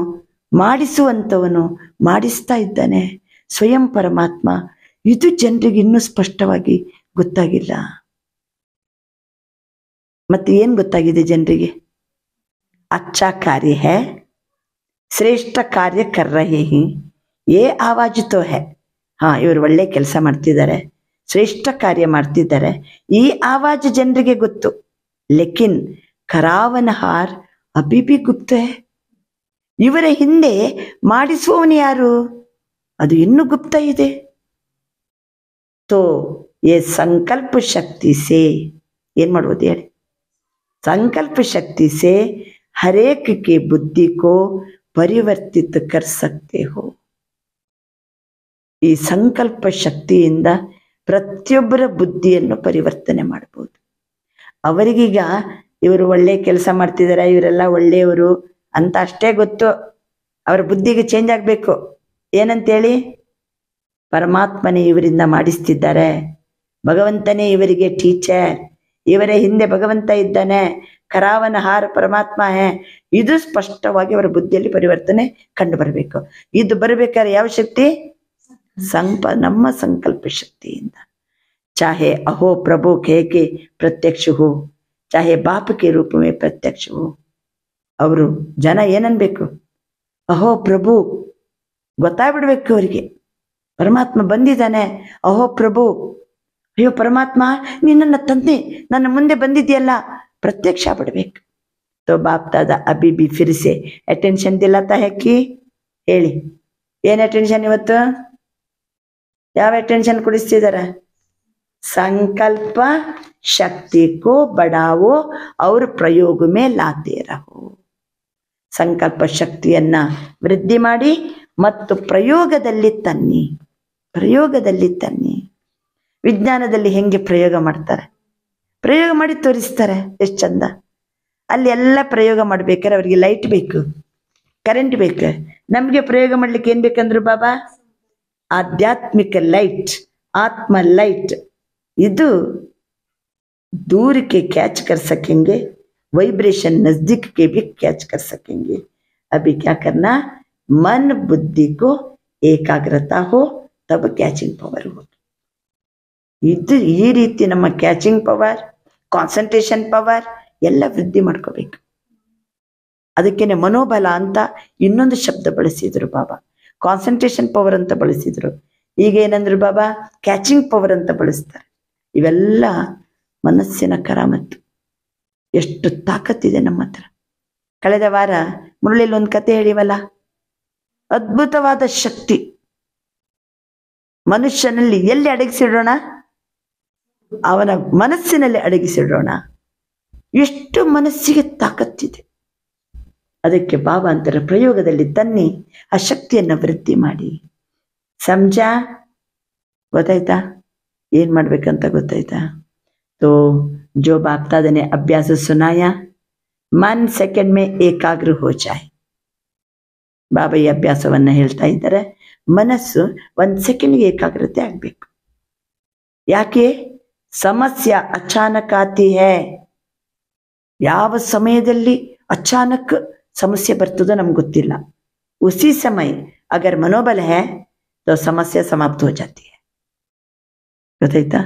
Speaker 3: ಮಾಡಿಸುವಂಥವನು, ಮಾಡಿಸ್ತಾ ಇದ್ದಾನೆ ಸ್ವಯಂ ಪರಮಾತ್ಮ. ಇದು ಜನರಿಗೆ ಇನ್ನೂ ಸ್ಪಷ್ಟವಾಗಿ ಗೊತ್ತಾಗಿಲ್ಲ. ಮತ್ತೆ ಏನು ಗೊತ್ತಾಗಿದೆ ಜನರಿಗೆ? अच्छा कार्य है, श्रेष्ठ कार्य कर रहे हैं, ये आवाज तो है. ಇವರು ಒಳ್ಳೆ ಕೆಲಸ ಮಾಡ್ತಿದ್ದಾರೆ, ಶ್ರೇಷ್ಠ ಕಾರ್ಯ ಮಾಡ್ತಿದ್ದಾರೆ, ಈ ಆವಾಜ್ ಜನರಿಗೆ ಗೊತ್ತು. ಲೇಕಿನ್ ಕರಾವನಹಾರ್ ಅಭಿ ಭಿ ಗುಪ್ತ ಹೈ. ಇವರ ಹಿಂದೆ ಮಾಡಿಸುವವನು ಯಾರು? ಅದು ಇನ್ನೂ ಗುಪ್ತ ಇದೆ. ತೋ ये संकल्प शक्ति से ಏನ್ ಮಾಡ್ಬೋದು ಹೇಳಿ? संकल्प शक्ति से हर एक की बुद्धि को परिवर्तित कर सकते हो. ಈ ಸಂಕಲ್ಪ ಶಕ್ತಿಯಿಂದ ಪ್ರತಿಯೊಬ್ಬರ ಬುದ್ಧಿಯನ್ನು ಪರಿವರ್ತನೆ ಮಾಡಬಹುದು. ಅವರಿಗೀಗ ಇವರು ಒಳ್ಳೆ ಕೆಲಸ ಮಾಡ್ತಿದ್ದಾರೆ, ಇವರೆಲ್ಲ ಒಳ್ಳೆಯವರು ಅಂತ ಅಷ್ಟೇ ಗೊತ್ತು. ಅವರ ಬುದ್ಧಿಗೆ ಚೇಂಜ್ ಆಗಬೇಕು. ಏನಂತೇಳಿ? ಪರಮಾತ್ಮನೇ ಇವರಿಂದ ಮಾಡಿಸ್ತಿದ್ದಾರೆ, ಭಗವಂತನೇ ಇವರಿಗೆ ಟೀಚರ್, ಇವರ ಹಿಂದೆ ಭಗವಂತ ಇದ್ದಾನೆ, ಕರಾವನಹಾರ ಪರಮಾತ್ಮ ಹೇ. ಇದು ಸ್ಪಷ್ಟವಾಗಿ ಅವರ ಬುದ್ಧಿಯಲ್ಲಿ ಪರಿವರ್ತನೆ ಕಂಡು ಬರಬೇಕು. ಇದು ಬರಬೇಕಾದ್ರೆ ಯಾವ ಶಕ್ತಿ? ನಮ್ಮ ಸಂಕಲ್ಪ ಶಕ್ತಿಯಿಂದ. चाहे अहो प्रभु कह के प्रत्यक्ष हो, चाहे बाप के रूप में प्रत्यक्ष हो. ಅವರು ಜನ ಏನನ್ಬೇಕು? ಅಹೋ ಪ್ರಭು ಗೊತ್ತಾಗ್ಬಿಡ್ಬೇಕು ಅವರಿಗೆ, ಪರಮಾತ್ಮ ಬಂದಿದ್ದಾನೆ. ಅಹೋ ಪ್ರಭು, ಅಯ್ಯೋ ಪರಮಾತ್ಮ ನಿನ್ನ ತಂದೆ ನನ್ನ ಮುಂದೆ ಬಂದಿದೆಯಲ್ಲ, ಪ್ರತ್ಯಕ್ಷ ಬಿಡ್ಬೇಕು. तो बाप दादा अभी भी फिर से अटेंशन दिलाता है कि ಹೇಳಿ ಏನ್ ಅಟೆನ್ಷನ್ ಇವತ್ತು? ಯಾವ ಅಟೆನ್ಷನ್ ಕೊಡಿಸ್ತಿದ್ದಾರೆ? संकल्प शक्ति को बढ़ाओ और प्रयोग में लाते रहो. ಸಂಕಲ್ಪ ಶಕ್ತಿಯನ್ನ ವೃದ್ಧಿ ಮಾಡಿ ಮತ್ತು ಪ್ರಯೋಗದಲ್ಲಿ ತನ್ನಿ. ವಿಜ್ಞಾನದಲ್ಲಿ ಹೆಂಗೆ ಪ್ರಯೋಗ ಮಾಡ್ತಾರೆ? ಪ್ರಯೋಗ ಮಾಡಿ ತೋರಿಸ್ತಾರೆ, ಎಷ್ಟು ಚಂದ. ಅಲ್ಲಿ ಎಲ್ಲ ಪ್ರಯೋಗ ಮಾಡ್ಬೇಕಾದ್ರೆ ಅವರಿಗೆ ಲೈಟ್ ಬೇಕು, ಕರೆಂಟ್ ಬೇಕು. ನಮ್ಗೆ ಪ್ರಯೋಗ ಮಾಡ್ಲಿಕ್ಕೆ ಏನ್ ಬೇಕಂದ್ರು ಬಾಬಾ? ಆಧ್ಯಾತ್ಮಿಕ ಲೈಟ್, ಆತ್ಮ ಲೈಟ್. ಇದು दूर के कैच कर सकेंगे, वाइब्रेशन नजदीक के भी कैच कर सकेंगे. अभी क्या करना? मन बुद्धि को एकाग्रता हो, ತಬ್ ಕ್ಯಾಚಿಂಗ್ ಪವರ್ ಹೋಗಿ ಈ ರೀತಿ ನಮ್ಮ ಕ್ಯಾಚಿಂಗ್ ಪವರ್, ಕಾನ್ಸಂಟ್ರೇಷನ್ ಪವರ್ ಎಲ್ಲ ವೃದ್ಧಿ ಮಾಡ್ಕೋಬೇಕು. ಅದಕ್ಕೇನೆ ಮನೋಬಲ ಅಂತ ಇನ್ನೊಂದು ಶಬ್ದ ಬಳಸಿದ್ರು ಬಾಬಾ. ಕಾನ್ಸಂಟ್ರೇಷನ್ ಪವರ್ ಅಂತ ಬಳಸಿದ್ರು. ಈಗ ಏನಂದ್ರು ಬಾಬಾ, ಕ್ಯಾಚಿಂಗ್ ಪವರ್ ಅಂತ ಬಳಸ್ತಾರೆ. ಇವೆಲ್ಲ ಮನಸ್ಸಿನ ಕರಾಮತ್ತು. ಎಷ್ಟು ತಾಕತ್ತಿದೆ ನಮ್ಮ ಹತ್ರ. ಕಳೆದ ವಾರ ಮುರಳಿಯಲ್ಲಿ ಒಂದು ಕತೆ ಹೇಳಿವಲ್ಲ, ಅದ್ಭುತವಾದ ಶಕ್ತಿ ಮನುಷ್ಯನಲ್ಲಿ ಎಲ್ಲಿ ಅಡಗಿಸಿಡೋಣ? ಅವನ ಮನಸ್ಸಿನಲ್ಲಿ ಅಡಗಿಸಿಡೋಣ. ಎಷ್ಟು ಮನಸ್ಸಿಗೆ ತಾಕತ್ತಿದೆ. ಅದಕ್ಕೆ ಬಾಬಾ ಅಂತರ ಪ್ರಯೋಗದಲ್ಲಿ ತನ್ನಿ ಆ ಶಕ್ತಿಯನ್ನು ವೃದ್ಧಿ ಮಾಡಿ. ಸಮಜಾ? ಗೊತ್ತಾಯ್ತಾ? ಏನ್ ಮಾಡ್ಬೇಕಂತ ಗೊತ್ತಾಯ್ತಾ? तो जो बाप दादा ने अभ्यास सुनाया, मन सेकंड में एकाग्र हो जाए. ಬಾಬಾ ಈ ಅಭ್ಯಾಸವನ್ನ ಹೇಳ್ತಾ ಇದ್ದಾರೆ. ಮನಸ್ಸು 1 ಸೆಕೆಂಡ್ಗೆ ಏಕಾಗ್ರತೆ ಆಗ್ಬೇಕು. ಯಾಕೆ? ಸಮಸ್ಯೆ ಅಚಾನಕ್ ಆತಿ ಹೈ. ಯಾವ ಸಮಯದಲ್ಲಿ ಅಚಾನಕ್ ಸಮಸ್ಯೆ ಬರ್ತದೋ ನಮ್ಗೆ ಗೊತ್ತಿಲ್ಲ. ಉಸಿ ಸಮಯ ಅಗರ್ ಮನೋಬಲ ಹೈ तो ಸಮಸ್ಯೆ ಸಮಾಪ್ತ हो जाती है. ಗೊತ್ತಾಯ್ತಾ?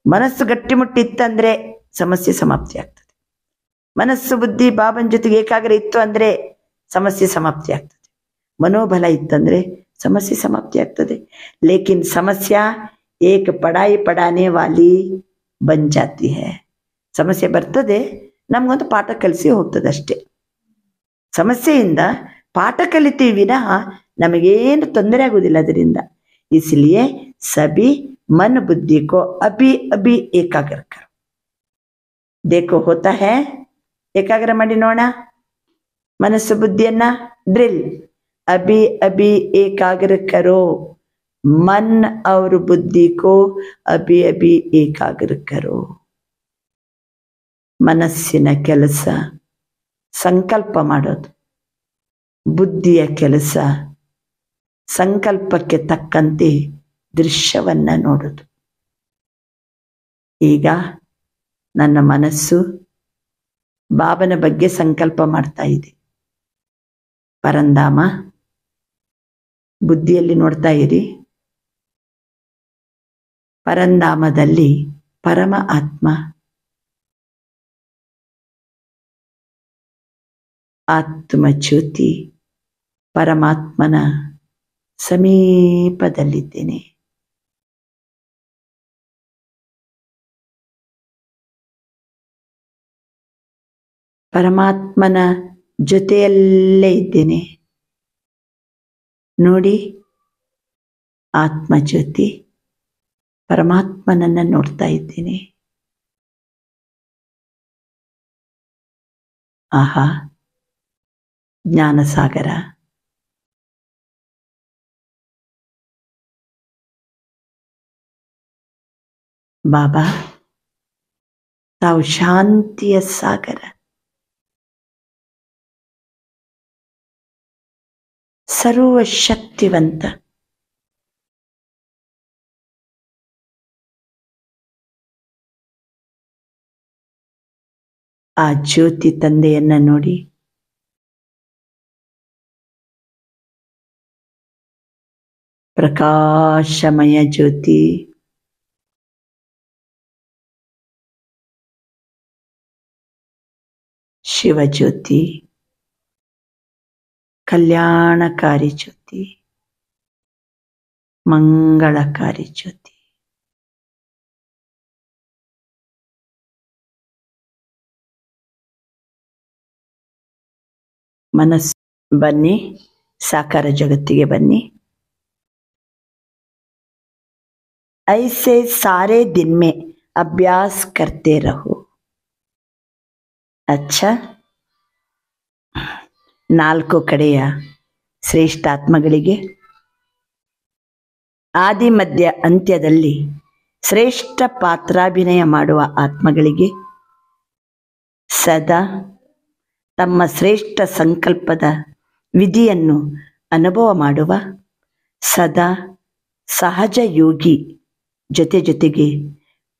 Speaker 3: ಮನಸ್ಸು ಗಟ್ಟಿಮುಟ್ಟಿತ್ತಂದ್ರೆ ಸಮಸ್ಯೆ ಸಮಾಪ್ತಿ ಆಗ್ತದೆ. ಮನಸ್ಸು ಬುದ್ಧಿ ಬಾಬನ್ ಜೊತೆಗೆ ಏಕಾಗ್ರ ಇತ್ತು ಅಂದ್ರೆ ಸಮಸ್ಯೆ ಸಮಾಪ್ತಿ ಆಗ್ತದೆ. ಮನೋಬಲ ಇತ್ತಂದ್ರೆ ಸಮಸ್ಯೆ ಸಮಾಪ್ತಿ ಆಗ್ತದೆ. ಲೇಕಿನ್ ಸಮಸ್ಯೆ ಏಕ ಪಡಾಯಿ ಪಡಾನೆ ವಾಲಿ ಬನ್ ಜಾತಿ ಹೈ. ಸಮಸ್ಯೆ ಬರ್ತದೆ, ನಮ್ಗೊಂದು ಪಾಠ ಕಲಿಸಿ ಹೋಗ್ತದೆ ಅಷ್ಟೇ. ಸಮಸ್ಯೆಯಿಂದ ಪಾಠ ಕಲಿತೀವಿ ವಿನಃ ನಮಗೇನು ತೊಂದರೆ ಆಗುವುದಿಲ್ಲ ಅದರಿಂದ. इसलिए सभी मन बुद्धि को अभी अभी एकाग्र करो. देखो होता है. ಏಕಾಗ್ರ ಮಾಡಿ ನೋಡ ಮನಸ್ಸು ಬುದ್ಧಿಯನ್ನ. ಡ್ರಿಲ್ अभी अभी एकाग्र करो. मन और बुद्धि को अभी अभी एकाग्र करो. ಮನಸ್ಸಿನ ಕೆಲಸ ಸಂಕಲ್ಪ ಮಾಡೋದು, ಬುದ್ಧಿಯ ಕೆಲಸ ಸಂಕಲ್ಪಕ್ಕೆ ತಕ್ಕಂತೆ ದೃಶ್ಯವನ್ನ ನೋಡೋದು. ಈಗ ನನ್ನ ಮನಸ್ಸು ಬಾಬನ ಬಗ್ಗೆ ಸಂಕಲ್ಪ ಮಾಡ್ತಾ ಇದೆ. ಪರಂಧಾಮ ಬುದ್ಧಿಯಲ್ಲಿ ನೋಡ್ತಾ ಇರಿ. ಪರಂಧಾಮದಲ್ಲಿ ಪರಮ ಆತ್ಮ, ಆತ್ಮ ಜ್ಯೋತಿ ಪರಮಾತ್ಮನ ಸಮೀಪದಲ್ಲಿದ್ದೇನೆ. ಪರಮಾತ್ಮನ ಜೊತೆಯಲ್ಲೇ ಇದ್ದೇನೆ. ನೋಡಿ, ಆತ್ಮ ಜ್ಯೋತಿ ಪರಮಾತ್ಮನನ್ನ ನೋಡ್ತಾ ಇದ್ದೇನೆ. ಆಹಾ, ಜ್ಞಾನಸಾಗರ. ಬಾಬಾ ತಾವು ಶಾಂತಿಯ ಸಾಗರ, ಸರ್ವಶಕ್ತಿವಂತ. ಆ ಜ್ಯೋತಿ ತಂದೆಯನ್ನ ನೋಡಿ ಪ್ರಕಾಶಮಯ ಜ್ಯೋತಿ, ಶಿವಜ್ಯೋತಿ, ಕಲ್ಯಾಣಕಾರಿ ಜ್ಯೋತಿ, ಮಂಗಳಕಾರಿ ಜ್ಯೋತಿ. ಮನಸ್ಸು ಬನ್ನಿ, ಸಾಕಾರ ಜಗತ್ತಿಗೆ ಬನ್ನಿ. ऐसे सारे दिन में अभ्यास करते रहो. अच्छा, 4 ಕಡೆಯ ಶ್ರೇಷ್ಠ ಆತ್ಮಗಳಿಗೆ ಆದಿ ಮಧ್ಯ ಅಂತ್ಯದಲ್ಲಿ ಶ್ರೇಷ್ಠ ಪಾತ್ರಾಭಿನಯ ಮಾಡುವ ಆತ್ಮಗಳಿಗೆ ಸದಾ ತಮ್ಮ ಶ್ರೇಷ್ಠ ಸಂಕಲ್ಪದ ವಿಧಿಯನ್ನು ಅನುಭವ ಮಾಡುವ ಸದಾ ಸಹಜ ಯೋಗಿ ಜೊತೆಗೆ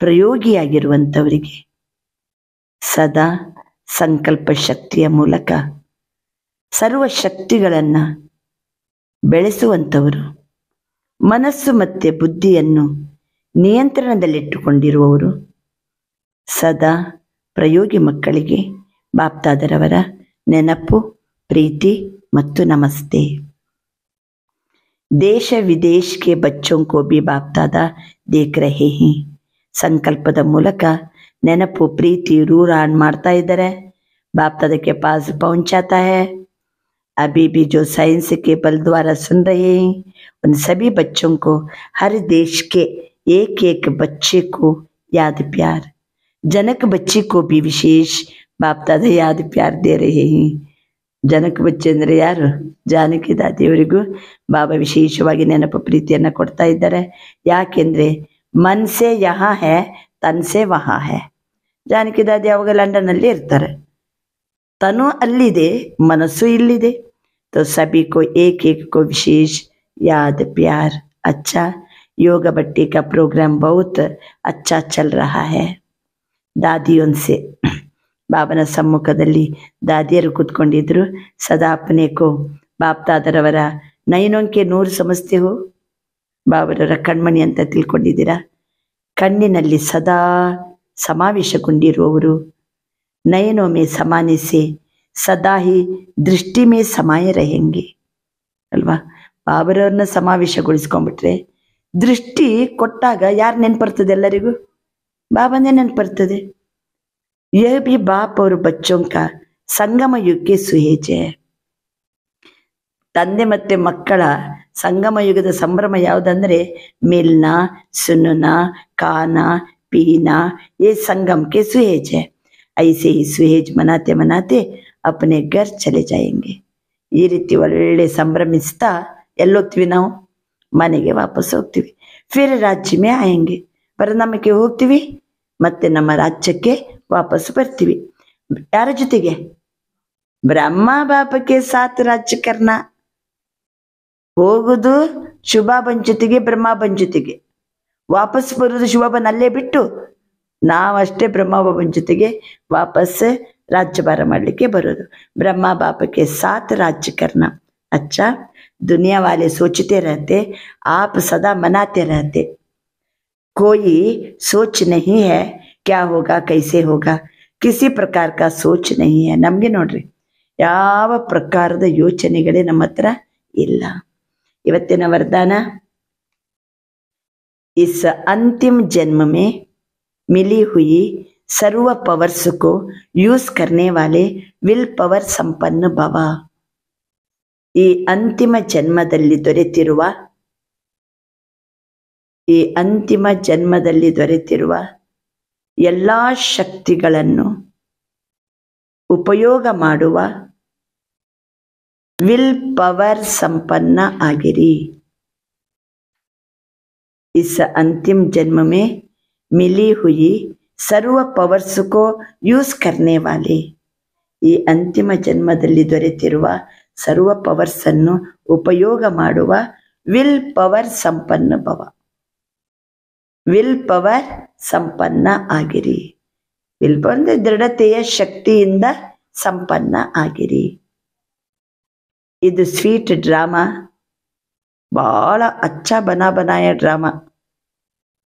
Speaker 3: ಪ್ರಯೋಗಿಯಾಗಿರುವಂಥವರಿಗೆ ಸದಾ ಸಂಕಲ್ಪ ಶಕ್ತಿಯ ಮೂಲಕ ಸರ್ವಶಕ್ತಿಗಳನ್ನು ಬೆಳೆಸುವಂಥವರು ಮನಸ್ಸು ಮತ್ತು ಬುದ್ಧಿಯನ್ನು ನಿಯಂತ್ರಣದಲ್ಲಿಟ್ಟುಕೊಂಡಿರುವವರು ಸದಾ ಪ್ರಯೋಗಿ ಮಕ್ಕಳಿಗೆ ಬಾಪ್ತಾದರವರ ನೆನಪು, ಪ್ರೀತಿ ಮತ್ತು ನಮಸ್ತೆ. ದೇಶ ವಿದೇಶ के बच्चों को भी बाप दादा देख रहे हैं. ಸಂಕಲ್ಪದ ಮೂಲಕ ನೆನಪು, ಪ್ರೀತಿ, ರೂರಾನ್ ಮಾಡ್ತಾ ಇದ್ದಾರೆ. बाप दादा के पास पहुंचाता है. अभी भी जो साइंस के बल द्वारा सुन रहे हैं उन सभी बच्चों को हर देश के एक एक बच्चे को याद प्यार, जनक बच्चे को भी विशेष बाप दादा याद प्यार दे रहे हैं. ಜನಕ ಬಚ್ಚೆ ಅಂದರೆ ಯಾರು? ಜಾನಕಿ ದಾದಿಯವರಿಗೂ ಬಾಬಾ ವಿಶೇಷವಾಗಿ ನೆನಪು ಪ್ರೀತಿಯನ್ನು ಕೊಡ್ತಾ ಇದ್ದಾರೆ. ಯಾಕೆಂದರೆ ಮನ್ಸೆ ಯಹಾ ಹೇ ತನ್ಸೆ ವಹಾ ಹೇ. ಜಾನಕಿ ದಾದಿ ಅವಾಗ ಲಂಡನ್ನಲ್ಲಿ ಇರ್ತಾರೆ, ತನು ಅಲ್ಲಿದೆ, ಮನಸ್ಸು ಇಲ್ಲಿದೆ. तो सभी को एक एक को विशेष याद प्यार. अच्छा, योग भट्टी का प्रोग्राम बहुत अच्छा चल रहा है. दादियों से ಬಾಬನ ಸಮ್ಮುಖದಲ್ಲಿ ದಾದಿಯರು ಕೂತ್ಕೊಂಡಿದ್ರು. ಸದಾ ಅಪ್ಪನೇ ಕೋ ಬಾಪ್ತಾದರವರ ನಯನೋಂಕೆ ನೂರು ಸಮಸ್ತೆ ಹೋ, ಬಾಬರವರ ಕಣ್ಮಣಿ ಅಂತ ತಿಳ್ಕೊಂಡಿದ್ದೀರಾ. ಕಣ್ಣಿನಲ್ಲಿ ಸದಾ ಸಮಾವೇಶಗೊಂಡಿರುವವರು. ನಯನೋ ಮೇ ಸಮಾನಿಸೆ ಸದಾ ಹಿ ದೃಷ್ಟಿ ಮೇ ಸಮಾಯ रहेंगे ಅಲ್ವಾ. ಬಾಬರವ್ರನ್ನ ಸಮಾವೇಶಗೊಳಿಸ್ಕೊಂಡ್ಬಿಟ್ರೆ ದೃಷ್ಟಿ ಕೊಟ್ಟಾಗ ಯಾರು ನೆನಪರ್ತದೆ? ಎಲ್ಲರಿಗೂ ಬಾಬನೇ ನೆನಪರ್ತದೆ. यह भी बाप और बच्चों का ಸಂಗಮ ಯುಗಕ್ಕೆ ಸುಹೇಜ. ತಂದೆ ಮತ್ತೆ ಮಕ್ಕಳ ಸಂಗಮ ಯುಗದ ಸಂಭ್ರಮ ಯಾವುದಂದ್ರೆ ಮಿಲ್ನಾ, ಸುನುನಾ, ಕಾನಾ, ಪೀನಾ. ये संगम के सुहेज है. ऐसे ही सुहेज मनाते मनाते अपने घर चले जाएंगे. ಈ ರೀತಿ ಒಳ್ಳೆ ಸಂಭ್ರಮಿಸ್ತಾ ಎಲ್ಲೋಗ್ತೀವಿ ನಾವು? ಮನೆಗೆ ವಾಪಸ್ ಹೋಗ್ತೀವಿ. ಫಿರ್ ರಾಜ್ಯ ಮೇ ಆಯಂಗೆ, ಪರಿಣಾಮಕ್ಕೆ ಹೋಗ್ತೀವಿ, ಮತ್ತೆ ನಮ್ಮ ರಾಜ್ಯಕ್ಕೆ ವಾಪಸ್ ಬರ್ತೀವಿ. ಯಾರ ಜೊತೆಗೆ? ಬ್ರಹ್ಮ ಬಾಪಕ್ಕೆ ಸಾತ್ ರಾಜ್ಯ ಕರ್ನ. ಹೋಗುದು ಶುಭಾಬನ್ ಜೊತೆಗೆ, ಬ್ರಹ್ಮಾಬನ್ ಜೊತೆಗೆ. ವಾಪಸ್ ಬರುವುದು ಶುಭಾಬನ್ ಅಲ್ಲೇ ಬಿಟ್ಟು ನಾವಷ್ಟೇ ಬ್ರಹ್ಮಬಾಬನ್ ಜೊತೆಗೆ ವಾಪಸ್ ರಾಜ್ಯಭಾರ ಮಾಡಲಿಕ್ಕೆ ಬರೋದು. ಬ್ರಹ್ಮ ಬಾಪಕ್ಕೆ ಸಾತ್ ರಾಜ್ಯ ಕರ್ನ. अच्छा, दुनिया वाले सोचते रहते, आप सदा मनाते रहते. कोई सोच नहीं है क्या होगा, कैसे होगा, किसी प्रकार का सोच नहीं है. ನಮಗೆ ನೋಡ್ರಿ ಯಾವ ಪ್ರಕಾರದ ಯೋಚನೆಗಳೇ ನಮ್ಮ ಹತ್ರ ಇಲ್ಲ. ಇವತ್ತಿನ ವರದಾನ, इस अंतिम जन्म में मिली हुई सर्व पावर्स को यूज करने वाले विल पावर संपन्न भव. ಈ ಅಂತಿಮ ಜನ್ಮದಲ್ಲಿ ದೊರೆತಿರುವ ಎಲ್ಲ ಶಕ್ತಿಗಳನ್ನು ಉಪಯೋಗ ಮಾಡುವ ವಿಲ್ ಪವರ್ ಸಂಪನ್ನ ಆಗಿರಿ. इस अंतिम जन्म में मिली हुई सर्व पावर्स को यूज करने वाले, ಈ ಅಂತಿಮ ಜನ್ಮದಲ್ಲಿ ದೊರೆತಿರುವ ಸರ್ವ ಪವರ್ಸ್ ಅನ್ನು ಉಪಯೋಗ ಮಾಡುವ ವಿಲ್ ಪವರ್ ಸಂಪನ್ನ ಭವ. ವಿಲ್ ಪವರ್ ಸಂಪನ್ನ ಆಗಿರಿ. ವಿಲ್ ಪವರ್ ಅಂದ್ರೆ ದೃಢತೆಯ ಶಕ್ತಿಯಿಂದ ಸಂಪನ್ನ ಆಗಿರಿ. ಇದು ಸ್ವೀಟ್ ಡ್ರಾಮಾ, ಬಹಳ ಅಚ್ಚ ಬನಾಯ ಡ್ರಾಮಾ.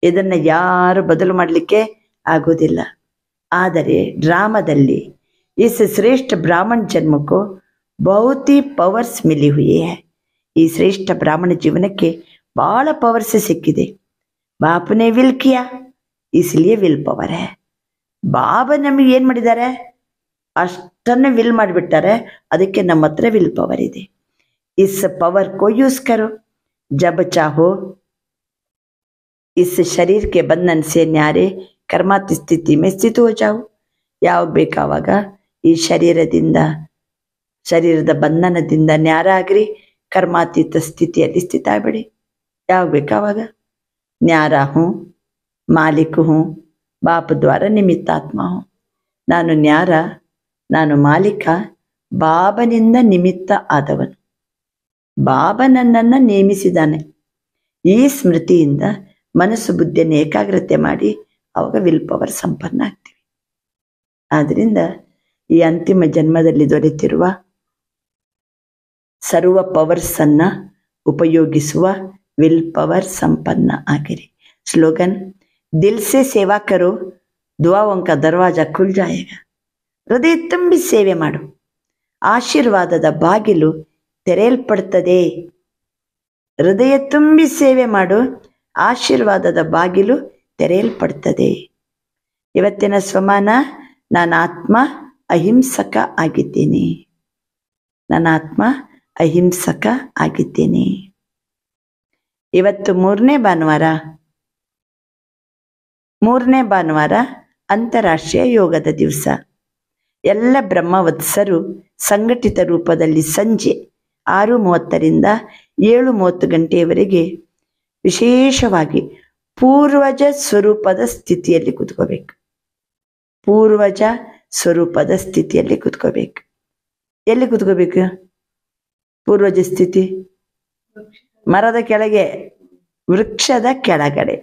Speaker 3: ಇದನ್ನ ಯಾರು ಬದಲು ಮಾಡಲಿಕ್ಕೆ ಆಗೋದಿಲ್ಲ. ಆದರೆ ಡ್ರಾಮಾದಲ್ಲಿ इस श्रेष्ठ ब्राह्मण जन्म को बहुत ही पवर्स मिली हुई है. ಈ ಶ್ರೇಷ್ಠ ಬ್ರಾಹ್ಮಣ ಜೀವನಕ್ಕೆ ಬಹಳ ಪವರ್ಸ್ ಸಿಕ್ಕಿದೆ. बाप ने विल किया इसलिए विल पावर है. ಬಾಬಾ ನಮಗೆ ಏನು ಮಾಡಿದ್ದಾರೆ? ಅಷ್ಟನ್ನು ವಿಲ್ ಮಾಡಿಬಿಟ್ಟಾರೆ, ಅದಕ್ಕೆ ನಮ್ಮ ಹತ್ರ ವಿಲ್ ಪವರ್ ಇದೆ. इस पावर को यूज करो जब चाहो. इस शरीर के बंधन से न्यारे कर्माती स्थिति में स्थित हो जाओ. ಯಾವಾಗ ಬೇಕಾವಾಗ ಈ ಶರೀರದ ಬಂಧನದಿಂದ ನ್ಯಾರ ಆಗ್ರಿ, ಕರ್ಮಾತೀತ ಸ್ಥಿತಿಯಲ್ಲಿ ಸ್ಥಿತ ಆಗ್ಬೇಡಿ. ಯಾವಾಗ ಬೇಕಾವಾಗ ನ್ಯಾರ ಹೂँ, ಮಾಲಿಕ್ ಹೂँ, ಬಾಪ ದ್ವಾರ ನಿಮಿತ್ತಾತ್ಮ ಹೂँ. ನಾನು ನ್ಯಾರ, ನಾನು ಮಾಲೀಕ, ಬಾಬನಿಂದ ನಿಮಿತ್ತ ಆದವನು. ಬಾಬಾ ನನ್ನನ್ನು ನೇಮಿಸಿದ್ದಾನೆ. ಈ ಸ್ಮೃತಿಯಿಂದ ಮನಸ್ಸು ಬುದ್ಧಿಯನ್ನು ಏಕಾಗ್ರತೆ ಮಾಡಿ ಅವಾಗ ವಿಲ್ ಪವರ್ ಸಂಪನ್ನ ಆಗ್ತೀವಿ. ಆದ್ದರಿಂದ ಈ ಅಂತಿಮ ಜನ್ಮದಲ್ಲಿ ದೊರೆತಿರುವ ಸರ್ವ ಪವರ್ಸ್ ಅನ್ನ ಉಪಯೋಗಿಸುವ ವಿಲ್ ಪವರ್ ಸಂಪನ್ನ ಆಗಿರಿ. ಸ್ಲೋಗನ್, ದಿಲ್ ಸೆ ಸೇವಾ ಕರೋ, ದುಆओं का दरवाजा खुल जाएगा. ಹೃದಯ ತುಂಬಿ ಸೇವೆ ಮಾಡು, ಆಶೀರ್ವಾದದ ಬಾಗಿಲು ತೆರೆಯಲ್ಪಡ್ತದೆ. ಹೃದಯ ತುಂಬಿ ಸೇವೆ ಮಾಡು, ಆಶೀರ್ವಾದದ ಬಾಗಿಲು ತೆರೆಯಲ್ಪಡ್ತದೆ. ಇವತ್ತಿನ ಸ್ವಮಾನ, ನಾನು ಆತ್ಮ ಅಹಿಂಸಕ ಆಗಿದ್ದೀನಿ. ನನ್ನ ಆತ್ಮ ಅಹಿಂಸಕ ಆಗಿದ್ದೀನಿ. ಇವತ್ತು ಮೂರನೇ ಭಾನುವಾರ ಅಂತಾರಾಷ್ಟ್ರೀಯ ಯೋಗದ ದಿವಸ. ಎಲ್ಲ ಬ್ರಹ್ಮವತ್ಸರು ಸಂಘಟಿತ ರೂಪದಲ್ಲಿ ಸಂಜೆ 6:30ರಿಂದ 7:30 ಗಂಟೆಯವರೆಗೆ ವಿಶೇಷವಾಗಿ ಪೂರ್ವಜ ಸ್ವರೂಪದ ಸ್ಥಿತಿಯಲ್ಲಿ ಕೂತ್ಕೋಬೇಕು. ಪೂರ್ವಜ ಸ್ವರೂಪದ ಸ್ಥಿತಿಯಲ್ಲಿ ಕೂತ್ಕೋಬೇಕು. ಎಲ್ಲಿ ಕೂತ್ಕೋಬೇಕು? ಪೂರ್ವಜ ಸ್ಥಿತಿ ಮರದ ಕೆಳಗೆ, ವೃಕ್ಷದ ಕೆಳಗಡೆ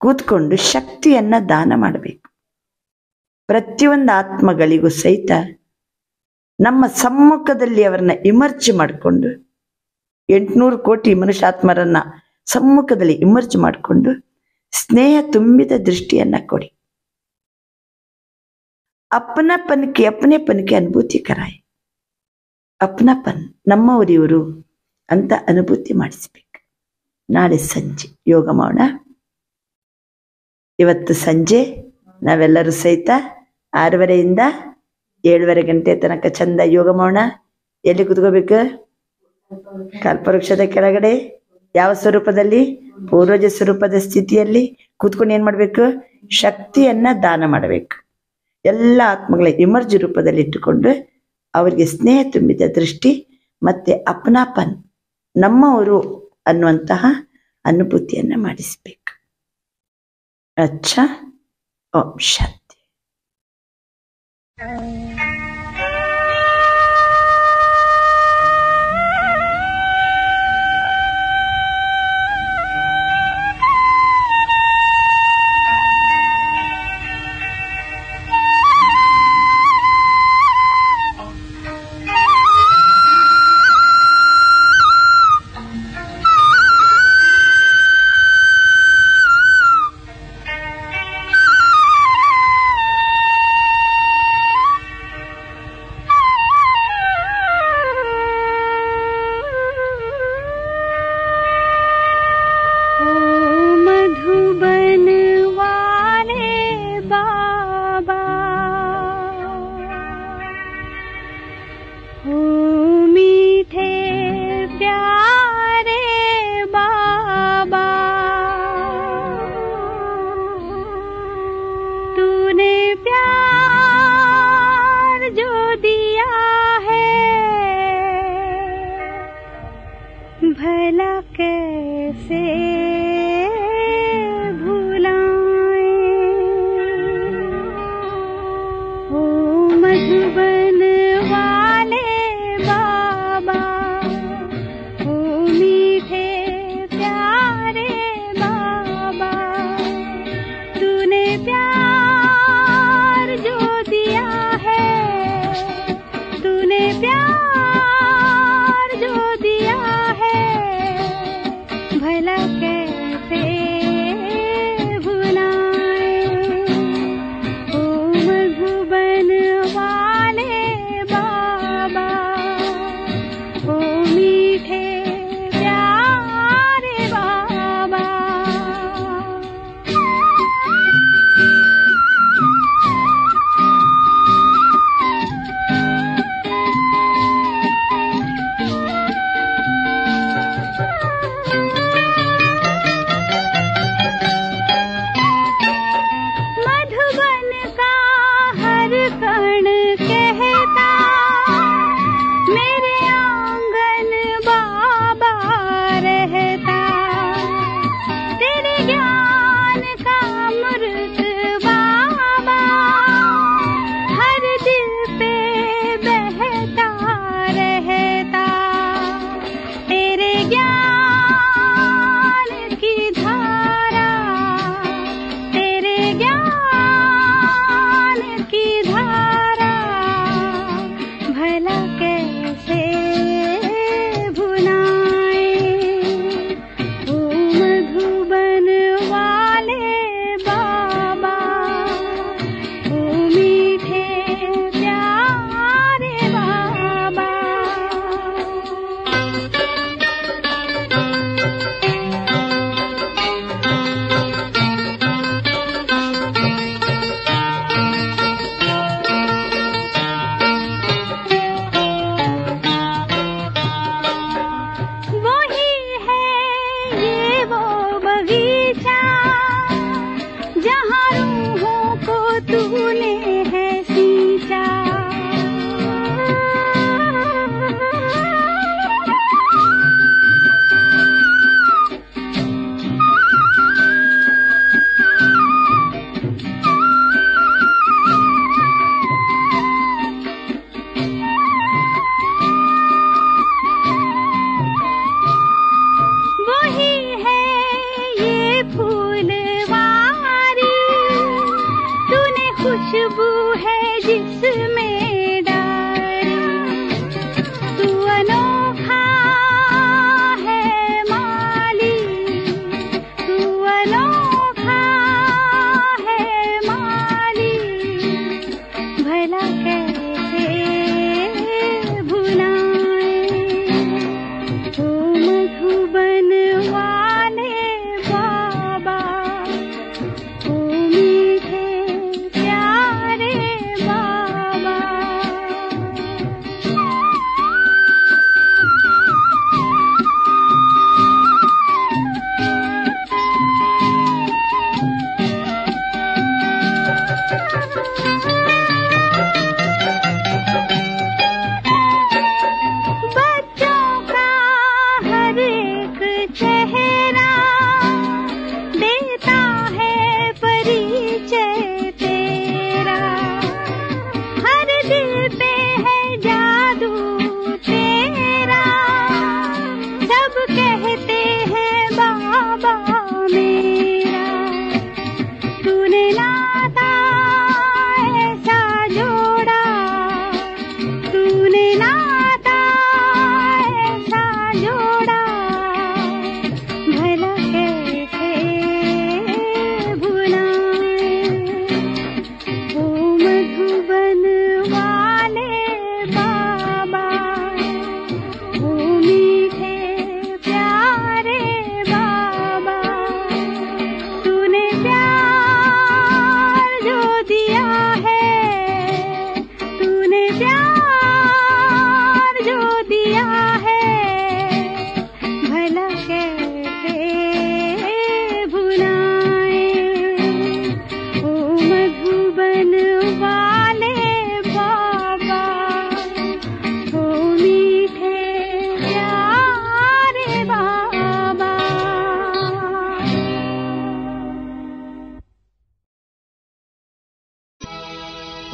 Speaker 3: ಕೂತ್ಕೊಂಡು ಶಕ್ತಿಯನ್ನ ದಾನ ಮಾಡಬೇಕು. ಪ್ರತಿಯೊಂದು ಆತ್ಮಗಳಿಗೂ ಸಹಿತ ನಮ್ಮ ಸಮ್ಮುಖದಲ್ಲಿ ಅವರನ್ನ ಇಮರ್ಜ್ ಮಾಡಿಕೊಂಡು, 800 ಕೋಟಿ ಮನುಷ್ಯಾತ್ಮರನ್ನ ಸಮ್ಮುಖದಲ್ಲಿ ಇಮರ್ಜ್ ಮಾಡಿಕೊಂಡು ಸ್ನೇಹ ತುಂಬಿದ ದೃಷ್ಟಿಯನ್ನ ಕೊಡಿ. ಅಪ್ಪನಪ್ಪನಿಗೆ ಅನುಭೂತಿ ಕರಾಯಿ. ಅಪ್ಪನಪ್ಪನ್ ನಮ್ಮವರಿವರು ಅಂತ ಅನುಭೂತಿ ಮಾಡಿಸ್ಬೇಕು. ನಾಳೆ ಸಂಜೆ ಯೋಗ ಮಾಡೋಣ. ಇವತ್ತು ಸಂಜೆ ನಾವೆಲ್ಲರೂ ಸಹಿತ 6:30ರಿಂದ 7:30 ಗಂಟೆ ತನಕ ಚಂದ ಯೋಗ ಮಾಡೋಣ. ಎಲ್ಲಿ ಕೂತ್ಕೋಬೇಕು? ಕಲ್ಪವೃಕ್ಷದ ಕೆಳಗಡೆ. ಯಾವ ಸ್ವರೂಪದಲ್ಲಿ? ಪೂರ್ವಜ ಸ್ವರೂಪದ ಸ್ಥಿತಿಯಲ್ಲಿ ಕೂತ್ಕೊಂಡು ಏನ್ ಮಾಡ್ಬೇಕು? ಶಕ್ತಿಯನ್ನ ದಾನ ಮಾಡಬೇಕು. ಎಲ್ಲ ಆತ್ಮಗಳ ಇಮರ್ಜ್ ರೂಪದಲ್ಲಿ ಇಟ್ಟುಕೊಂಡು ಅವರಿಗೆ ಸ್ನೇಹ ತುಂಬಿದ ದೃಷ್ಟಿ ಮತ್ತೆ ಅಪ್ನಾಪನ್, ನಮ್ಮವರು ಅನ್ನುವಂತಹ ಅನುಭೂತಿಯನ್ನ ಮಾಡಿಸ್ಬೇಕು. ಅಚ್ಚಾ, ಓಂ ಶಾಂತಿ.
Speaker 2: भला कैसे भुलाएं, ओ मधुबन वाले बाबा, ओ मीठे प्यारे बाबा, तूने प्यार जो दिया है, तूने प्यार जो दिया है, भला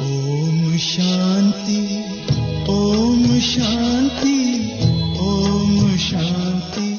Speaker 1: ओम शांति ओम शांति ओम शांति।